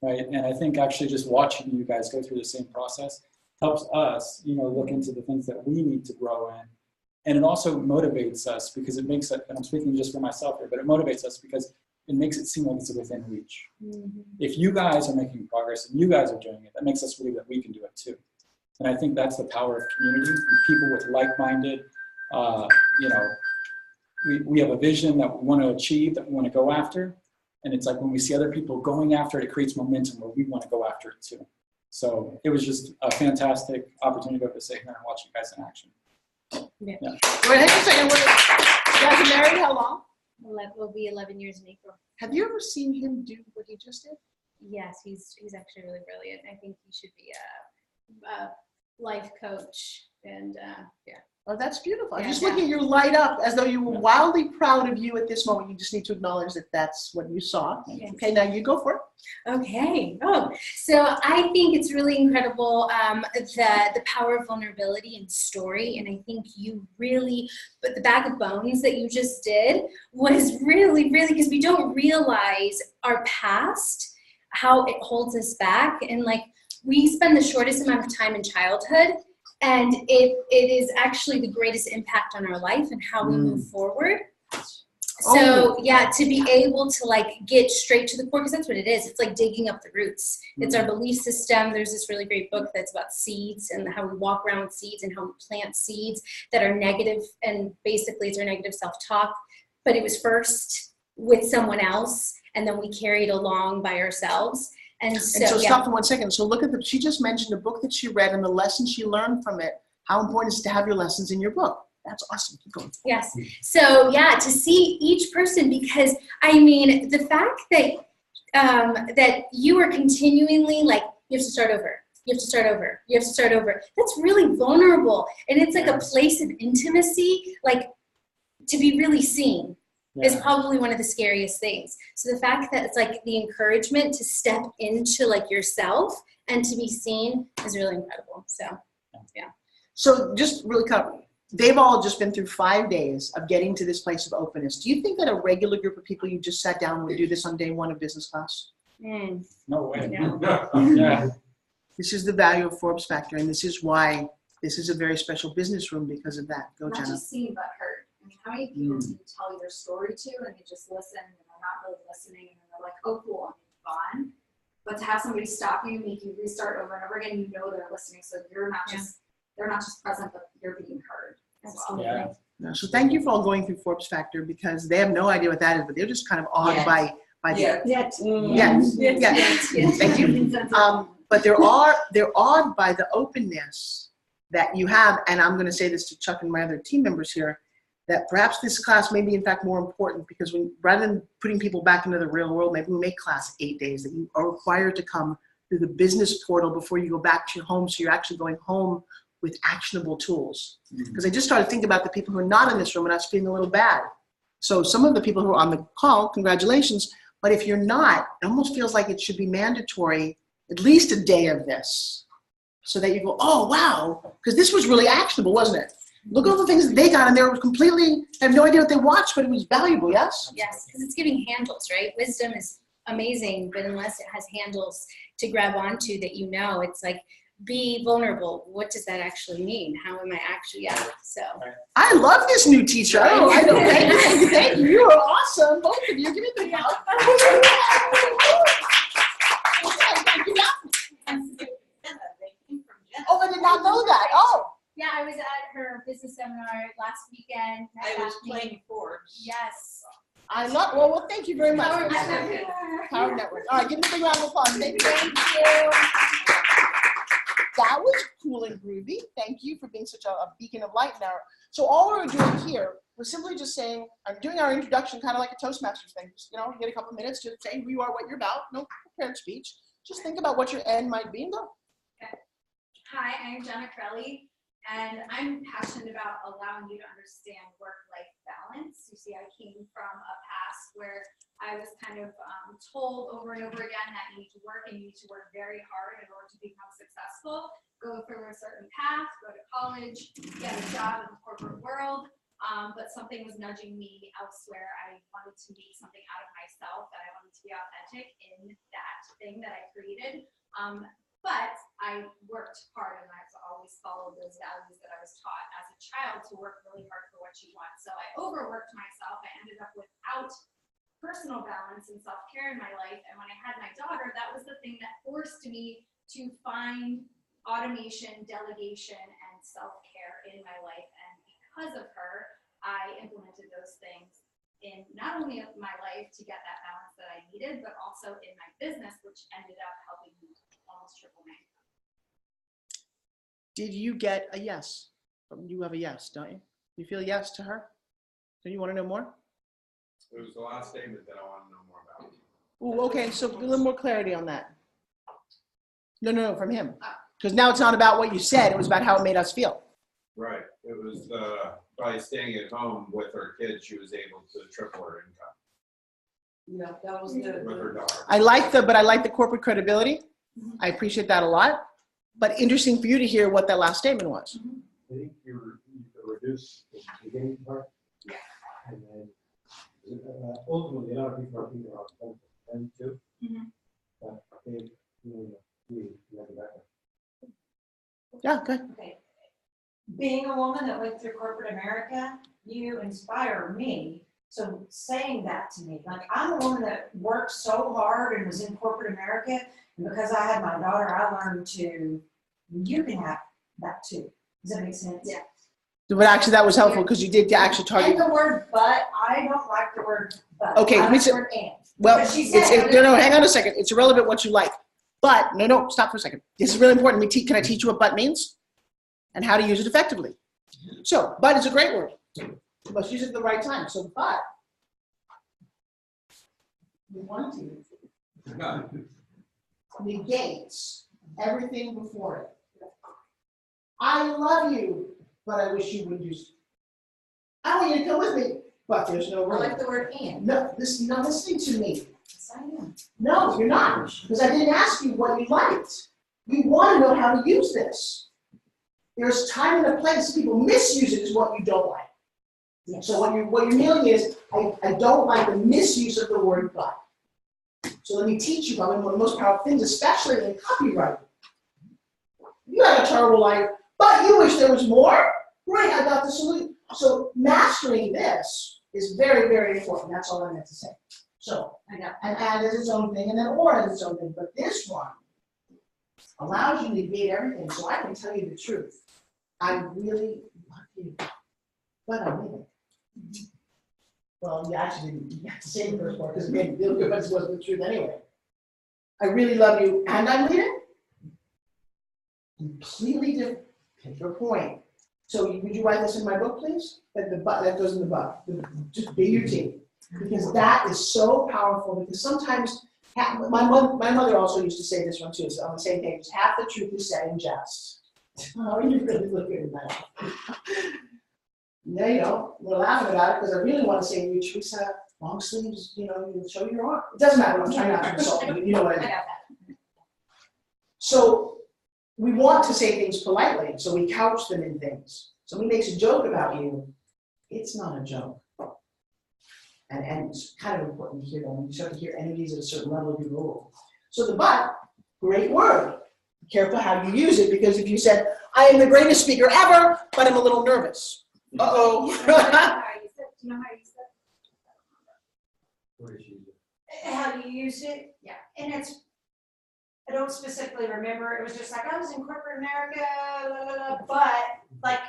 K: right? And I think actually just watching you guys go through the same process helps us, look into the things that we need to grow in. And it also motivates us because it makes it, and I'm speaking just for myself here, but it motivates us because it makes it seem like it's within reach. Mm-hmm. If you guys are making progress and you guys are doing it, that makes us believe that we can do it too. And I think that's the power of community and people with like-minded, we have a vision that we want to achieve, that we want to go after. And it's like when we see other people going after it, it creates momentum where we want to go after it too. So it was just a fantastic opportunity to go to sit here and watch you guys in action.
F: Yeah.
H: Wait, hang on a second. You guys are married how long?
O: Will be 11 years in April.
H: Have you ever seen him do what he just did?
O: Yes, he's actually really brilliant. I think he should be a life coach and yeah.
H: Oh, that's beautiful. I'm
O: Yeah,
H: just
O: yeah.
H: looking at you light up as though you were wildly proud of you at this moment. You just need to acknowledge that that's what you saw.
O: Yes.
H: Okay, now you go for it.
O: Okay. Oh, so I think it's really incredible the power of vulnerability and story, and I think you really, but the bag of bones that you just did was really, because we don't realize our past, how it holds us back, and like we spend the shortest amount of time in childhood, and it is actually the greatest impact on our life and how we move forward. So yeah, to be able to like get straight to the core, because that's what it is. It's like digging up the roots. It's our belief system. There's this really great book that's about seeds and how we walk around with seeds and how we plant seeds that are negative, and basically it's our negative self-talk. But it was first with someone else, and then we carry it along by ourselves. And
H: And
O: so,
H: so
O: yeah.
H: stop for 1 second. So look at she just mentioned a book that she read and the lessons she learned from it. How important is it to have your lessons in your book? That's awesome. Keep going.
O: Yes. So yeah, to see each person, because I mean, the fact that that you are continually like, you have to start over. You have to start over. You have to start over. That's really vulnerable. And it's like a place of intimacy, like to be really seen is probably one of the scariest things. So the fact that it's like the encouragement to step into like yourself and to be seen is really incredible. So, yeah.
H: So just really they've all just been through 5 days of getting to this place of openness. Do you think that a regular group of people you just sat down would do this on day 1 of business class?
K: No way.
O: Yeah.
K: Yeah.
H: This is the value of Forbes Factor, and this is why this is a very special business room because of that. Go,
P: Not
H: Jenna.
P: just seen, but heard. I mean, how many people do you tell your story to and they just listen and they're not really listening and they're like, oh, cool, and move on. But to have somebody stop you, make you restart over and over again, you know they're listening, so you're not just, they're not just present, but you're being heard as well.
K: Yeah.
H: No, so thank you for all going through Forbes Factor because they have no idea what that is, but they're just kind of awed by the Yes. Thank you. But they're awed by the openness that you have, and I'm going to say this to Chuck and my other team members here, that perhaps this class may be in fact more important because rather than putting people back into the real world, maybe we make class 8 days, that you are required to come through the business portal before you go back to your home, so you're actually going home with actionable tools. Because I just started thinking about the people who are not in this room and us feeling a little bad. So some of the people who are on the call, congratulations, but if you're not, it almost feels like it should be mandatory at least a day of this, so that you go, oh, wow, because this was really actionable, wasn't it? Look at all the things that they got, and they were completely, I have no idea what they watched, but it was valuable, yes?
O: Yes, because it's giving handles, right? Wisdom is amazing, but unless it has handles to grab onto that you know, it's like, be vulnerable. What does that actually mean? How am I actually, so.
H: I love this new teacher. Oh, I know, thank you. You are awesome, both of you. Give me a big hug. Oh, I did not know that. Oh.
O: Yeah, I was at her business seminar last weekend.
A: I was playing Forbes.
O: Yes.
H: I love, well, thank you very much.
O: Power Network.
H: Power Network. All right, give me a big round of applause. Thank you.
O: Thank you.
H: That was cool and groovy. Thank you for being such a beacon of light in our. So all we're doing here was simply just saying, I'm doing our introduction kind of like a Toastmasters thing. Just, get a couple minutes to say who you are, what you're about. No prepared speech. Just think about what your end might be and go.
P: Okay. Hi, I'm Jenna Crelly, and I'm passionate about allowing you to understand work-life balance. You see, I came from a past where I was kind of told over and over again that you need to work and you need to work very hard in order to become successful. Go through a certain path, go to college, get a job in the corporate world. But something was nudging me elsewhere. I wanted to make something out of myself, and I wanted to be authentic in that thing that I created. But I worked hard, and I've always followed those values that I was taught as a child to work really hard for what you want. So I overworked myself. I ended up without personal balance and self-care in my life. And when I had my daughter, that was the thing that forced me to find automation, delegation, and self-care in my life. And because of her, I implemented those things in not only my life to get that balance that I needed, but also in my business, which ended up helping me almost triple my income.
H: Did you get a yes? You have a yes, don't you? You feel yes to her? Do you want to know more?
C: It was the last statement that I want to know more about.
H: Ooh, okay, so a little more clarity on that. No, from him. Because now it's not about what you said, it was about how it made us feel.
C: Right. It was by staying at home with her kids, she was able to triple her income.
E: Yeah, that was good.
C: With her daughter.
H: I like the corporate credibility. I appreciate that a lot. But interesting for you to hear what that last statement was.
I: I think you reduce the beginning part.
P: Yeah.
I: And then ultimately, a lot of people are thinking about them too. But they, we like it better.
H: Yeah, good.
G: Okay. Being a woman that went through corporate America, you inspire me. So saying that to me, like I'm a woman that worked so hard and was in corporate America, and because I had my daughter, I learned you can have that too. Does that make sense?
P: Yeah.
H: But actually that was helpful because you did actually target.
G: And the word but, I don't like the word but.
H: Okay,
G: I like the word and.
H: Well,
G: But she
H: it's,
G: said-
H: no, hang on a second. It's irrelevant what you like. But, no, stop for a second. This is really important. Can I teach you what but means? And how to use it effectively. So, but is a great word. You must use it at the right time. So, but, we want to negates everything before it. I love you, but I wish you would use. I want you to come with me, but there's no
G: I
H: room.
G: like the word and.
H: No, you're not listening to me.
G: Yes, I am.
H: No, you're not, because I didn't ask you what you liked. We want to know how to use this. There's time and a place. People misuse it is what you don't like.
G: Yes.
H: So what you're meaning is, I don't like the misuse of the word but. So let me teach you probably one of the most powerful things, especially in copywriting. You had a terrible life, but you wish there was more? Great, I got the solution. So mastering this is very, very important. That's all I meant to say. So, and add is its own thing, and then or is its own thing. But this one allows you to negate everything. So I can tell you the truth. I really love you, but I mean it. Well, you actually didn't have to say the first part because it made me feel good, but it wasn't the truth anyway. I really love you, and I mean it. Completely different. Take your point. So would you write this in my book, please? That goes in the book. Just B-U-T. Because that is so powerful. Because sometimes my mother also used to say this one too. So on the same page, half the truth is said in jest. Oh, you really look good in that. No, you don't. We're laughing about it because I really want to say to you, Teresa, long sleeves, you'll show your arm. It doesn't matter. I'm trying not to insult you. You know what I mean. So we want to say things politely, so we couch them in things. Somebody makes a joke about you, it's not a joke. And it's kind of important to hear them. You start to hear energies at a certain level of your role. So the but, great word. Be careful how you use it, because if you said, I am the greatest speaker ever, but I'm a little nervous. Uh-oh.
G: Do you know how you said? How you used it? Yeah. And I don't specifically remember. It was just like, I was in corporate America, blah, blah, blah, but like.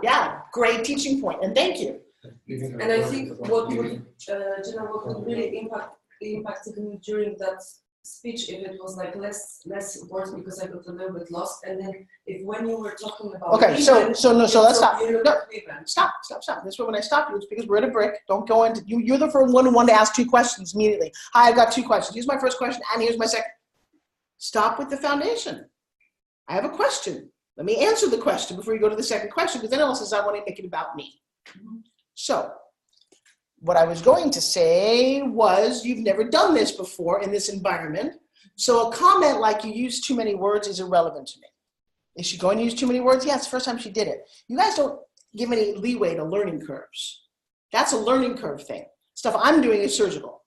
H: Yeah, great teaching point, and thank you.
E: And I think what would, what would really impacted me during that speech, if it was like less words, because I got a little bit lost. And then when you were talking about
H: Okay, so let's stop. No,
E: stop.
H: Stop. This way when I stop you, it's because we're at a break. Don't go into you're the first one who wanted to ask 2 questions immediately. Hi, I've got 2 questions. Here's my first question, and here's my second. Stop with the foundation. I have a question. Let me answer the question before you go to the second question, because then it says I want to make it about me. So, what I was going to say was, you've never done this before in this environment, so a comment like you use too many words is irrelevant to me. Is she going to use too many words? Yeah, it's the first time she did it. You guys don't give any leeway to learning curves. That's a learning curve thing. Stuff I'm doing is surgical.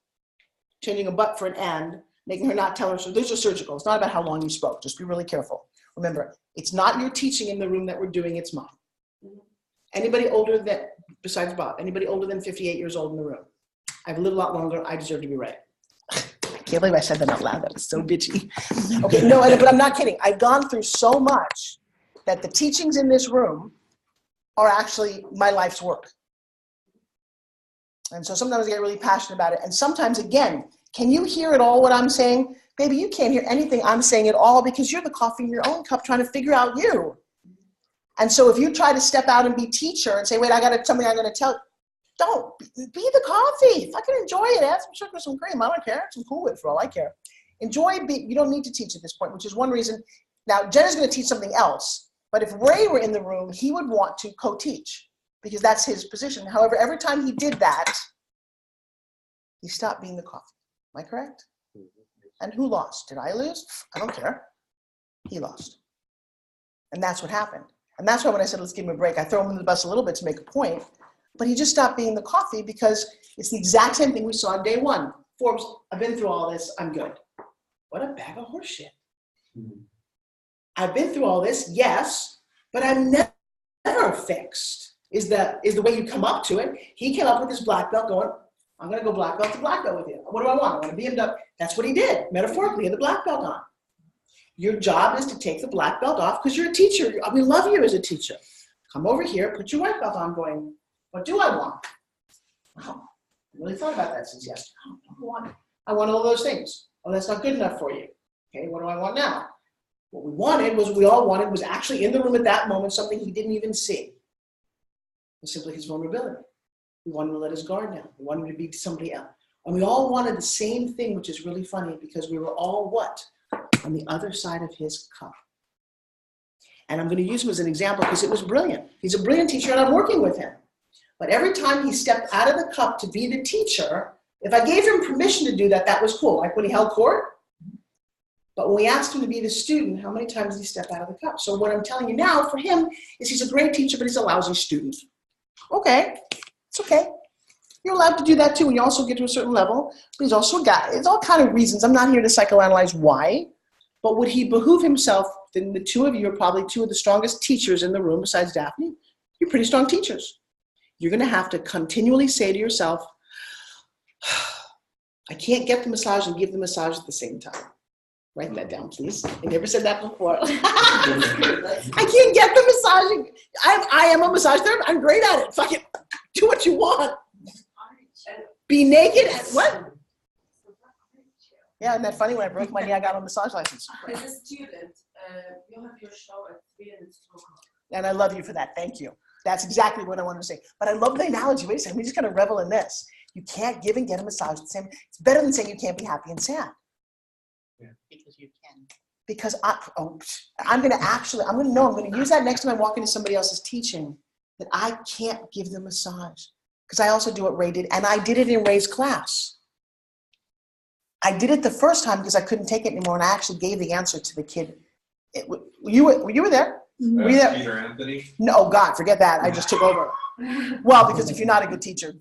H: Changing a but for an and, making her not tell her, so those are surgical. It's not about how long you spoke. Just be really careful. Remember, it's not your teaching in the room that we're doing, it's mine. Anybody older than, besides Bob, anybody older than 58 years old in the room? I've lived a lot longer, I deserve to be right. I can't believe I said that out loud, that was so bitchy. Okay, no, but I'm not kidding. I've gone through so much that the teachings in this room are actually my life's work. And so sometimes I get really passionate about it. And sometimes, again, can you hear at all what I'm saying? Baby, you can't hear anything I'm saying at all because you're the coffee in your own cup trying to figure out you. And so if you try to step out and be teacher and say, wait, I got something I'm going to tell you, don't. Be the coffee. Fucking enjoy it. Add some sugar, some cream. I don't care. Some Cool Whip for all I care. You don't need to teach at this point, which is one reason. Now, Jen is going to teach something else. But if Ray were in the room, he would want to co-teach because that's his position. However, every time he did that, he stopped being the coffee. Am I correct? And who lost? Did I lose? I don't care. He lost. And that's what happened. And that's why when I said, let's give him a break, I throw him under the bus a little bit to make a point, but he just stopped being the coffee because it's the exact same thing we saw on day 1. Forbes, I've been through all this, I'm good. What a bag of horseshit. I've been through all this, yes, but I'm never fixed, is the way you come up to it. He came up with his black belt going, I'm going to go black belt to black belt with you. What do I want? I want a BMW. That's what he did, metaphorically, the black belt on. Your job is to take the black belt off because you're a teacher. We love you as a teacher. Come over here, put your white belt on going, what do I want? Wow, I really thought about that since yesterday. I want all those things. Oh, that's not good enough for you. Okay, what do I want now? What we all wanted was actually in the room at that moment, something he didn't even see. It was simply his vulnerability. We wanted to let his guard down. We wanted to be somebody else. And we all wanted the same thing, which is really funny because we were all what? On the other side of his cup. And I'm going to use him as an example because it was brilliant. He's a brilliant teacher and I'm working with him. But every time he stepped out of the cup to be the teacher, if I gave him permission to do that, that was cool. Like when he held court. But when we asked him to be the student, how many times did he step out of the cup? So what I'm telling you now for him is he's a great teacher, but he's a lousy student. Okay, it's okay. You're allowed to do that too when you also get to a certain level. But he's also a guy. It's all kind of reasons. I'm not here to psychoanalyze why. But would he behoove himself, then the two of you are probably two of the strongest teachers in the room besides Daphne. You're pretty strong teachers. You're going to have to continually say to yourself, I can't get the massage and give the massage at the same time. Write that down, please. I never said that before. I can't get the massaging. I am a massage therapist. I'm great at it. Fuck it. Do what you want. Be naked and what? Yeah, isn't that funny? When I broke my knee, I got a massage license.
E: As a student, you have your show at 3 and it's 2 o'clock.
H: And I love you for that. Thank you. That's exactly what I wanted to say. But I love the analogy. Wait a second. We're just going to revel in this. You can't give and get a massage at the same. It's better than saying you can't be happy and sad.
F: Because you can.
H: Because I'm going to use that next time I walk into somebody else's teaching, that I can't give them massage. Because I also do what Ray did, and I did it in Ray's class. I did it the first time because I couldn't take it anymore, and I actually gave the answer to the kid. You were there? Were you there?
C: Peter Anthony?
H: No, oh God, forget that. I just took over. Well, because if you're not a good teacher,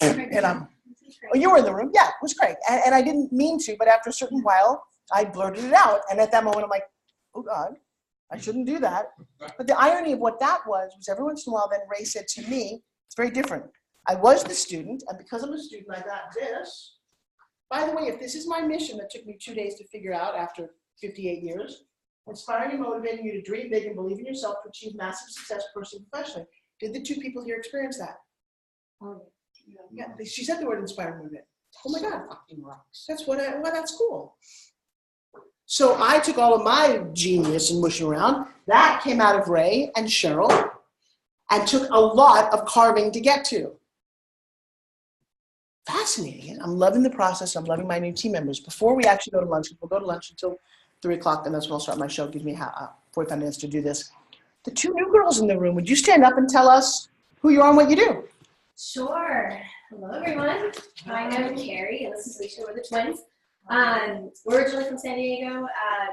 H: you were in the room. Yeah, it was great. And I didn't mean to, but after a certain while, I blurted it out. And at that moment, I'm like, oh God, I shouldn't do that. But the irony of what that was every once in a while, then Ray said to me, it's very different. I was the student, and because I'm a student, I got this. By the way, if this is my mission that took me 2 days to figure out after 58 years, inspiring and motivating you to dream big and believe in yourself to achieve massive success personally and professionally. Did the two people here experience that?
E: Oh,
H: yeah. She said the word inspiring movement. Oh my God. That's that's cool. So I took all of my genius and mushing around. That came out of Ray and Cheryl and took a lot of carving to get to. Fascinating. I'm loving the process. I'm loving my new team members. Before we actually go to lunch, we'll go to lunch until 3 o'clock, and that's when I'll start my show. Give me 45 minutes to do this. The two new girls in the room, would you stand up and tell us who you are and what you do?
L: Sure. Hello, everyone. I am Carrie, and this is Alicia. We're the twins. We're originally from San Diego.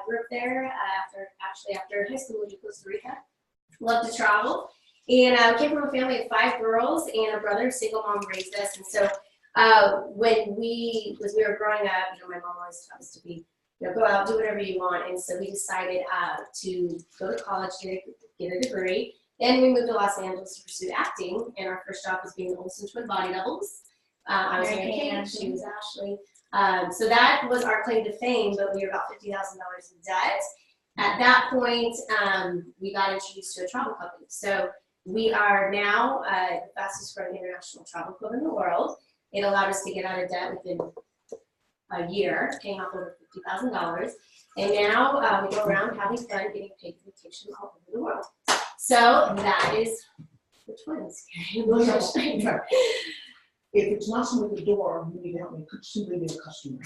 L: Grew up there after high school, moved to Costa Rica. Love to travel. And we came from a family of 5 girls and a brother. Single mom raised us. And so when we were growing up, my mom always taught us to be, go out, do whatever you want. And so we decided to go to college, get a degree. Then we moved to Los Angeles to pursue acting. And our first job was being the Olsen twin body doubles. I was Mary Kay, she was Ashley. So that was our claim to fame, but we were about $50,000 in debt. At that point, we got introduced to a travel company. So we are now the fastest growing international travel club in the world. It allowed us to get out of debt within a year, paying off over $50,000. And now we go around having fun, getting paid vacation all over the world. So that is the twins.
H: If it's not somebody at the door, you need to help me. Could simply be a customer.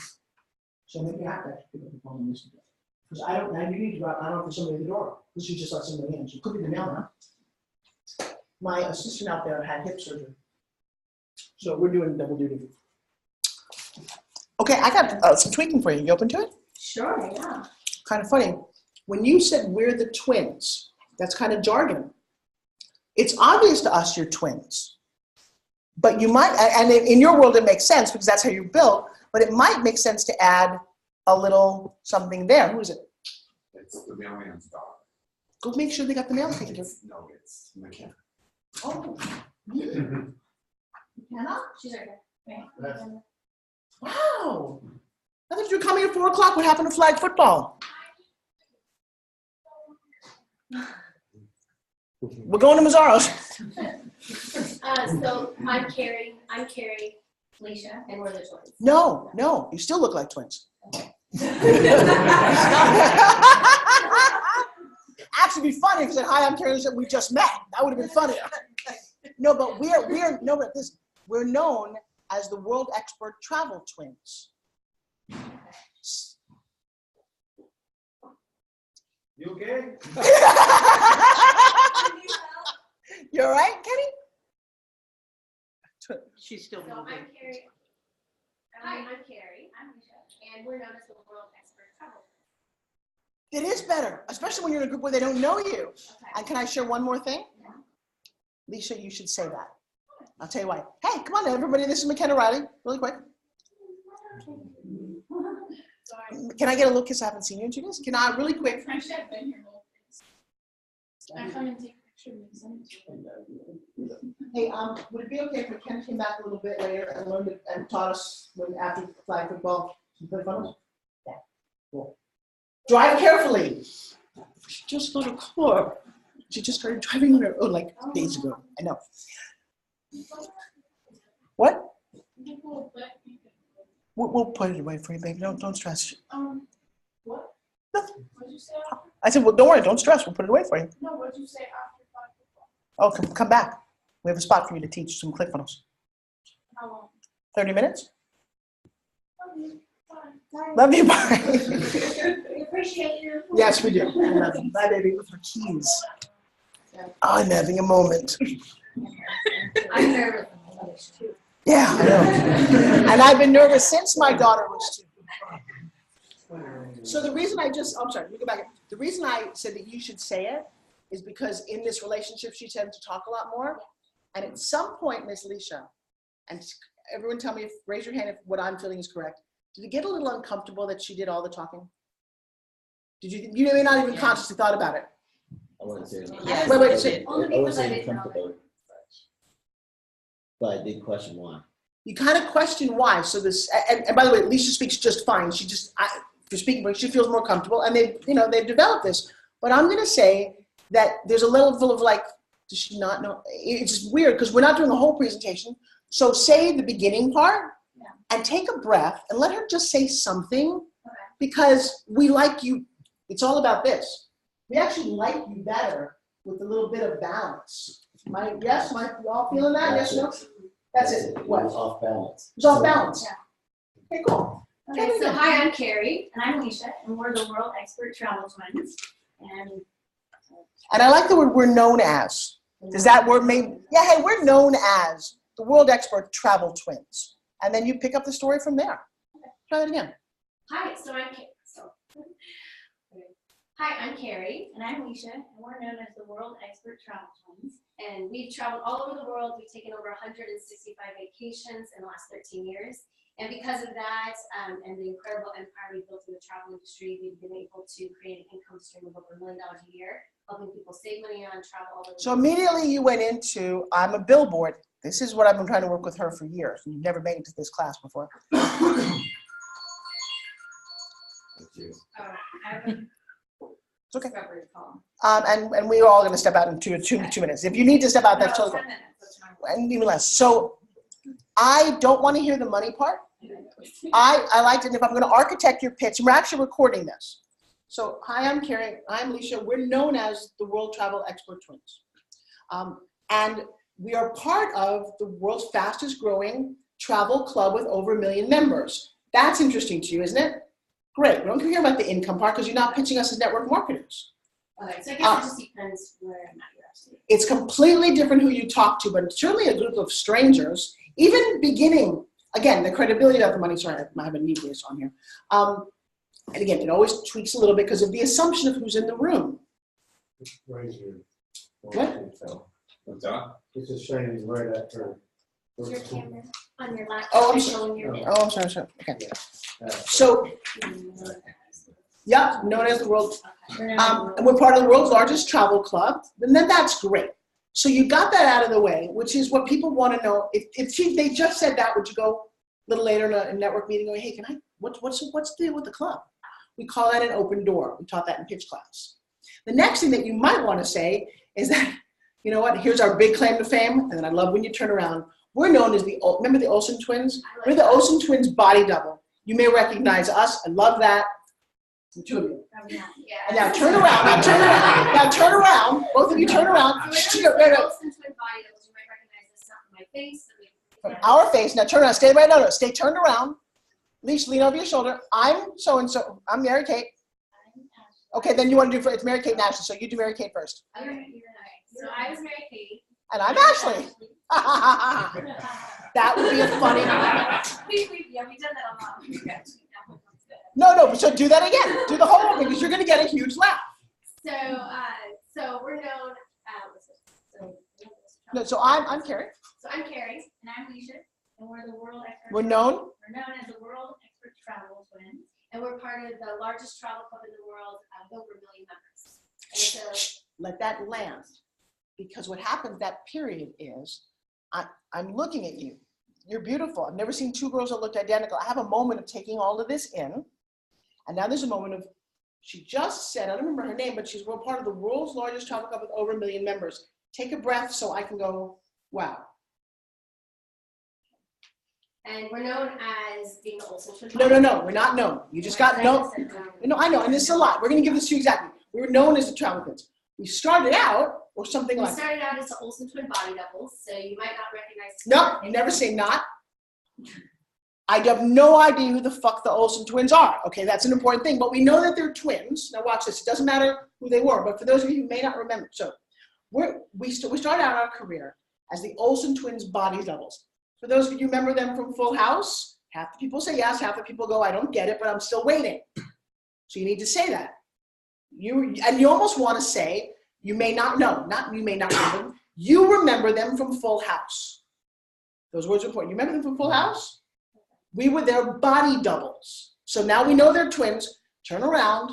H: So maybe I have to pick up the phone and listen to it. Because I don't, now you need to go out, I don't know for somebody at the door. Because you just let somebody in. So it could be the mailman. My assistant out there had hip surgery. So we're doing double duty. Okay, I got some tweaking for you. You open to it?
L: Sure, yeah.
H: Kind of funny. When you said we're the twins, that's kind of jargon. It's obvious to us you're twins. But you might, and in your world it makes sense because that's how you're built, but it might make sense to add a little something there. Who is it?
C: It's the mailman's dog.
H: Go make sure they got the mail taken care of.
C: No, it's McKenna.
H: Oh. McKenna?
L: She's right there.
H: Wow. I thought you were coming at 4 o'clock. What happened to flag football? We're going to Mazzaro's.
L: So I'm Carrie. Alicia, and we're the twins.
H: No, no, you still look like twins. Actually, it'd be funny if you said, "Hi, I'm Carrie Alicia, we just met." That would have been funnier. No, but we're known as the world expert travel twins.
C: You okay?
H: You all right, Kenny?
E: She's still.
L: So I'm Carrie. Hi, I'm Carrie. I'm Alicia, and we're known as the world expert travel.
H: It is better, especially when you're in a group where they don't know you.
L: Okay.
H: And can I share one more thing? Alicia, you should say that. I'll tell you why. Hey, come on, everybody. This is McKenna Riley. Really quick. Can I get a little kiss? I haven't seen you in 2 days. Can I, really quick?
P: I should have been here more. I come and take pictures.
H: Hey, would it be okay if McKenna came back a little bit later and learned and taught us when after flag football some play funnels? Yeah. Cool. Drive carefully. She just got a car. She just started driving on her own like days ago. I know. What? We'll put it away for you, baby. Don't stress.
P: What?
H: Nothing.
P: What'd you say?
H: I said, well, don't worry. Don't stress. We'll put it away for you.
P: No, what'd you say after flag football?
H: Oh, come back. We have a spot for you to teach some ClickFunnels.
P: How long?
H: 30 minutes?
P: Bye.
H: Love you. Bye.
L: We appreciate you.
H: Yes, we do. We love you. Bye, baby. With her keys. Oh, I'm having a moment.
L: I'm nervous. Too.
H: Yeah, I know. And I've been nervous since my daughter was 2. So the reason I'm sorry, let me go back. The reason I said that you should say it is because in this relationship, she tends to talk a lot more. And at some point, Miss Alicia, and everyone tell me, raise your hand if what I'm feeling is correct. Did it get a little uncomfortable that she did all the talking? Did you may not even consciously thought about it.
J: I wouldn't say.
L: Yes.
H: Wait,
J: I wouldn't say uncomfortable. But I did question why.
H: You kind of question why. So this, and by the way, Alicia speaks just fine. She just, for speaking, she feels more comfortable, and they've developed this. But I'm going to say that there's a level of like, does she not know? It's just weird because we're not doing a whole presentation. So say the beginning part, and take a breath, and let her just say something, because we like you. It's all about this. We actually like you better with a little bit of balance. You all feeling that? Yes, no? That's it. What?
J: It was off balance.
H: It's off balance.
L: Yeah.
H: Okay, cool.
L: Okay, so hi, I'm Carrie, and I'm Alicia, and we're the world expert travel twins. And
H: I like the word we're known as. Does that word mean? Yeah, hey, we're known as the world expert travel twins. And then you pick up the story from there. Try it again.
L: hi, I'm Carrie, and I'm Alicia, and we're known as the world expert travel twins. And we've traveled all over the world. We've taken over 165 vacations in the last 13 years. And because of that, and the incredible empire we built in the travel industry, we've been able to create an income stream of over $1 million a year, helping people save money on travel all over the
H: So
L: world.
H: immediately you went into, I'm a billboard. This is what I've been trying to work with her for years. You've never made it to this class before. It's okay. And we're all going to step out in two minutes. If you need to step out, that's totally fine. And even less. So I don't want to hear the money part. I liked it. And if I'm going to architect your pitch, and we're actually recording this. So hi, I'm Carrie. I'm Alicia. We're known as the World Travel Expert Twins. And we are part of the world's fastest growing travel club with over 1 million members. That's interesting to you, isn't it? Great. We don't care about the income part because you're not pitching us as network marketers.
L: Okay, so I guess it just depends where I'm at.
H: It's completely different who you talk to, but certainly a group of strangers, even beginning, again, the credibility of the money, sorry, I have a need this on here. And again, it always tweaks a little bit because of the assumption of who's in the room.
I: Raise your.
H: What?
C: What's that?
I: It's just showing you right at her.
L: Is your camera on your laptop?
H: Oh, I'm
L: showing your video?
H: Oh, I'm sorry. Okay. So, yeah, known as the world, and we're part of the world's largest travel club, and then that's great. So you got that out of the way, which is what people want to know. If they just said that, would you go a little later in a network meeting going, hey, what's the deal with the club? We call that an open door. We taught that in pitch class. The next thing that you might want to say is that, you know what, here's our big claim to fame, and then I love when you turn around. We're known as remember the Olsen twins? We're the Olsen twins body double. You may recognize us. I love that. The two of you.
L: Yeah.
H: And now turn around. Now turn around. Now turn around. Both of you turn around.
L: So we're twin body doubles. You might recognize this not from my face.
H: From our face. Now turn around. Stay right now. Stay turned around. Lean over your shoulder. I'm so and so. I'm Mary Kate. Okay, then you want to do it's Mary Kate and Ashley. So you do Mary Kate first.
L: Okay. So I was Mary Kate.
H: And I'm Ashley. That would be a funny.
L: Yeah, we did that a lot.
H: No, so do that again. Do the whole thing because you're going to get a huge laugh.
L: So we're known.
H: So I'm Carrie.
L: So I'm Carrie, and I'm Leisha, and we're the world expert.
H: We're known
L: as the world expert travel twins, and we're part of the largest travel club in the world with over 1 million members. And so,
H: let that land, because what happens that period is, I'm looking at you. You're beautiful. I've never seen two girls that looked identical. I have a moment of taking all of this in, and now there's a moment of. She just said, I don't remember her name, but she's part of the world's largest travel club with over 1 million members. Take a breath so I can go, wow.
L: and we're known as being the Olsen twins.
H: No, we're not known. You just got known. No, I know, and this is a lot. We're going to give this to you exactly. We were known as the travel twins. We started out, or something
L: We
H: like
L: started out as the Olsen twin body doubles, so you might not recognize.
H: No, you never say not. I have no idea who the fuck the Olsen twins are. Okay, that's an important thing, but we know that they're twins. Now watch this. It doesn't matter who they were, but for those of you who may not remember, so we started out our career as the Olsen twins body doubles. For those of you who remember them from Full House, half the people say yes, half the people go, I don't get it, but I'm still waiting. So you need to say that. And you almost want to say, you may not know, not you may not remember, you remember them from Full House. Those words are important. You remember them from Full House? We were their body doubles. So now we know they're twins. Turn around.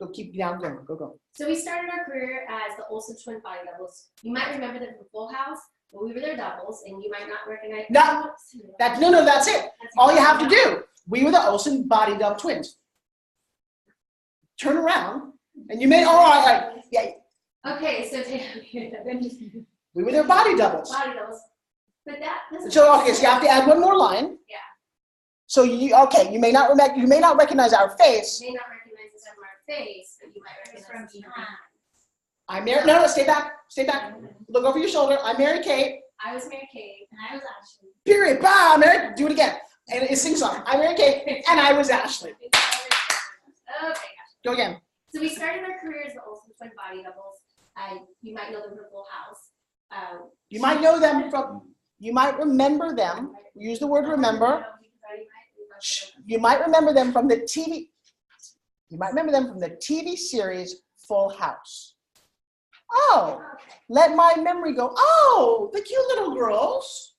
H: Go keep down going. Go.
L: So we started our career as the Olsen twin body doubles. You might remember them from Full House, but we were their doubles, and you might not recognize.
H: No, that's it. All you have to do. We were the Olsen body double twins. Turn around, and you may. Oh, all right. Yeah.
L: Okay, so
H: we were their body doubles.
L: Body doubles, but that doesn't.
H: So you have to add one more line.
L: Yeah.
H: So you may not recognize our face.
L: You may not recognize us from our face, but you might recognize from behind.
H: I'm Mary. No, stay back. Stay back. Look over your shoulder. I'm Mary Kate.
L: I was Mary Kate, and I was Ashley.
H: Period. Bah, Mary. Do it again. And it sings song. I'm Mary Kate, and I was Ashley.
L: Okay.
H: Go again.
L: So we started our careers as the Olsen twin body doubles. You might know them from Full House.
H: You might know them from. You might remember them. Use the word remember. You might remember them from the TV. You might remember them from the TV series Full House. Oh, let my memory go. Oh, the cute little girls.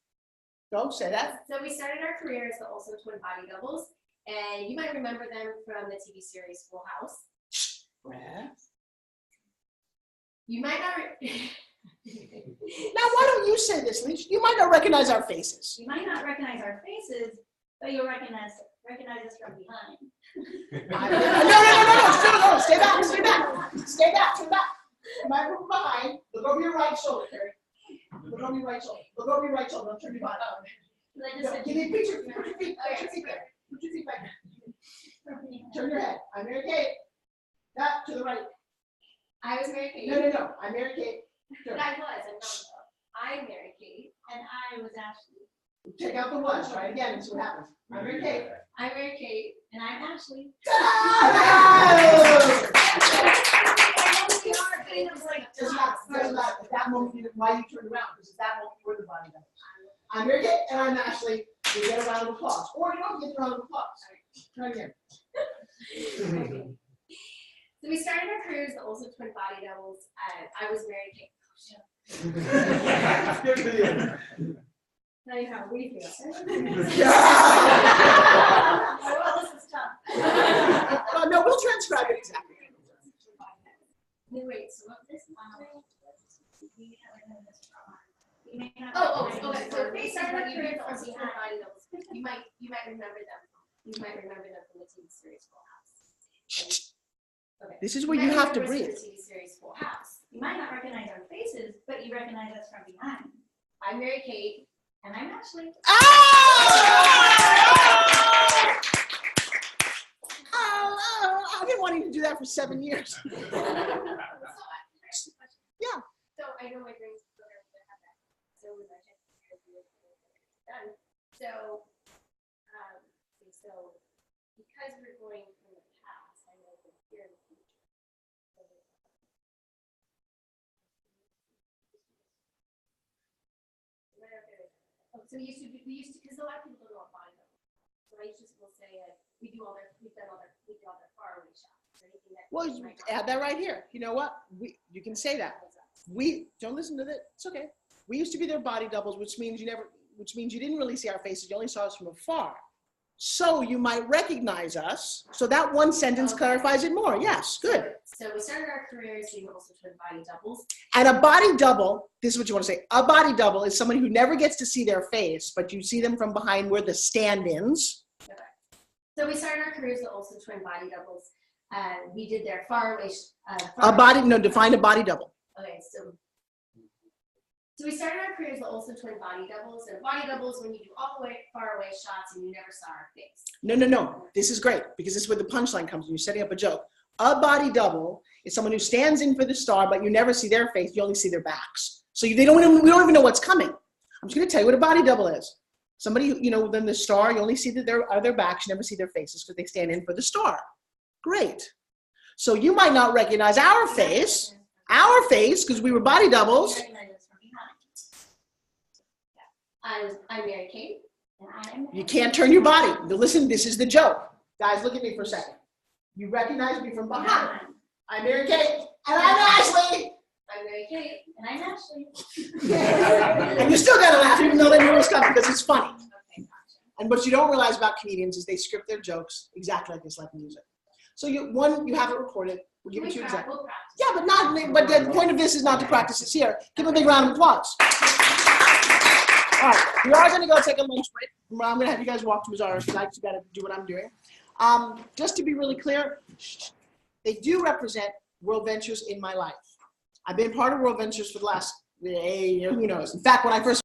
H: Go say that.
L: So we started our career as the Olsen twin body doubles, and you might remember them from the TV series Full House. You might not.
H: Now, why don't you say this, Leach? You might not recognize our faces.
Q: You might not recognize our faces, but you'll recognize us from behind.
H: No. Stay back. Turn back. You might look behind. Look over your right shoulder, Carrie. Look over your right shoulder. Don't turn your body. Give me a picture. Put your feet there. Put your feet back. Turn your head. I'm Mary Kate. That to the right.
L: I was Mary Kate.
H: No. I'm Mary Kate.
L: I'm Mary Kate.
Q: And I was Ashley.
H: Take out the one. Try it again and see what happens. I'm Mary Kate.
L: I'm Mary Kate.
Q: And I'm Ashley.
H: At that moment, why you turned around? Because at that moment, you were the body double. I'm Mary Kate, and I'm Ashley. You get a round of applause. Or you don't get a round of applause. Try again.
L: So we started our careers the Olsen twin body doubles. I was Mary Kate. Tell you how we feel.
Q: Well, this is tough.
H: No, we'll transcribe it exactly.
L: No, wait, so what this okay. So we started our careers the Olsen twin body doubles. You might remember them. You might remember them from the TV series Full House. Okay.
H: This is where you have to breathe.
L: TV series Full House.
Q: You might not recognize our faces, but you recognize us from behind.
L: I'm Mary Kate.
Q: And I'm Ashley.
H: I've been wanting to do that for 7 years. Yeah.
L: So I know my brain's going to have that. So with my done. So, so because we're going from the past, I know we're here in the future. Oh, so we used to, because a lot of people don't know what body double. So I just will say, we've done all their far away shots. Or anything that
H: Well, you add that right here. You know what? You can say that. We don't listen to that. It's okay. We used to be their body doubles, which means you didn't really see our faces. You only saw us from afar. So you might recognize us. So that one sentence clarifies it more. Yes, good.
L: So we started our careers doing also twin body doubles.
H: And a body double, this is what you want to say. A body double is somebody who never gets to see their face, but you see them from behind where the stand-ins.
L: Okay. So we started our careers with also twin body doubles. We did their far away.
H: Define a body double.
L: Okay, so we started our careers with also twin body doubles. And body doubles when you do all the way far away shots and you never saw our face.
H: No. This is great because this is where the punchline comes when you're setting up a joke. A body double is someone who stands in for the star, but you never see their face. You only see their backs. So we don't even know what's coming. I'm just going to tell you what a body double is. Somebody, then the star, you only see their backs. You never see their faces because they stand in for the star. Great. So you might not recognize our face, because we were body doubles.
L: I'm Mary Kate. And I'm
H: You can't turn your body. Now listen, this is the joke. Guys, look at me for a second. You recognize me from behind. I'm Mary Kate. And I'm Ashley.
L: I'm Mary Kate. And I'm Ashley.
H: And you still got to laugh even though they knew it was coming because it's funny.
L: Okay, gotcha.
H: And what you don't realize about comedians is they script their jokes exactly like this, like music. So you have it recorded. We'll give it to you exactly.
L: We'll practice.
H: Yeah, but the point of this is not to practice this here. Give a big round of applause. All right, we are going to go take a lunch break. I'm going to have you guys walk to Mazara's because I just got to do what I'm doing. Just to be really clear, they do represent World Ventures in my life. I've been part of World Ventures for the last, who knows. In fact, when I first